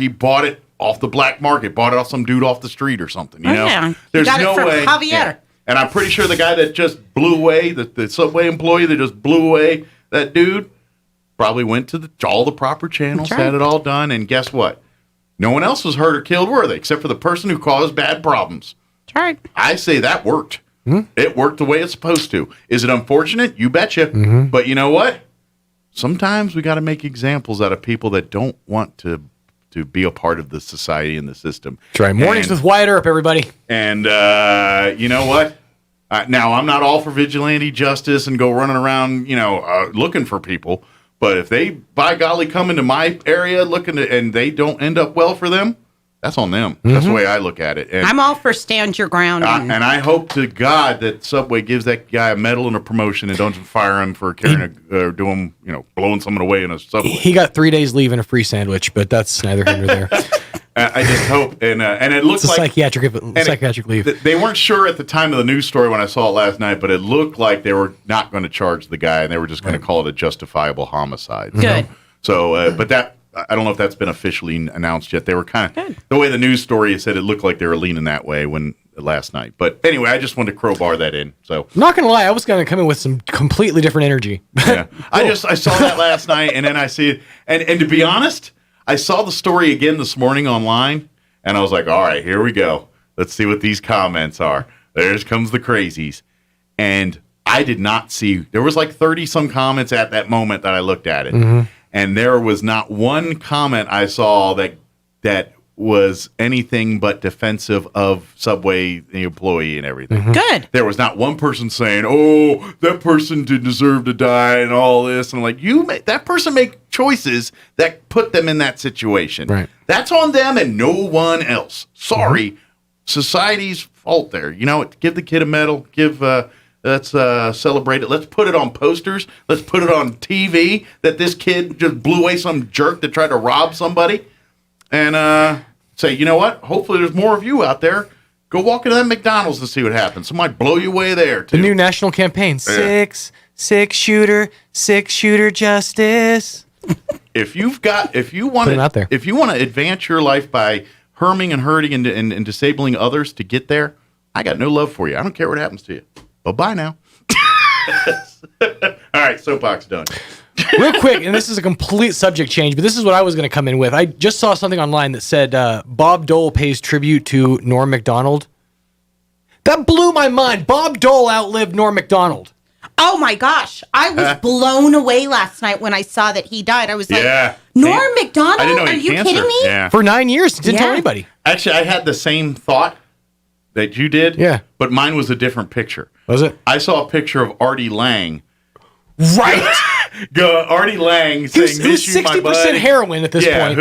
bought it off the black market, bought it off some dude off the street or something. Yeah. There's you got no it from way. Javier. Yeah. And I'm pretty sure the guy that just blew away, the subway employee that just blew away that dude, probably went to all the proper channels, had it all done, and guess what? No one else was hurt or killed, were they? Except for the person who caused bad problems. That's right. I say that worked. It worked the way it's supposed to. Is it unfortunate? You betcha. But you know what? Sometimes we got to make examples out of people that don't want to be a part of the society and the system. That's right. Mornings with Wyatt Earp, everybody. And you know what? Now, I'm not all for vigilante justice and go running around, looking for people. But if they, by golly, come into my area and they don't end up well for them, that's on them. That's the way I look at it. And I'm all for stand your ground. and I hope to God that Subway gives that guy a medal and a promotion and don't fire him for carrying blowing someone away in a subway. He got 3 days leave and a free sandwich, but that's neither here nor there. I just hope, and it looks it's a like psychiatric leave. They weren't sure at the time of the news story when I saw it last night, but it looked like they were not going to charge the guy, and they were just going to call it a justifiable homicide. Good. So, but that I don't know if that's been officially announced yet. They were kind of the way the news story said it looked like they were leaning that way last night. But anyway, I just wanted to crowbar that in. So not gonna lie, I was gonna come in with some completely different energy. Yeah, I saw that last night, and then I see it, and to be honest, I saw the story again this morning online, and I was like, all right, here we go. Let's see what these comments are. There comes the crazies, and I did not see. There was like 30 some comments at that moment that I looked at it. And there was not one comment I saw that was anything but defensive of Subway, the employee, and everything. Good. There was not one person saying, "Oh, that person did deserve to die," and all this. And I'm like, that person make choices that put them in that situation. Right. That's on them and no one else. Sorry, society's fault there. Give the kid a medal. Let's celebrate it. Let's put it on posters. Let's put it on TV that this kid just blew away some jerk that tried to rob somebody. And say, you know what? Hopefully there's more of you out there. Go walk into that McDonald's and see what happens. Somebody blow you away there, too. The new national campaign, six shooter justice. If you want to advance your life by harming and hurting and disabling others to get there, I got no love for you. I don't care what happens to you. Bye now. All right, soapbox done. Real quick, and this is a complete subject change, but this is what I was going to come in with. I just saw something online that said Bob Dole pays tribute to Norm Macdonald. That blew my mind. Bob Dole outlived Norm Macdonald. Oh my gosh. I was blown away last night when I saw that he died. I was like, Norm Macdonald? I didn't know Are you cancer. kidding me? Yeah. For 9 years, didn't tell anybody. Actually, I had the same thought that you did. Yeah. But mine was a different picture. Was it? I saw a picture of Artie Lang. Right. Artie Lang saying, "Miss you, my bud." 60% heroin at this point.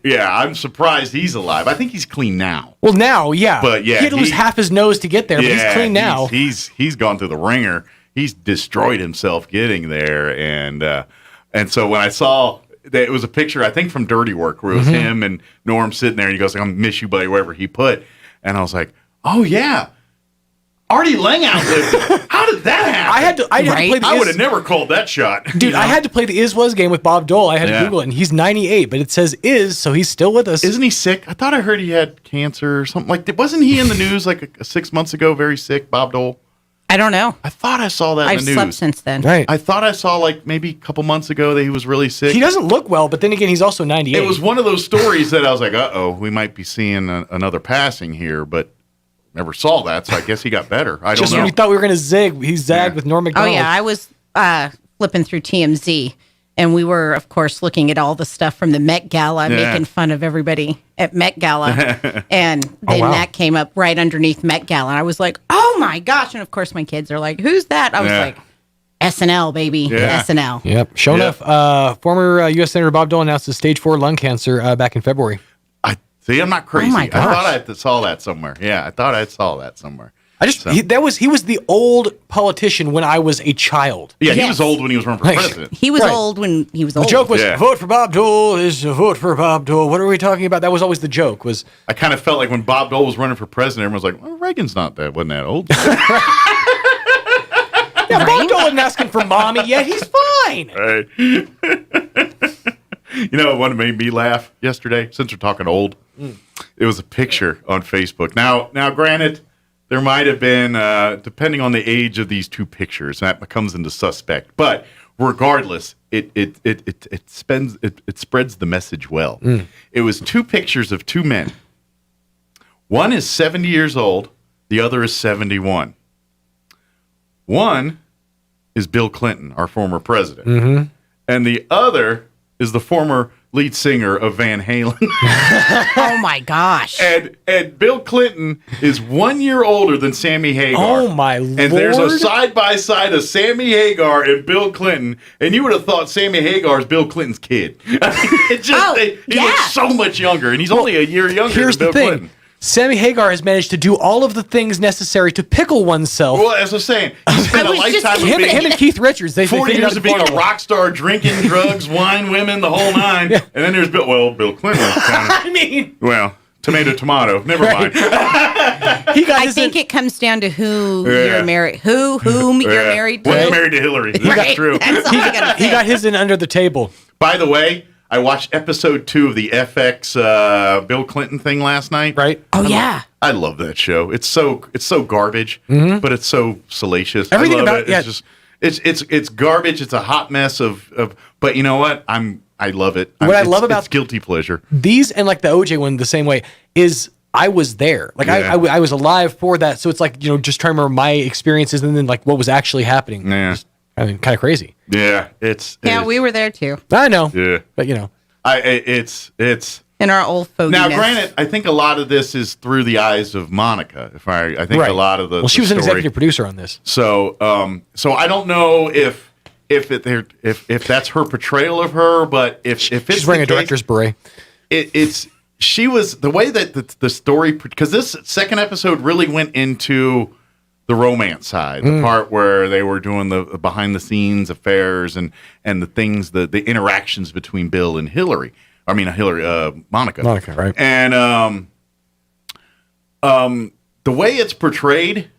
Yeah, I'm surprised he's alive. I think he's clean now. Well, now, yeah. But yeah, he had to lose half his nose to get there, but he's clean now. He's gone through the ringer. He's destroyed himself getting there, and so when I saw that, it was a picture, I think from Dirty Work, where it was him and Norm sitting there, and he goes, "I miss you, buddy," wherever he put, and I was like, "Oh yeah." Artie Lang outlived him. How did that happen? I had to play I would have never called that shot. Dude, I had to play the Is-Was game with Bob Dole. I had to Google it, and he's 98, but it says is, so he's still with us. Isn't he sick? I thought I heard he had cancer or something. Wasn't he in the news 6 months ago, very sick, Bob Dole? I don't know. I thought I saw that in the news. I've slept since then. Right. I thought I saw maybe a couple months ago that he was really sick. He doesn't look well, but then again, he's also 98. It was one of those stories that I was like, uh-oh, we might be seeing another passing here, but never saw that, so I guess he got better. I don't know. Just when we thought we were going to zig, he zagged with Norm Macdonald. Oh, yeah. I was flipping through TMZ, and we were, of course, looking at all the stuff from the Met Gala, making fun of everybody at Met Gala. And then that came up right underneath Met Gala. And I was like, oh, my gosh. And, of course, my kids are like, who's that? I was like, SNL, baby. Yeah. SNL. Yep. Sure enough, former U.S. Senator Bob Dole announced his stage 4 lung cancer back in February. See, I'm not crazy. Oh my I thought I saw that somewhere. Yeah, I thought I saw that somewhere. He was the old politician when I was a child. Yeah, he was old when he was running for president. He was old when he was old. The joke was, vote for Bob Dole is a vote for Bob Dole. What are we talking about? That was always the joke. I kind of felt like when Bob Dole was running for president, everyone was like, well, Reagan's wasn't that old. Yeah, Bob Dole isn't asking for mommy yet. He's fine. Right. You know what made me laugh yesterday, since we're talking old? It was a picture on Facebook. Now, granted, there might have been, depending on the age of these two pictures, that comes into suspect. But regardless, it spreads the message well. It was two pictures of two men. One is 70 years old. The other is 71. One is Bill Clinton, our former president. And the other is the former lead singer of Van Halen. Oh, my gosh. And Bill Clinton is 1 year older than Sammy Hagar. Oh, my Lord. And there's a side-by-side of Sammy Hagar and Bill Clinton, and you would have thought Sammy Hagar is Bill Clinton's kid. He looks so much younger, and he's only a year younger Here's than Bill the thing. Clinton. Sammy Hagar has managed to do all of the things necessary to pickle oneself. Well, as I was saying, he spent a lifetime of being... Him and Keith Richards, they 40 figured years out of being the a rock star, drinking, drugs, wine, women, the whole nine. And then there's Bill Clinton was kind of... I mean... Well, tomato. Never mind. I think it comes down to whom you're married. Whom you're married to. One's married to Hillary. That's true. That's all I gotta say. He got his in under the table. By the way, I watched episode 2 of the FX Bill Clinton thing last night. Right? Oh, yeah. I love that show. It's so garbage, but it's so salacious. Everything I love about it. It's just it's garbage. It's a hot mess of but you know what? I love it. What I love about it's guilty pleasure. These and like the OJ one the same way is I was there. Like I was alive for that. So it's like, just trying to remember my experiences and then like what was actually happening. Yeah. Kind of crazy. Yeah, we were there too. I know. Yeah. But it's in our old foginess. Now, granted, I think a lot of this is through the eyes of Monica. I think a lot of the she was the an story. executive producer on this. So I don't know if that's her portrayal of her, but if it's she's wearing a director's beret, she was the way that the story, because this second episode really went into the romance side, the part where they were doing the behind the scenes affairs and the things, the interactions between Bill and Hillary. I mean, Monica. Monica, right? And the way it's portrayed,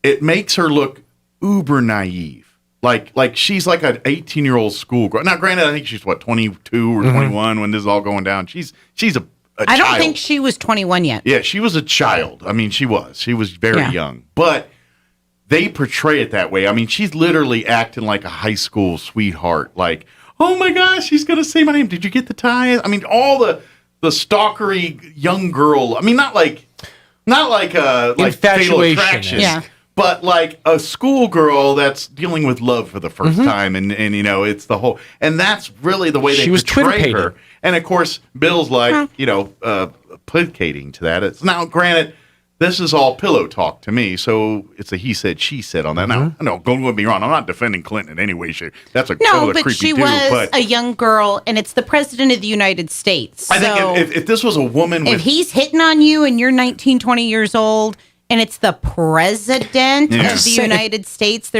it makes her look uber naive. Like she's like an 18-year-old schoolgirl. Now, granted, I think she's 22 or 21 when this is all going down. She's a I don't child. think she was 21 yet. Yeah, she was a child. I mean, she was very young. But they portray it that way. I mean, she's literally acting like a high school sweetheart. Like, oh my gosh, she's gonna say my name. Did you get the tie? I mean, all the stalkery young girl. I mean, not like Fatal Attraction. Yeah. But like a schoolgirl that's dealing with love for the first time, and it's the whole, and that's really the way they portray her. And of course, Bill's like placating to that. It's now granted, this is all pillow talk to me, so it's a he said she said on that. Now, no, don't get me wrong, I'm not defending Clinton in any way, shape. That's a but creepy she dude. was a young girl, and it's the president of the United States. I think if this was a woman, if he's hitting on you and you're 19, 20 years old. And it's the president of the United States.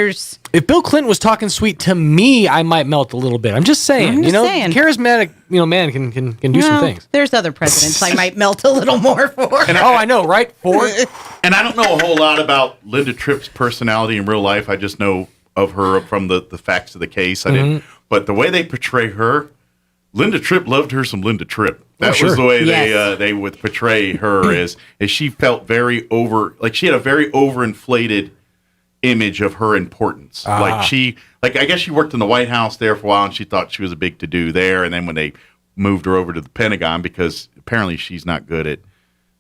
If Bill Clinton was talking sweet to me, I might melt a little bit. I'm just saying. Charismatic, man can do some things. There's other presidents I might melt a little more for. I know, right? Ford. And I don't know a whole lot about Linda Tripp's personality in real life. I just know of her from the facts of the case. I didn't. But the way they portray her, Linda Tripp loved her some Linda Tripp. That was the way they would portray her as she felt very she had a very overinflated image of her importance. I guess she worked in the White House there for a while and she thought she was a big to-do there. And then when they moved her over to the Pentagon, because apparently she's not good at,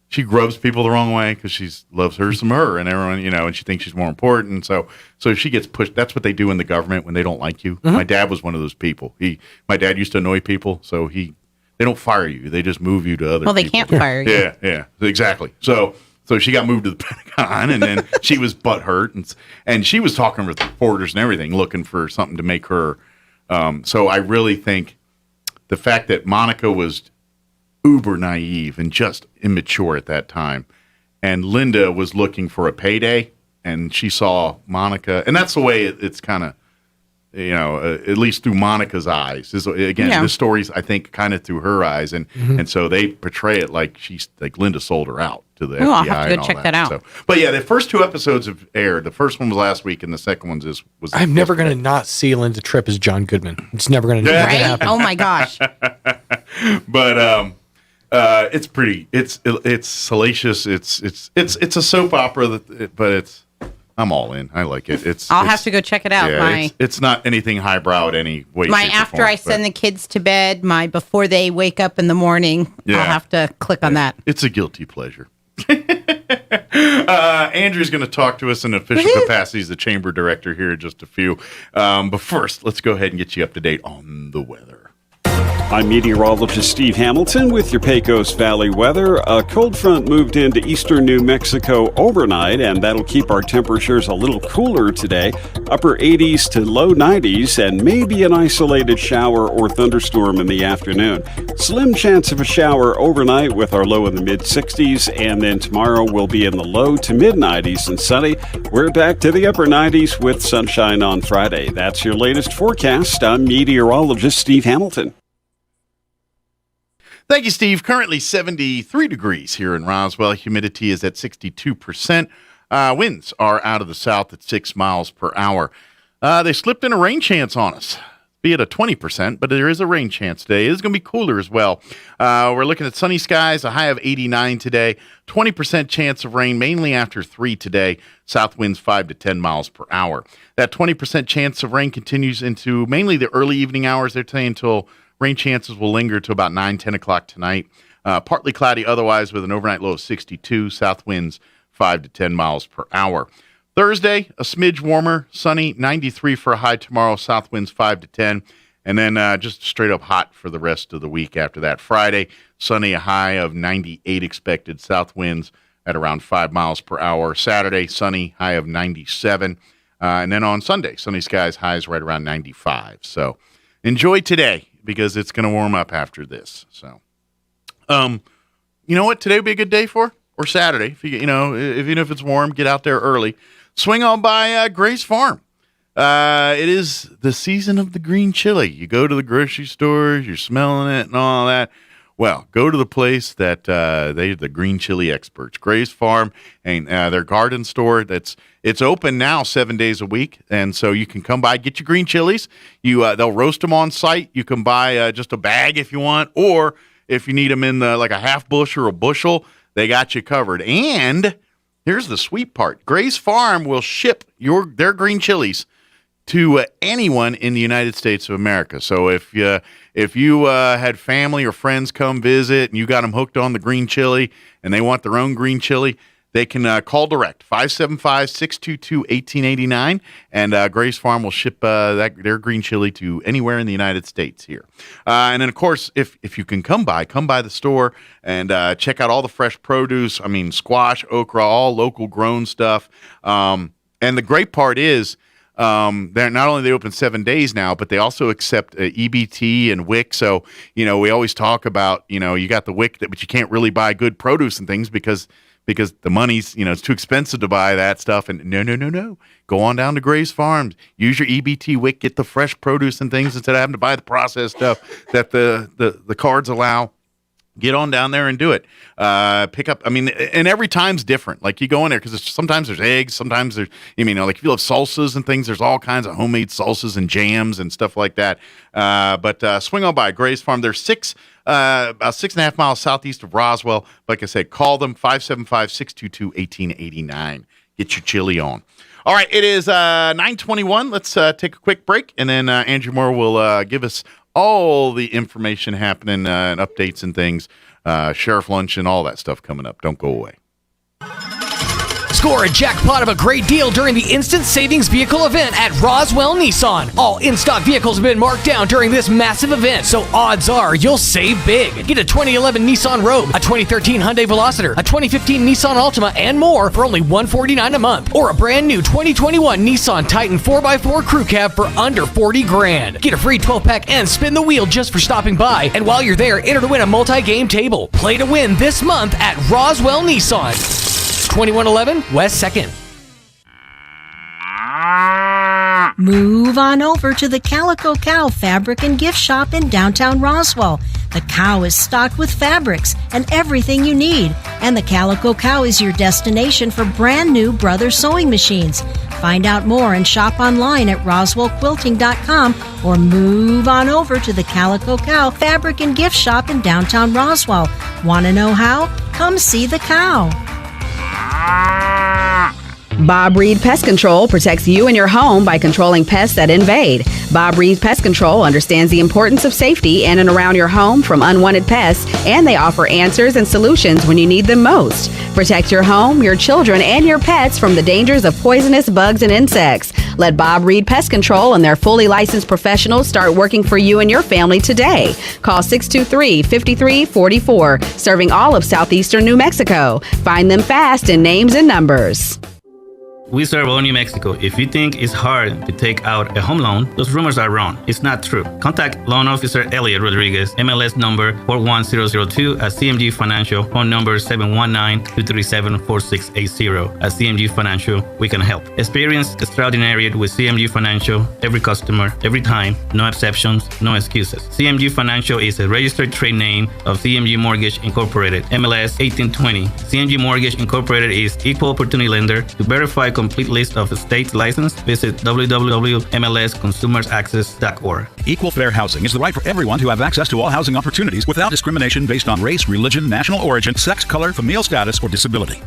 she rubs people the wrong way because she loves her some her and everyone, and she thinks she's more important. So she gets pushed. That's what they do in the government when they don't like you. My dad was one of those people. My dad used to annoy people, so they don't fire you. They just move you to other people. Well, they can't fire you. Yeah, exactly. So she got moved to the Pentagon, and then she was butthurt, and she was talking with reporters and everything, looking for something to make her. So I really think the fact that Monica was uber naive and just immature at that time, and Linda was looking for a payday, and she saw Monica, and that's the way it's kind of. At least through Monica's eyes. This story's, I think, kind of through her eyes, and so they portray it like Linda sold her out to the FBI. I'll have to go and check that out. So, but yeah, the first 2 episodes have aired. The first one was last week, and the second one was. I'm never going to not see Linda Tripp as John Goodman. It's never going to happen. Oh my gosh! But It's pretty. It's salacious. It's a soap opera, but I'm all in. I like it. I'll have to go check it out. Yeah, it's not anything highbrow at any way. My after I send the kids to bed, my before they wake up in the morning. Yeah. I'll have to click on that. It's a guilty pleasure. Andrew's going to talk to us in official capacity as the chamber director here in just a few. But first, let's go ahead and get you up to date on the weather. I'm meteorologist Steve Hamilton with your Pecos Valley weather. A cold front moved into eastern New Mexico overnight, and that'll keep our temperatures a little cooler today. Upper 80s to low 90s, and maybe an isolated shower or thunderstorm in the afternoon. Slim chance of a shower overnight with our low in the mid-60s, and then tomorrow we'll be in the low to mid-90s and sunny. We're back to the upper 90s with sunshine on Friday. That's your latest forecast. I'm meteorologist Steve Hamilton. Thank you, Steve. Currently 73 degrees here in Roswell. Humidity is at 62%. Winds are out of the south at 6 miles per hour. They slipped in a rain chance on us, be it a 20%, but there is a rain chance today. It is going to be cooler as well. We're looking at sunny skies, a high of 89 today, 20% chance of rain, mainly after 3 today. South winds 5 to 10 miles per hour. That 20% chance of rain continues into mainly the early evening hours. They're saying until rain chances will linger to about 9, 10 o'clock tonight. Partly cloudy otherwise with an overnight low of 62. South winds 5 to 10 miles per hour. Thursday, a smidge warmer, sunny, 93 for a high tomorrow. South winds 5 to 10. And then just straight up hot for the rest of the week after that. Friday, sunny, a high of 98 expected. South winds at around 5 miles per hour. Saturday, sunny, high of 97. And then on Sunday, sunny skies, highs right around 95. So enjoy today, because it's going to warm up after this. So, you know what today would be a good day for? Or Saturday, if even if it's warm, get out there early. Swing on by Gray's Farm. It is the season of the green chili. You go to the grocery stores, you're smelling it and all that. Well, go to the place that they're the green chili experts. Gray's Farm and their garden store. It's open now 7 days a week, and so you can come by, get your green chilies. They'll roast them on site. You can buy just a bag if you want, or if you need them in like a half bushel or a bushel, they got you covered. And here's the sweet part: Gray's Farm will ship their green chilies to anyone in the United States of America. So if you had family or friends come visit and you got them hooked on the green chili and they want their own green chili, they can call direct, 575-622-1889, and Gray's Farm will ship their green chili to anywhere in the United States here. And then, of course, if you can come by the store and check out all the fresh produce. I mean, squash, okra, all local grown stuff. And the great part is, they're not only they open 7 days now, but they also accept EBT and WIC. So, we always talk about, you got the WIC, but you can't really buy good produce and things because the money's, it's too expensive to buy that stuff. And no. Go on down to Gray's Farms. Use your EBT WIC, get the fresh produce and things instead of having to buy the processed stuff that the cards allow. Get on down there and do it. Pick up, and every time's different. Like you go in there because sometimes there's eggs, sometimes there's, like if you love salsas and things, there's all kinds of homemade salsas and jams and stuff like that. But swing on by Gray's Farm. They're about 6.5 miles southeast of Roswell. Like I said, call them 575-622-1889. Get your chili on. All right, it is 9:21. Let's take a quick break, and then Andrew Moore will give us all the information happening and updates and things, sheriff lunch and all that stuff coming up. Don't go away. Score a jackpot of a great deal during the Instant Savings Vehicle event at Roswell Nissan. All in-stock vehicles have been marked down during this massive event, so odds are you'll save big. Get a 2011 Nissan Rogue, a 2013 Hyundai Veloster, a 2015 Nissan Altima, and more for only $149 a month, or a brand new 2021 Nissan Titan 4x4 Crew Cab for under $40,000. Get a free 12-pack and spin the wheel just for stopping by, and while you're there, enter to win a multi-game table. Play to win this month at Roswell Nissan. 2111 West 2nd. Move on over to the Calico Cow Fabric and Gift Shop in downtown Roswell. The Cow is stocked with fabrics and everything you need, and the Calico Cow is your destination for brand new Brothers sewing machines. Find out more and shop online at roswellquilting.com or move on over to the Calico Cow Fabric and Gift Shop in downtown Roswell. Want to know how? Come see the cow. Bob Reed Pest Control protects you and your home by controlling pests that invade. Bob Reed Pest Control understands the importance of safety in and around your home from unwanted pests, and they offer answers and solutions when you need them most. Protect your home, your children, and your pets from the dangers of poisonous bugs and insects. Let Bob Reed Pest Control and their fully licensed professionals start working for you and your family today. Call 623-5344, serving all of southeastern New Mexico. Find them fast in names and numbers. We serve all New Mexico. If you think it's hard to take out a home loan, those rumors are wrong. It's not true. Contact Loan Officer Elliot Rodriguez, MLS number 41002 at CMG Financial, phone number 719-237-4680. At CMG Financial, we can help. Experience extraordinary with CMG Financial, every customer, every time, no exceptions, no excuses. CMG Financial is a registered trade name of CMG Mortgage Incorporated, MLS 1820. CMG Mortgage Incorporated is equal opportunity lender. To verify complete list of states licensed, visit www.mlsconsumersaccess.org. Equal fair housing is the right for everyone to have access to all housing opportunities without discrimination based on race, religion, national origin, sex, color, familial status, or disability.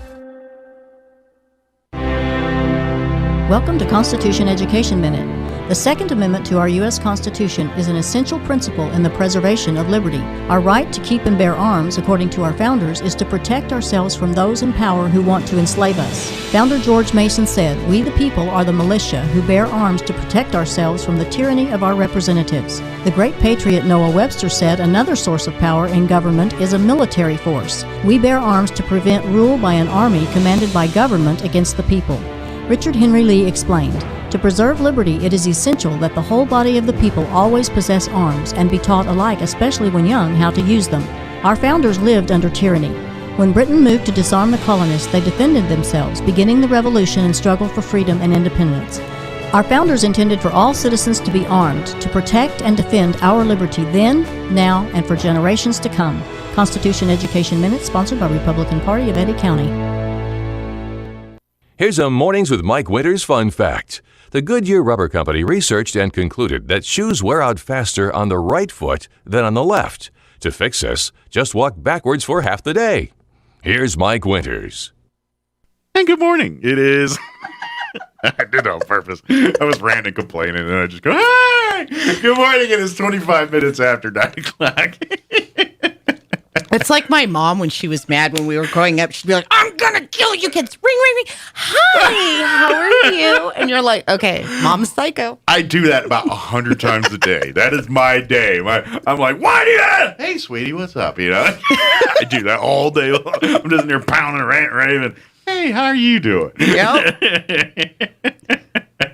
Welcome to Constitution Education Minute. The Second Amendment to our U.S. Constitution is an essential principle in the preservation of liberty. Our right to keep and bear arms, according to our founders, is to protect ourselves from those in power who want to enslave us. Founder George Mason said, "We the people are the militia who bear arms to protect ourselves from the tyranny of our representatives." The great patriot Noah Webster said another source of power in government is a military force. We bear arms to prevent rule by an army commanded by government against the people. Richard Henry Lee explained, "To preserve liberty, it is essential that the whole body of the people always possess arms and be taught alike, especially when young, how to use them." Our founders lived under tyranny. When Britain moved to disarm the colonists, they defended themselves, beginning the revolution and struggle for freedom and independence. Our founders intended for all citizens to be armed, to protect and defend our liberty then, now, and for generations to come. Constitution Education Minute, sponsored by Republican Party of Eddy County. Here's a Mornings with Mike Winters fun fact. The Goodyear Rubber Company researched and concluded that shoes wear out faster on the right foot than on the left. To fix this, just walk backwards for half the day. Here's Mike Winters. And good morning. It is... I did it on purpose. I was ranting and complaining, and I just go, "Hi! Good morning." It is 25 minutes after 9 o'clock. It's like my mom when she was mad when we were growing up. She'd be like, "I'm going to kill you kids. Ring, ring, ring. Hi, how are you?" And you're like, okay, mom's psycho. I do that about 100 times a day. That is my day. I'm like, "Why do that? Hey, sweetie, what's up?" You know, I do that all day long. I'm just in there pounding, ranting, raving. Hey, how are you doing? Yep.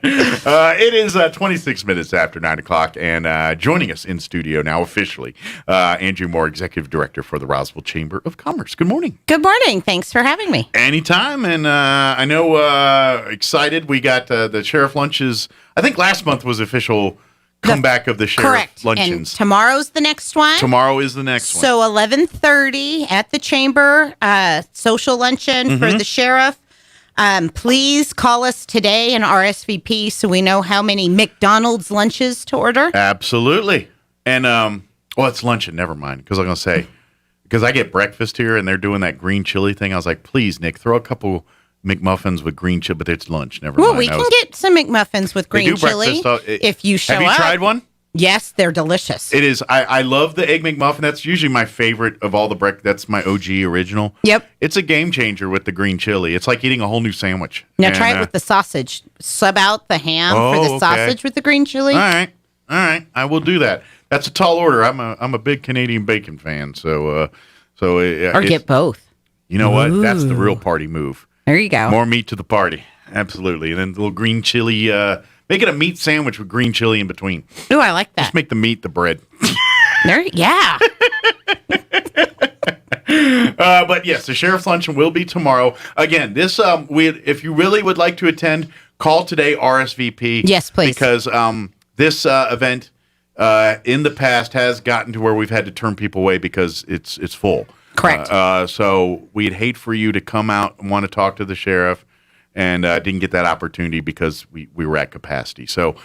It is 26 minutes after 9 o'clock, and joining us in studio now officially, Andrew Moore, Executive Director for the Roswell Chamber of Commerce. Good morning. Good morning. Thanks for having me. Anytime, and I know excited. We got the Sheriff Lunches. I think last month was official comeback of the Sheriff Luncheons. And tomorrow's the next one. Tomorrow is the next one. So 11:30 at the Chamber, social luncheon for the Sheriff. Please call us today and RSVP so we know how many McDonald's lunches to order. Absolutely. And, well, it's luncheon. Never mind. Because I'm going to say, because I get breakfast here and they're doing that green chili thing. I was like, please, Nick, throw a couple McMuffins with green chili, but it's lunch. Never mind. Well, we can get some McMuffins with green chili if you show up. Have you tried one? Yes, they're delicious. It is. I love the Egg McMuffin. That's usually my favorite of all the breakfast. That's my OG original. Yep. It's a game changer with the green chili. It's like eating a whole new sandwich. Now try it with the sausage. Sub out the ham for the sausage with the green chili. All right. I will do that. That's a tall order. I'm a big Canadian bacon fan. So or get both. You know what? That's the real party move. There you go. More meat to the party. Absolutely. And then the little green chili. Make it a meat sandwich with green chili in between. Ooh, I like that. Just make the meat the bread. Yeah. But yes, the Sheriff's Luncheon will be tomorrow. Again, this if you really would like to attend, call today, RSVP. Yes, please. Because this event in the past has gotten to where we've had to turn people away because it's full. Correct. So we'd hate for you to come out and want to talk to the sheriff and didn't get that opportunity because we were at capacity. So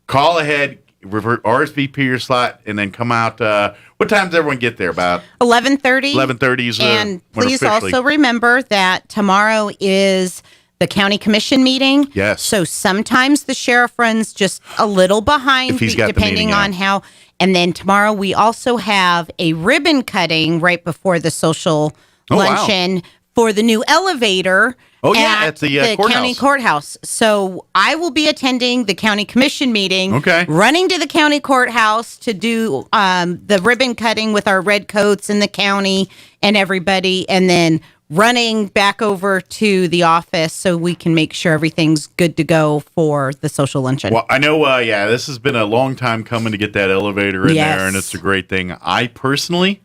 call ahead, revert RSVP your slot, and then come out. What time does everyone get there? About 11:30. 11:30 is and when please officially- also remember that tomorrow is the county commission meeting. Yes. So sometimes the sheriff runs just a little behind, If he's got the depending meeting, on how. And then tomorrow we also have a ribbon cutting right before the social luncheon for the new elevator. At the county courthouse. So I will be attending the county commission meeting. Okay. Running to the county courthouse to do the ribbon cutting with our red coats in the county and everybody, and then running back over to the office so we can make sure everything's good to go for the social luncheon. Well, I know, this has been a long time coming to get that elevator in there, and it's a great thing. I personally,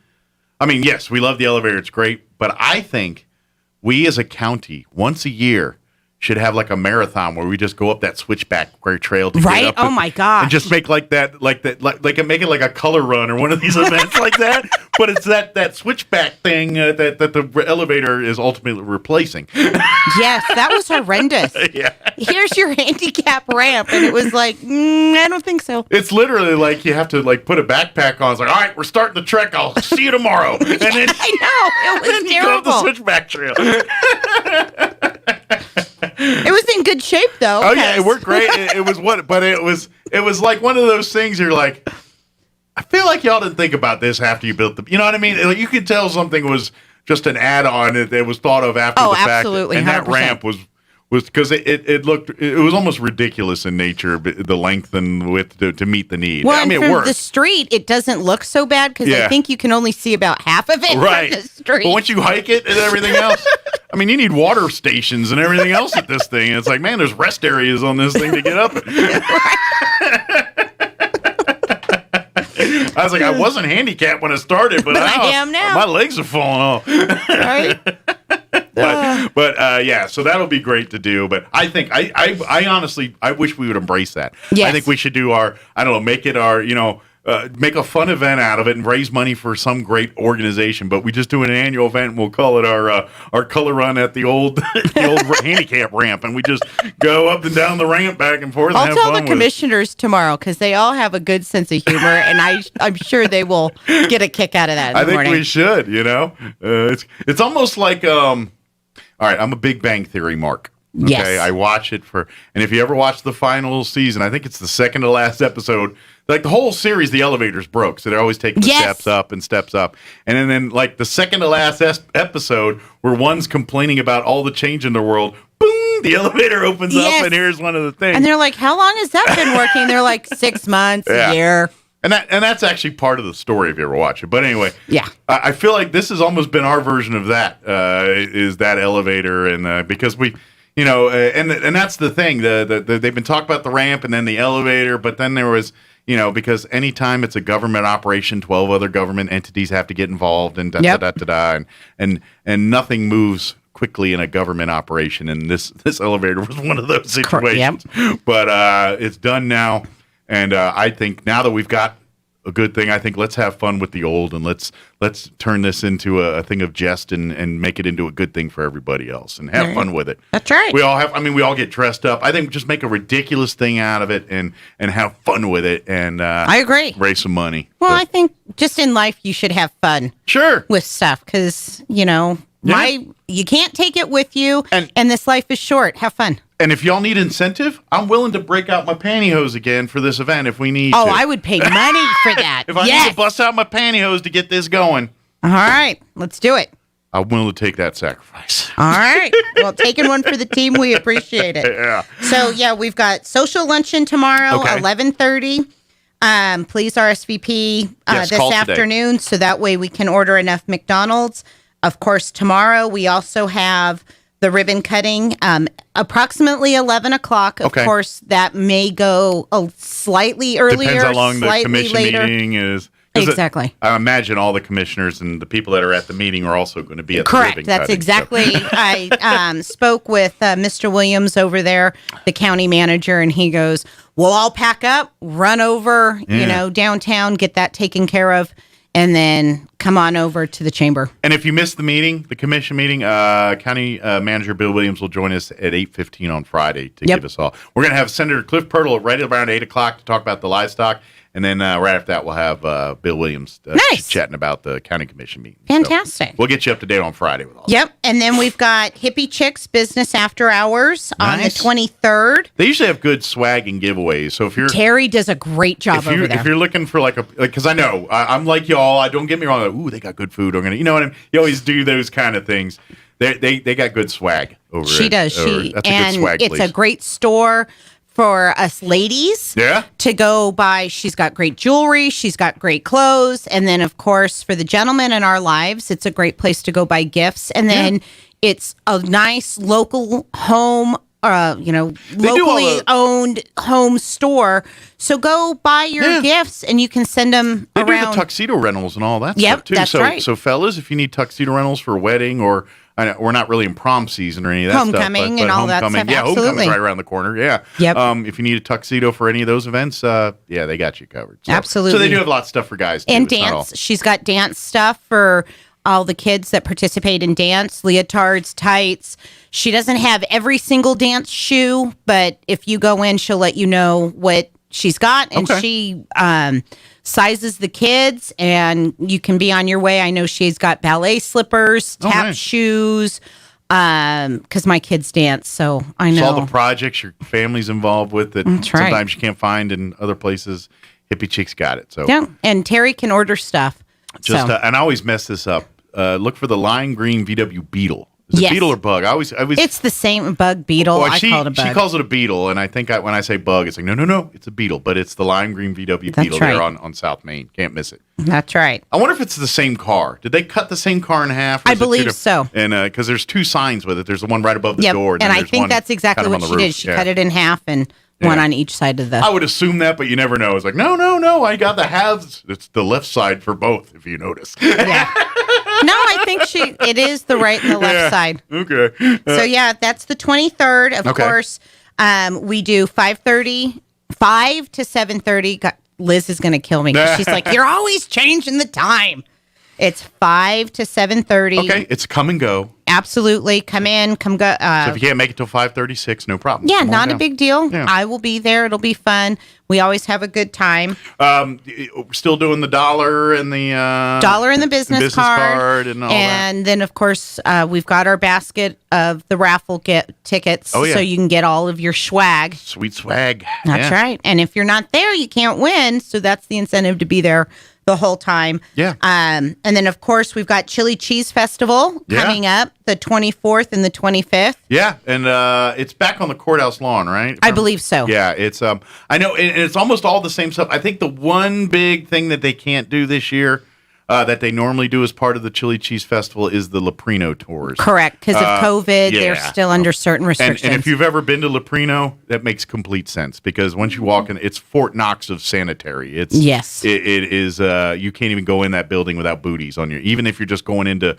yes, we love the elevator. It's great, but I think we as a county, once a year, should have like a marathon where we just go up that switchback trail to get up. Oh my gosh. And just make make it like a color run or one of these events like that. But it's that switchback thing that the elevator is ultimately replacing. Yes, that was horrendous. Yeah. Here's your handicap ramp, and it was like, I don't think so. It's literally like you have to put a backpack on. It's like, all right, we're starting the trek. I'll see you tomorrow. And then I know, it was then terrible. you go up the switchback trail. It was in good shape though. Oh yeah, it worked great. It was like one of those things you're like, I feel like y'all didn't think about this after you built you know what I mean? Like, you could tell something was just an add-on that was thought of after the fact. Absolutely, and 100%. that ramp was because it was almost ridiculous in nature, the length and width to meet the need. Well, it from worked. the street, it doesn't look so bad because I think you can only see about half of it Right. from the street. But once you hike it and everything else, you need water stations and everything else at this thing. It's like, man, there's rest areas on this thing to get up. I was like, I wasn't handicapped when I started, but I am now. My legs are falling off. Right? But so that'll be great to do. But I think I honestly wish we would embrace that. Yes. I think we should do make it our make a fun event out of it and raise money for some great organization. But we just do an annual event and we'll call it our color run at the old handicap ramp, and we just go up and down the ramp back and forth. I'll and have tell fun the with commissioners tomorrow because they all have a good sense of humor, and I'm sure they will get a kick out of that. I think we should. It's almost like all right, I'm a Big Bang Theory mark. Okay, Yes. I watch it and if you ever watch the final season, I think it's the second to last episode. Like the whole series, the elevators broke, so they're always taking steps up. And then like the second to last episode, where one's complaining about all the change in the world, boom, the elevator opens up, and here's one of the things. And they're like, "How long has that been working?" They're like, 6 months, a year. And that's actually part of the story if you ever watch it. But anyway, yeah, I feel like this has almost been our version of that. Is that elevator, and because we. And that's the thing. They've been talking about the ramp and then the elevator, but then there was, because anytime it's a government operation, 12 other government entities have to get involved, and and nothing moves quickly in a government operation. And this elevator was one of those situations. But it's done now, and I think now that we've got a good thing, I think let's have fun with the old, and let's turn this into a thing of jest and make it into a good thing for everybody else and have fun with it. That's right. We all get dressed up. I think just make a ridiculous thing out of it and have fun with it, and I agree. Raise some money. Well, I think just in life you should have fun. Sure. With stuff because you can't take it with you, and this life is short. Have fun. And if y'all need incentive, I'm willing to break out my pantyhose again for this event if we need to. Oh, I would pay money for that. If I need to bust out my pantyhose to get this going. All right, let's do it. I'm willing to take that sacrifice. All right. Well, taking one for the team, we appreciate it. Yeah. So, we've got social luncheon tomorrow, 11:30. Please RSVP this afternoon so that way we can order enough McDonald's. Of course, tomorrow we also have the ribbon cutting, approximately 11 o'clock. Of course, that may go slightly earlier, Depends how long the slightly commission later. meeting is. Exactly. I imagine all the commissioners and the people that are at the meeting are also going to be at the ribbon That's cutting, exactly. I spoke with Mr. Williams over there, the county manager, and he goes, "We'll all pack up, run over, downtown, get that taken care of." and then come on over to the chamber. And if you missed the meeting, the commission meeting, County Manager Bill Williams will join us at 8:15 on Friday to give us all. We're going to have Senator Cliff Pirtle right around 8 o'clock to talk about the livestock. And then right after that, we'll have Bill Williams chatting about the county commission meeting. Fantastic. So we'll get you up to date on Friday with all Yep. And then we've got Hippie Chicks Business After Hours on the 23rd. They usually have good swag and giveaways. So if you're Terry does a great job over there. If you're looking for because I know I'm like y'all. I don't get me wrong. Ooh, they got good food. I'm gonna, you know what I mean. You always do those kind of things. They got good swag over. She does. That's a good swag. It's a great store for us ladies to go buy. She's got great jewelry. She's got great clothes. And then, of course, for the gentlemen in our lives, it's a great place to go buy gifts. And then it's a nice local home, locally owned home store. So go buy your gifts and you can send them They around. do the tuxedo rentals and all that Yep, stuff, too. that's right. So, fellas, if you need tuxedo rentals for a wedding or... I know we're not really in prom season or any of that Homecoming stuff. But and all that homecoming, stuff, yeah, absolutely. homecoming's right around the corner. Yeah. Yep. If you need a tuxedo for any of those events, they got you covered. So, Absolutely. So they do have lots of stuff for guys, too. And It's not all- dance. She's got dance stuff for all the kids that participate in dance, leotards, tights. She doesn't have every single dance shoe, but if you go in, she'll let you know what she's got. And she sizes the kids, and you can be on your way. I know she's got ballet slippers, tap shoes, because my kids dance, so I know. It's all the projects your family's involved with that sometimes you can't find in other places. Hippie Chicks got it. So yeah, and Terry can order stuff. And I always mess this up. Look for the lime green VW Beetle. Is it beetle or bug? I always. It's the same bug beetle. Well, I call it a bug. She calls it a beetle, and I think when I say bug, it's like no, it's a beetle, but it's the lime green VW That's Beetle right. there on South Main. Can't miss it. That's right. I wonder if it's the same car. Did they cut the same car in half? I believe so. And because there's two signs with it. There's the one right above the door, and I think that's exactly what she did. She cut it in half and one on each side of the. I would assume that, but you never know. It's like no. I got the halves. It's the left side for both, if you notice. No, I think it is the right and the left side. Okay. So yeah, that's the 23rd. Of course, we do 5:30, 5 to 7:30. Liz is going to kill me. She's like, you're always changing the time. It's 5 to 7:30. Okay, it's come and go. Absolutely. Come in, come go. So if you can't make it till 5:36, no problem. Yeah, Come on not a down. big deal. Yeah. I will be there. It'll be fun. We always have a good time. Still doing the dollar and the Dollar and the business card and all and then, of course, we've got our basket of the raffle tickets, Oh, yeah. so you can get all of your swag. Sweet swag. That's right. And if you're not there, you can't win. So that's the incentive to be there the whole time. Yeah. And then, of course, we've got Chili Cheese Festival coming up the 24th and the 25th. Yeah, and it's back on the courthouse lawn, right? I believe so. Yeah, it's I know, and it's almost all the same stuff. I think the one big thing that they can't do this year that they normally do as part of the Chili Cheese Festival is the Leprino tours. Correct, because of COVID, they're still under certain restrictions. And if you've ever been to Leprino, that makes complete sense because once you walk in, it's Fort Knox of sanitary. It's it is. You can't even go in that building without booties on you. Even if you're just going into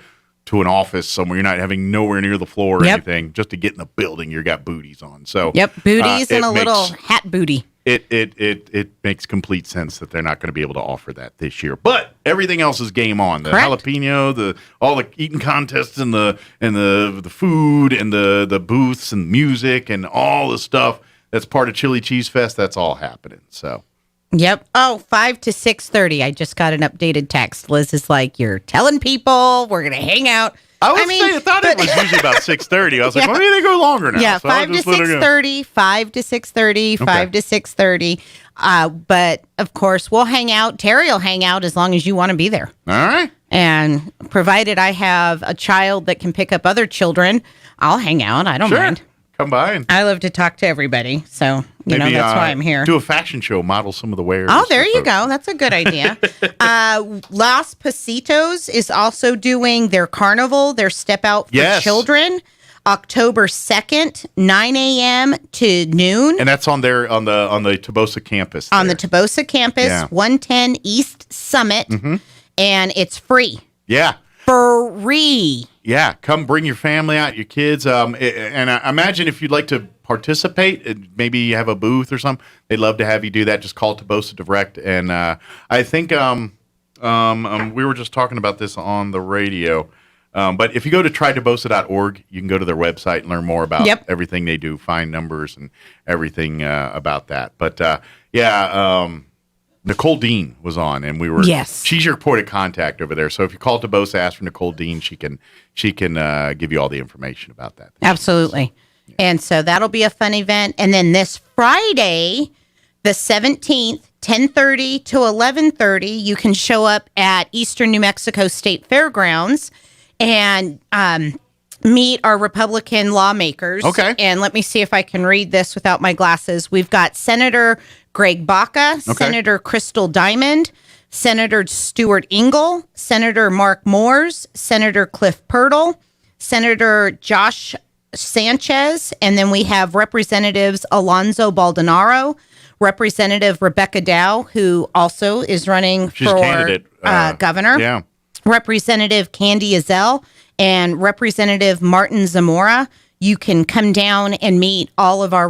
an office somewhere, you're not having nowhere near the floor or anything. Just to get in the building, you got booties on. So booties and a little hat booty. It makes complete sense that they're not going to be able to offer that this year. But everything else is game on. The jalapeno, all the eating contests and the food and the booths and music and all the stuff that's part of Chili Cheese Fest, that's all happening. So Yep. Oh, 5 to 6:30. I just got an updated text. Liz is like, you're telling people we're going to hang out. I thought it was usually about 6:30. I was like, well, maybe they go longer now. Yeah, So I'll 5 to just let it go. 6:30, 5 to 6:30, 5 to 6:30. But, of course, we'll hang out. Terry will hang out as long as you want to be there. All right. And provided I have a child that can pick up other children, I'll hang out. I don't mind. Come by and I love to talk to everybody. So, you know, that's why I'm here. Do a fashion show, model some of the wares. Oh, there you go. That's a good idea. Los Pasitos is also doing their carnival, their step out for children, October 2nd, 9 a.m. to noon. And that's on the Tobosa campus. On the Tobosa campus, 110 East Summit, and it's free. Yeah. Free. Yeah, come bring your family out, your kids. And I imagine if you'd like to participate, maybe you have a booth or something, they'd love to have you do that. Just call Tobosa Direct. And I think We were just talking about this on the radio. But if you go to trytobosa.org, you can go to their website and learn more about everything they do, find numbers and everything about that. But Nicole Dean was on, and we were. Yes. She's your point of contact over there. So if you call Tobosa, ask for Nicole Dean. She can give you all the information about that. Absolutely. Yeah. And so that'll be a fun event. And then this Friday, the 17th, 10:30 to 11:30, you can show up at Eastern New Mexico State Fairgrounds and meet our Republican lawmakers. Okay. And let me see if I can read this without my glasses. We've got Senator Greg Baca, Senator Crystal Diamond, Senator Stuart Ingle, Senator Mark Moores, Senator Cliff Purtle, Senator Josh Sanchez, and then we have Representatives Alonzo Baldonaro, Representative Rebecca Dow, who also is running for governor. Yeah. Representative Candy Azell and Representative Martin Zamora. You can come down and meet all of our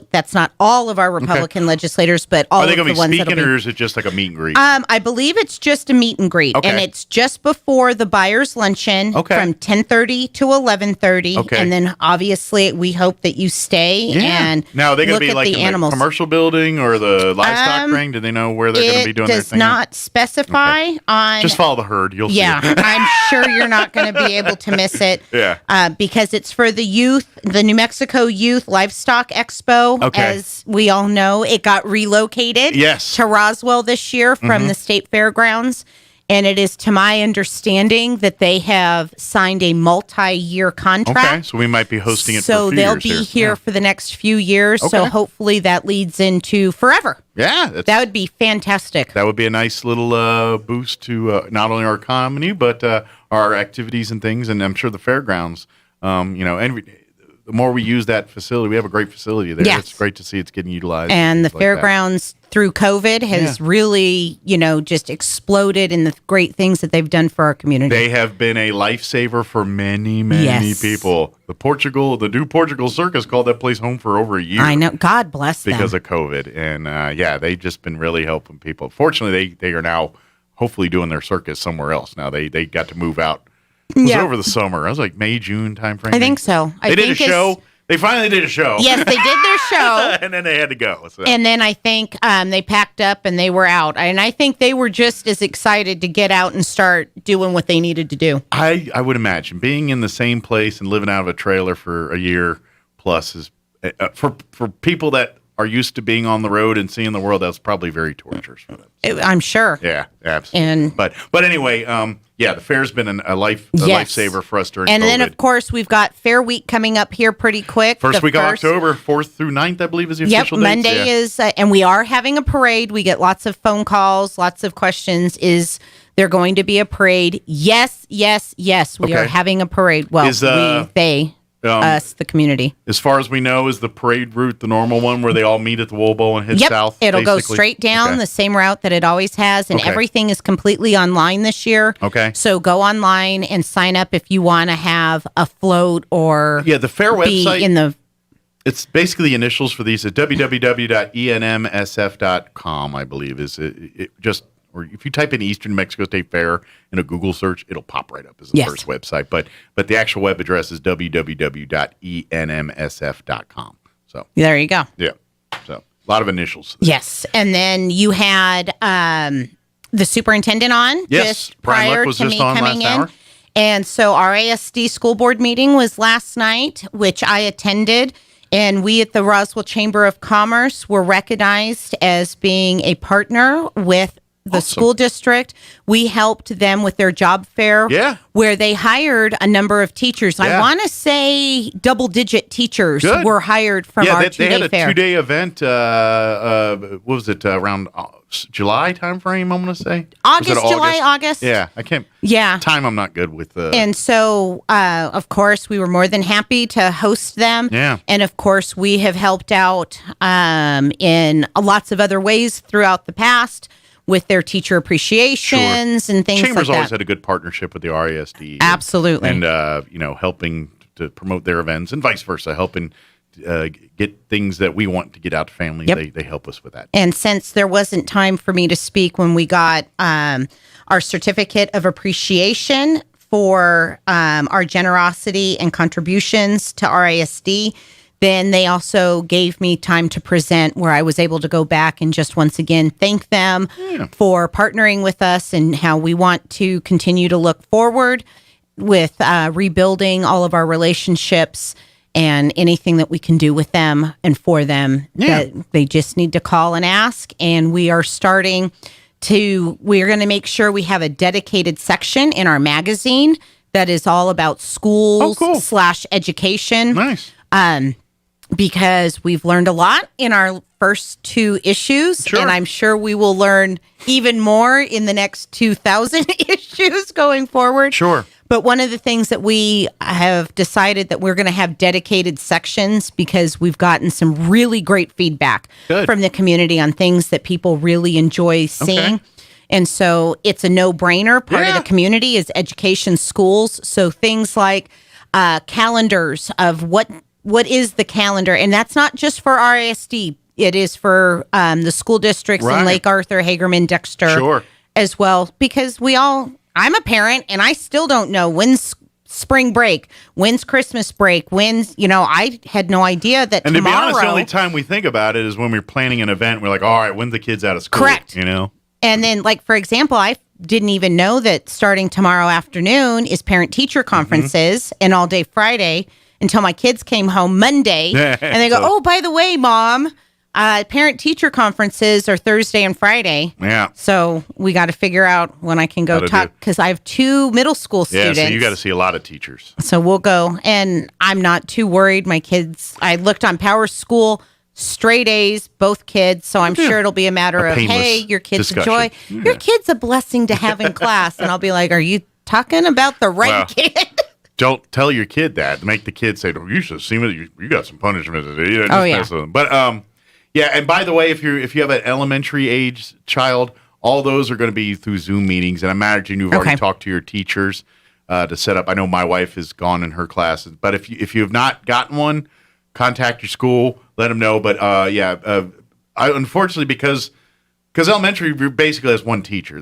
that's not all of our Republican legislators, but all of the ones that will be. Are they going to be speaking, or is it just like a meet and greet? I believe it's just a meet and greet, and it's just before the buyers' luncheon from 10:30 to 11:30, and then obviously we hope that you stay and now are they going to be like the in animals. The commercial building or the livestock ring? Do they know where they're going to be doing their thing? It does not specify on. Just follow the herd. You'll see. I'm sure you're not going to be able to miss it. Because it's for the youth. The New Mexico Youth Livestock Expo, as we all know, it got relocated to Roswell this year from the state fairgrounds. And it is to my understanding that they have signed a multi-year contract. Okay, so we might be hosting it for a few years. So they'll be here for the next few years. So hopefully that leads into forever. Yeah. That would be fantastic. That would be a nice little boost to not only our economy, but our activities and things. And I'm sure the fairgrounds, the more we use that facility, we have a great facility there. It's great to see it's getting utilized. And the fairgrounds through COVID has really, just exploded in the great things that they've done for our community. They have been a lifesaver for many, many people. The new Portugal Circus called that place home for over a year. I know. God bless them. Because of COVID. And they've just been really helping people. Fortunately, they are now hopefully doing their circus somewhere else. Now they got to move out. It was over the summer. I was like May, June timeframe. I think so. They did a show. They finally did a show. Yes, they did their show. And then they had to go. So. And then I think they packed up and they were out. And I think they were just as excited to get out and start doing what they needed to do. I would imagine being in the same place and living out of a trailer for a year plus is for people that are used to being on the road and seeing the world. That's probably very torturous for them. I'm sure. Yeah, absolutely. But anyway, the fair's been a lifesaver for us during COVID. And then, of course, we've got Fair Week coming up here pretty quick. First week of October, 4th through 9th, I believe, is the official date. Monday is, and we are having a parade. We get lots of phone calls, lots of questions. Is there going to be a parade? Yes. We are having a parade. Well, us, the community. As far as we know, is the parade route the normal one where they all meet at the Woolbo and head south? It'll go straight down the same route that it always has, and everything is completely online this year. Okay. So go online and sign up if you want to have a float or the fair website. It's basically the initials for these at www.enmsf.com, I believe. Or if you type in Eastern New Mexico State Fair in a Google search, it'll pop right up as the first website. But the actual web address is www.enmsf.com. So there you go. Yeah. So a lot of initials. Yes. And then you had the superintendent on just prior to me coming in. And so our ASD school board meeting was last night, which I attended. And we at the Roswell Chamber of Commerce were recognized as being a partner with the school district. We helped them with their job fair where they hired a number of teachers. I want to say double-digit teachers were hired from our two-day fair. They had a two-day event, what was it, around July timeframe, I'm going to say? August. Yeah, I can't. Yeah. Time I'm not good with. And so, of course, we were more than happy to host them. Yeah. And, of course, we have helped out in lots of other ways throughout the past with their teacher appreciations and things like that. Chamber's always had a good partnership with the RASD. Absolutely. And helping to promote their events and vice versa, helping get things that we want to get out to family. Yep. They help us with that. And since there wasn't time for me to speak when we got our certificate of appreciation for our generosity and contributions to RISD, then they also gave me time to present where I was able to go back and just once again thank them for partnering with us and how we want to continue to look forward with rebuilding all of our relationships and anything that we can do with them and for them. That they just need to call and ask. And we are we're going to make sure we have a dedicated section in our magazine that is all about schools / education. Nice. Because we've learned a lot in our first 2 issues, and I'm sure we will learn even more in the next 2,000 issues going forward. Sure. But one of the things that we have decided that we're going to have dedicated sections because we've gotten some really great feedback from the community on things that people really enjoy seeing. Okay. And so it's a no-brainer. Part of the community is education schools. So things like calendars of what is the calendar? And that's not just for RISD. It is for the school districts in Lake Arthur, Hagerman, Dexter as well. Because I'm a parent and I still don't know when's spring break, when's Christmas break, when's, I had no idea that and tomorrow. And to be honest, the only time we think about it is when we're planning an event. We're like, all right, when's the kids out of school? Correct. And then, like, for example, I didn't even know that starting tomorrow afternoon is parent-teacher conferences and all day Friday until my kids came home Monday. And they go, oh, by the way, Mom, parent-teacher conferences are Thursday and Friday. Yeah. So we got to figure out when I can go talk because I have 2 middle school students. Yeah, so you got to see a lot of teachers. So we'll go. And I'm not too worried. My kids, I looked on Power School, straight A's, both kids. So I'm sure it'll be a matter of, hey, your kids enjoy. Your kid's a blessing to have in class. And I'll be like, are you talking about the right kid? Don't tell your kid that. Make the kid say, you should have seen it. You got some punishment. But and by the way, if you have an elementary age child, all those are going to be through Zoom meetings. And I imagine you've already talked to your teachers to set up. I know my wife is gone in her classes. But if you have not gotten one, contact your school. Let them know. But unfortunately, because elementary basically has one teacher,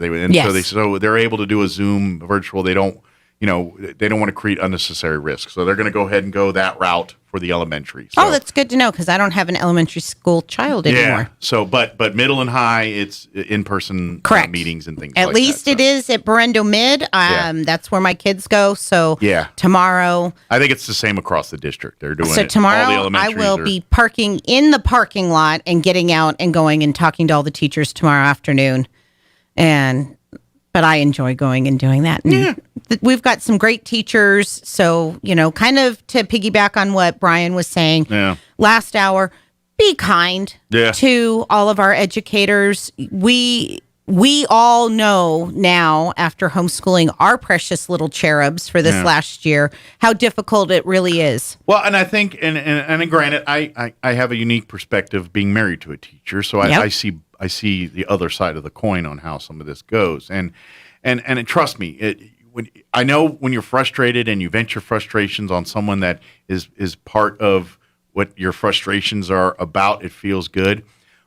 so they're able to do a Zoom virtual. They don't want to create unnecessary risk, so they're going to go ahead and go that route for the elementary. So, that's good to know because I don't have an elementary school child anymore. Yeah. So, but middle and high, it's in-person meetings and things. At least it is at Berendo Mid. That's where my kids go. So tomorrow, I think it's the same across the district. They're doing it. Tomorrow, I will be parking in the parking lot and getting out and going and talking to all the teachers tomorrow afternoon, But I enjoy going and doing that. And we've got some great teachers. So, kind of to piggyback on what Brian was saying last hour, be kind to all of our educators. We all know now, after homeschooling our precious little cherubs for this last year, how difficult it really is. Well, and I think, and granted, I have a unique perspective being married to a teacher. So I see the other side of the coin on how some of this goes. And trust me, I know when you're frustrated and you vent your frustrations on someone that is part of what your frustrations are about, it feels good.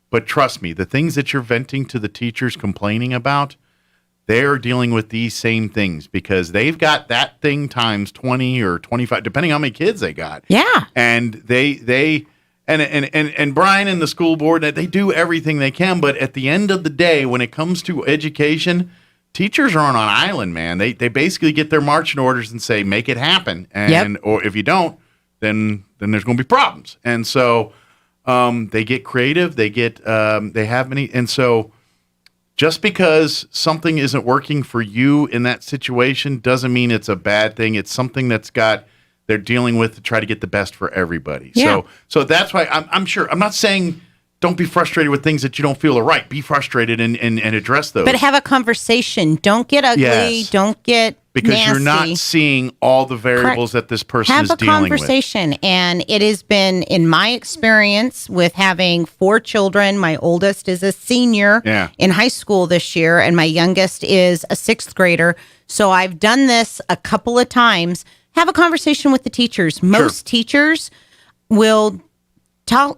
But trust me, the things that you're venting to the teachers complaining about, they're dealing with these same things because they've got that thing times 20 or 25, depending on how many kids they got. Yeah. And And Brian and the school board, they do everything they can, but at the end of the day, when it comes to education, teachers are on an island, man. They basically get their marching orders and say, make it happen. Or if you don't, then there's going to be problems. And so they get creative. They have many. And so just because something isn't working for you in that situation doesn't mean it's a bad thing. It's something they're dealing with to try to get the best for everybody. Yeah. So that's why I'm sure. I'm not saying don't be frustrated with things that you don't feel are right. Be frustrated and address those. But have a conversation. Don't get ugly. Yes. Don't get because nasty. You're not seeing all the variables that this person is dealing with. Have a conversation. And it has been, in my experience, with having 4 children. My oldest is a senior in high school this year, and my youngest is a 6th grader. So I've done this a couple of times. Have a conversation with the teachers. Most teachers will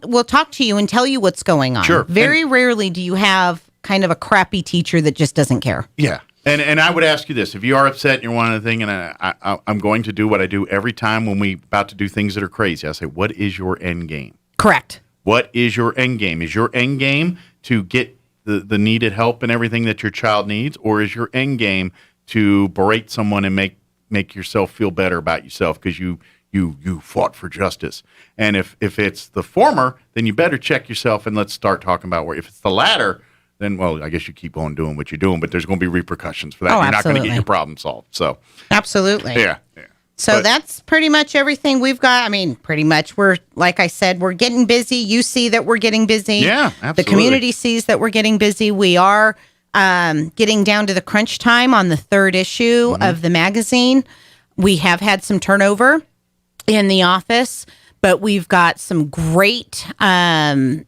will talk to you and tell you what's going on. Sure. Very rarely do you have kind of a crappy teacher that just doesn't care. Yeah. And I would ask you this: if you are upset and you're wanting a thing, and I'm going to do what I do every time when we about to do things that are crazy, I say, what is your end game? Correct. What is your end game? Is your end game to get the needed help and everything that your child needs, or is your end game to berate someone and make yourself feel better about yourself because you fought for justice? And if it's the former, then you better check yourself and let's start talking about where. If it's the latter, then, well, I guess you keep on doing what you're doing, but there's going to be repercussions for that. You're not going to get your problem solved. So absolutely. Yeah. So that's pretty much everything we've got. I mean, pretty much like I said, we're getting busy. You see that we're getting busy. Yeah, absolutely. The community sees that we're getting busy. We are getting down to the crunch time on the 3rd issue of the magazine. We have had some turnover in the office, but we've got some great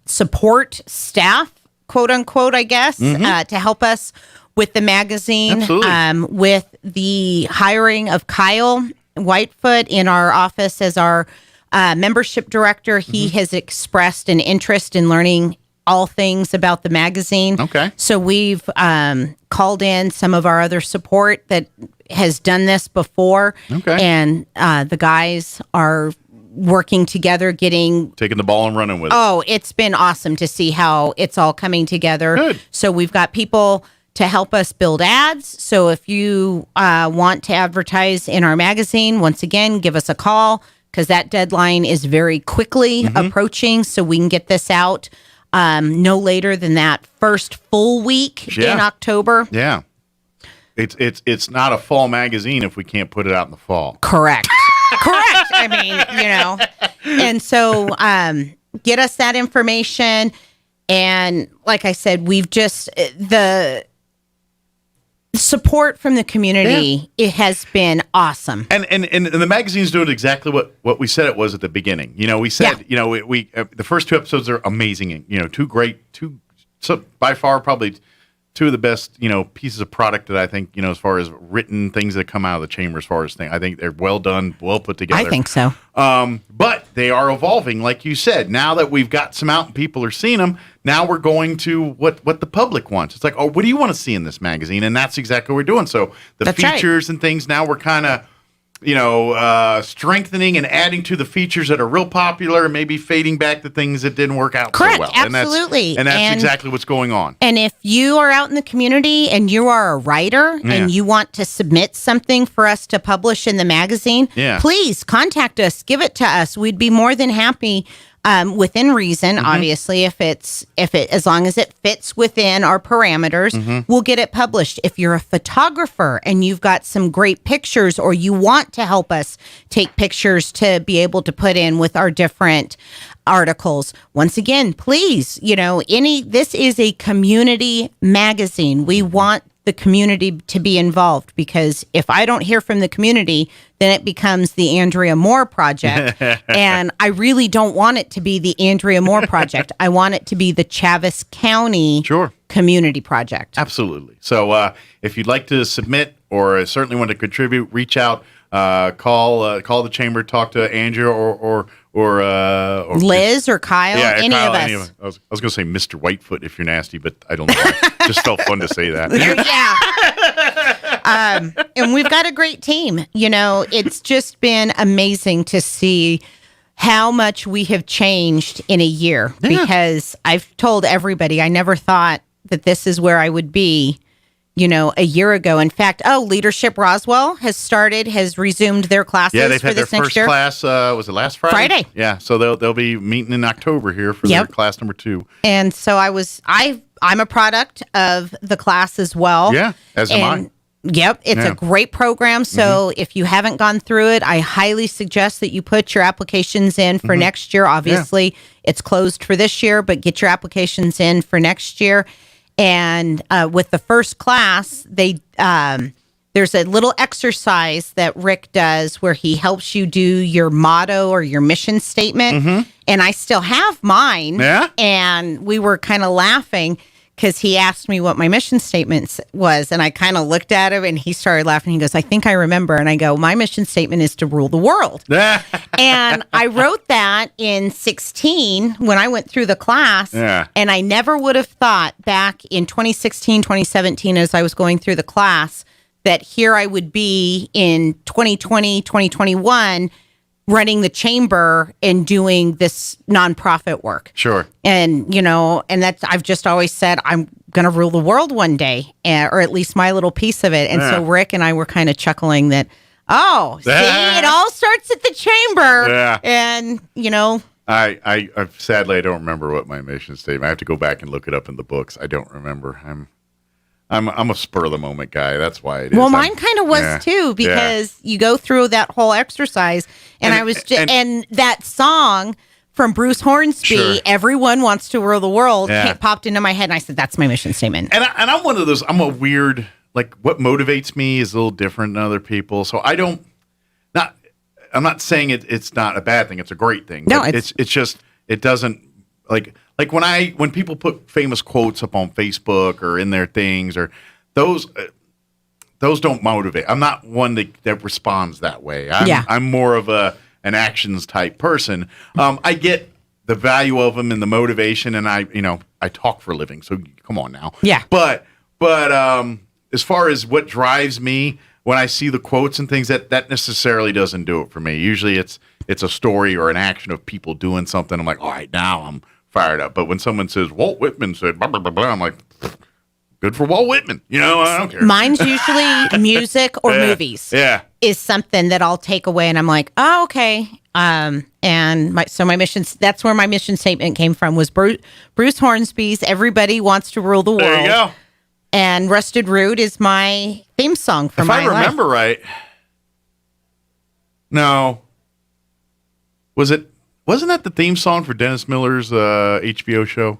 support staff, quote unquote, I guess, to help us with the magazine. Absolutely. With the hiring of Kyle Whitefoot in our office as our membership director, he has expressed an interest in learning all things about the magazine. Okay. So we've called in some of our other support that has done this before. Okay. And the guys are working together, taking the ball and running with it. Oh, it's been awesome to see how it's all coming together. Good. So we've got people to help us build ads. So if you want to advertise in our magazine, once again, give us a call because that deadline is very quickly approaching. So we can get this out no later than that first full week in October. Yeah. It's not a fall magazine if we can't put it out in the fall. Correct. Correct. I mean, and so get us that information. And like I said, we've just, the support from the community, it has been awesome. And the magazine's doing exactly what we said it was at the beginning. We said, we the first 2 episodes are amazing. So by far probably 2 of the best, pieces of product that I think, as far as written things that come out of the chamber, as far as things, I think they're well done, well put together. I think so. But they are evolving, like you said. Now that we've got some out and people are seeing them, now we're going to what the public wants. It's like, oh, what do you want to see in this magazine? And that's exactly what we're doing. So the features and things, now we're kind of, strengthening and adding to the features that are real popular and maybe fading back the things that didn't work out Correct, so well. Absolutely. And that's exactly what's going on. And if you are out in the community and you are a writer and you want to submit something for us to publish in the magazine, please contact us, give it to us. We'd be more than happy. Within reason, obviously, as long as it fits within our parameters, we'll get it published. If you're a photographer and you've got some great pictures or you want to help us take pictures to be able to put in with our different articles, once again, please, this is a community magazine. We want the community to be involved because if I don't hear from the community, then it becomes the Andrea Moore Project. And I really don't want it to be the Andrea Moore Project. I want it to be the Chaves County Community Project. Absolutely. So if you'd like to submit or certainly want to contribute, reach out, call the chamber, talk to Andrea or Liz or Kyle, any of us. I was going to say Mr. Whitefoot if you're nasty, but I don't know why. Just felt fun to say that. And we've got a great team. It's just been amazing to see how much we have changed in a year because I've told everybody I never thought that this is where I would be a year ago. In fact, Leadership Roswell has resumed their classes. Yeah, they've for had their this next first year. class. Was it last Friday? Friday. Yeah, so they'll be meeting in October here for their class number 2. And so I'm a product of the class as well. Yeah, as am I. Yep, it's a great program. So if you haven't gone through it, I highly suggest that you put your applications in for next year. Obviously, it's closed for this year, but get your applications in for next year. And with the first class, there's a little exercise that Rick does where he helps you do your motto or your mission statement. And I still have mine. Yeah. And we were kind of laughing because he asked me what my mission statement was, and I kind of looked at him, and he started laughing. He goes, I think I remember. And I go, my mission statement is to rule the world. And I wrote that in 16 when I went through the class, and I never would have thought back in 2016, 2017, as I was going through the class, that here I would be in 2020, 2021, running the chamber and doing this nonprofit work. Sure. And, and that's, I've just always said, I'm going to rule the world one day, or at least my little piece of it. And so Rick and I were kind of chuckling that, see, it all starts at the chamber. Yeah. And, I sadly, I don't remember what my mission statement. I have to go back and look it up in the books. I don't remember. I'm a spur of the moment guy. That's why it is. Well, mine kind of was too, because you go through that whole exercise, and I was just, and that song from Bruce Hornsby, "Everyone Wants to Rule the World," popped into my head, and I said, "That's my mission statement." And I'm one of those. I'm a weird. Like, what motivates me is a little different than other people. So I don't. I'm not saying it's not a bad thing. It's a great thing. No, it's just it doesn't like when people put famous quotes up on Facebook or in their things, or those don't motivate. I'm not one that responds that way. I'm more of an actions type person. I get the value of them and the motivation, and I talk for a living, so come on now. Yeah. But as far as what drives me when I see the quotes and things, that necessarily doesn't do it for me. Usually it's a story or an action of people doing something. I'm like, all right, now I'm fired up. But when someone says Walt Whitman said blah blah blah, blah, I'm like, good for Walt Whitman. I don't care. Mine's usually music or movies. Yeah, is something that I'll take away, and I'm like, oh, okay. And my mission, that's where my mission statement came from, was Bruce Hornsby's "Everybody Wants to Rule the World." There you go. And "Rusted Root" is my theme song for my life. If I remember right, no, wasn't that the theme song for Dennis Miller's HBO show?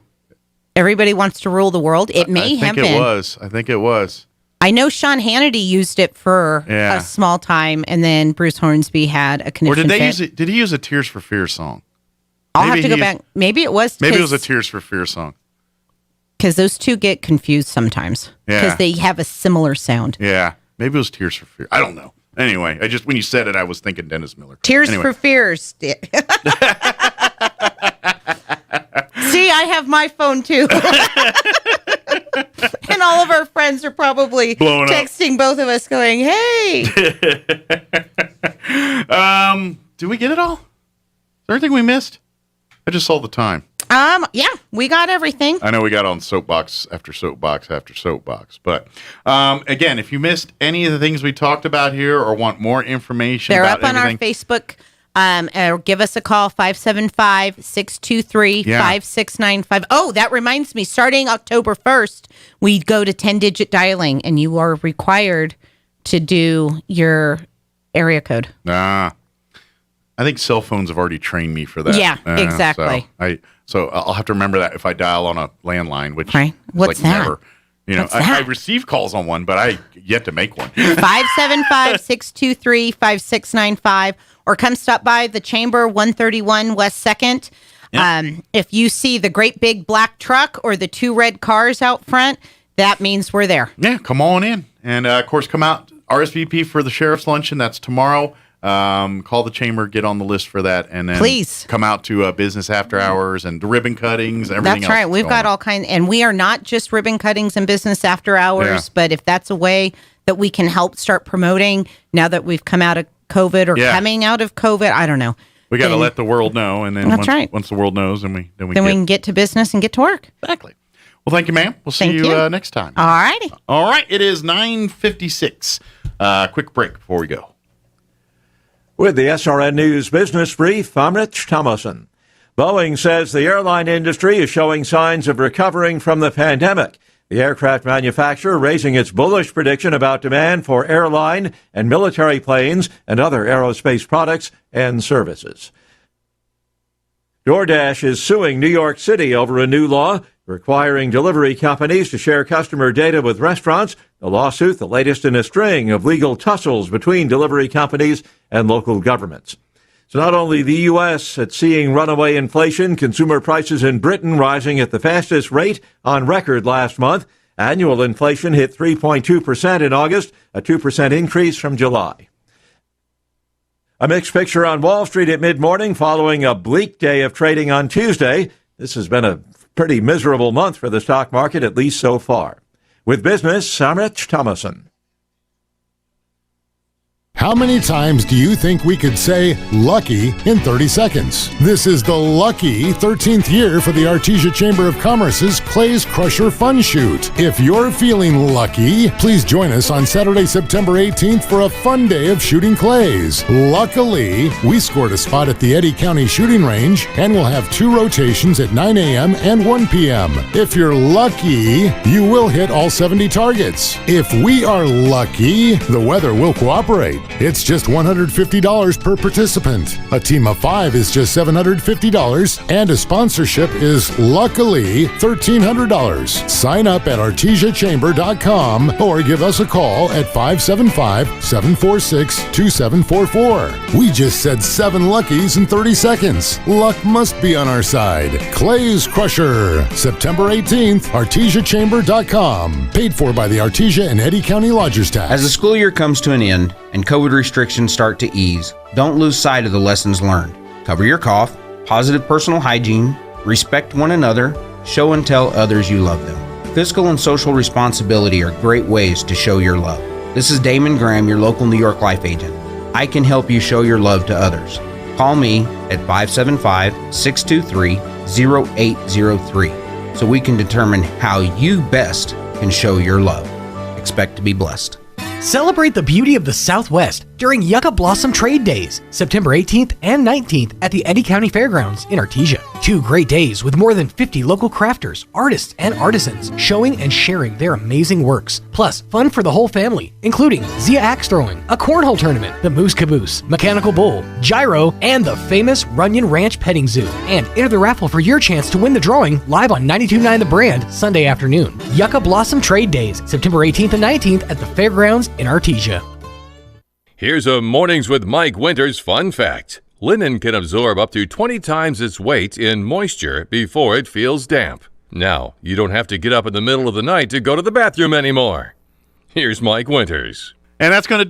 Everybody Wants to Rule the World. It may have been. I think it was. I know Sean Hannity used it for a small time, and then Bruce Hornsby had a connection. Or did he use a Tears for Fears song? I'll have to go back. Maybe it was. Maybe it was a Tears for Fears song. Because those two get confused sometimes. Because they have a similar sound. Yeah. Maybe it was Tears for Fears. I don't know. Anyway, when you said it, I was thinking Dennis Miller. Tears for Fears. See, I have my phone too. And all of our friends are probably blowing texting both of us going, hey. Did we get it all? Is there anything we missed? I just saw the time. Yeah, we got everything. I know we got on soapbox after soapbox after soapbox, but again, if you missed any of the things we talked about here or want more information, they're about up on our Facebook. Or give us a call, 575-623-5695. Oh, that reminds me, starting October 1st, we go to 10-digit dialing, and you are required to do your area code. I think cell phones have already trained me for that. Yeah, exactly. So I'll have to remember that if I dial on a landline, which what's that? Never. I receive calls on one, but I yet to make one. 575-623-5695, or come stop by the Chamber, 131 West 2nd. Yep. If you see the great big black truck or the two red cars out front, that means we're there. Yeah, come on in. And, of course, come out, RSVP for the Sheriff's Luncheon. That's tomorrow. Call the Chamber, get on the list for that, and then please come out to business after hours and ribbon cuttings and everything. That's right. We've got all kinds, and we are not just ribbon cuttings and business after hours, but if that's a way that we can help start promoting now that we've come out of COVID or coming out of COVID, I don't know. We got to let the world know, and then once the world knows, then we can get to business and get to work. Exactly. Well, thank you, ma'am. We'll see you next time. All righty. All right. It is 9:56. Quick break before we go. With the SRN News Business Brief, I'm Rich Thomason. Boeing says the airline industry is showing signs of recovering from the pandemic. The aircraft manufacturer raising its bullish prediction about demand for airline and military planes and other aerospace products and services. DoorDash is suing New York City over a new law requiring delivery companies to share customer data with restaurants. The lawsuit, the latest in a string of legal tussles between delivery companies and local governments. So not only the U.S. that's seeing runaway inflation, consumer prices in Britain rising at the fastest rate on record last month. Annual inflation hit 3.2% in August, a 2% increase from July. A mixed picture on Wall Street at mid-morning following a bleak day of trading on Tuesday. This has been a pretty miserable month for the stock market, at least so far. With business, I'm Rich Thomason. How many times do you think we could say lucky in 30 seconds? This is the lucky 13th year for the Artesia Chamber of Commerce's Clays Crusher Fun Shoot. If you're feeling lucky, please join us on Saturday, September 18th for a fun day of shooting clays. Luckily, we scored a spot at the Eddy County Shooting Range and we'll have 2 rotations at 9 a.m. and 1 p.m. If you're lucky, you will hit all 70 targets. If we are lucky, the weather will cooperate. It's just $150 per participant. A team of 5 is just $750, and a sponsorship is luckily $1,300. Sign up at artesiachamber.com or give us a call at 575-746-2744. We just said 7 luckies in 30 seconds. Luck must be on our side. Clays Crusher, September 18th, artesiachamber.com. Paid for by the Artesia and Eddy County Lodgers Tax. As the school year comes to an end and COVID restrictions start to ease, don't lose sight of the lessons learned. Cover your cough, positive personal hygiene, respect one another, show and tell others you love them. Fiscal and social responsibility are great ways to show your love. This is Damon Graham, your local New York Life agent. I can help you show your love to others. Call me at 575-623-0803 so we can determine how you best can show your love. Expect to be blessed. Celebrate the beauty of the Southwest during Yucca Blossom Trade Days, September 18th and 19th at the Eddy County Fairgrounds in Artesia. 2 great days with more than 50 local crafters, artists, and artisans showing and sharing their amazing works. Plus, fun for the whole family, including Zia axe throwing, a cornhole tournament, the Moose Caboose, Mechanical Bull, Gyro, and the famous Runyon Ranch Petting Zoo. And enter the raffle for your chance to win the drawing live on 92.9 The Brand Sunday afternoon. Yucca Blossom Trade Days, September 18th and 19th at the Fairgrounds in Artesia. Here's a Mornings with Mike Winters fun fact. Linen can absorb up to 20 times its weight in moisture before it feels damp. Now, you don't have to get up in the middle of the night to go to the bathroom anymore. Here's Mike Winters. And that's going to do it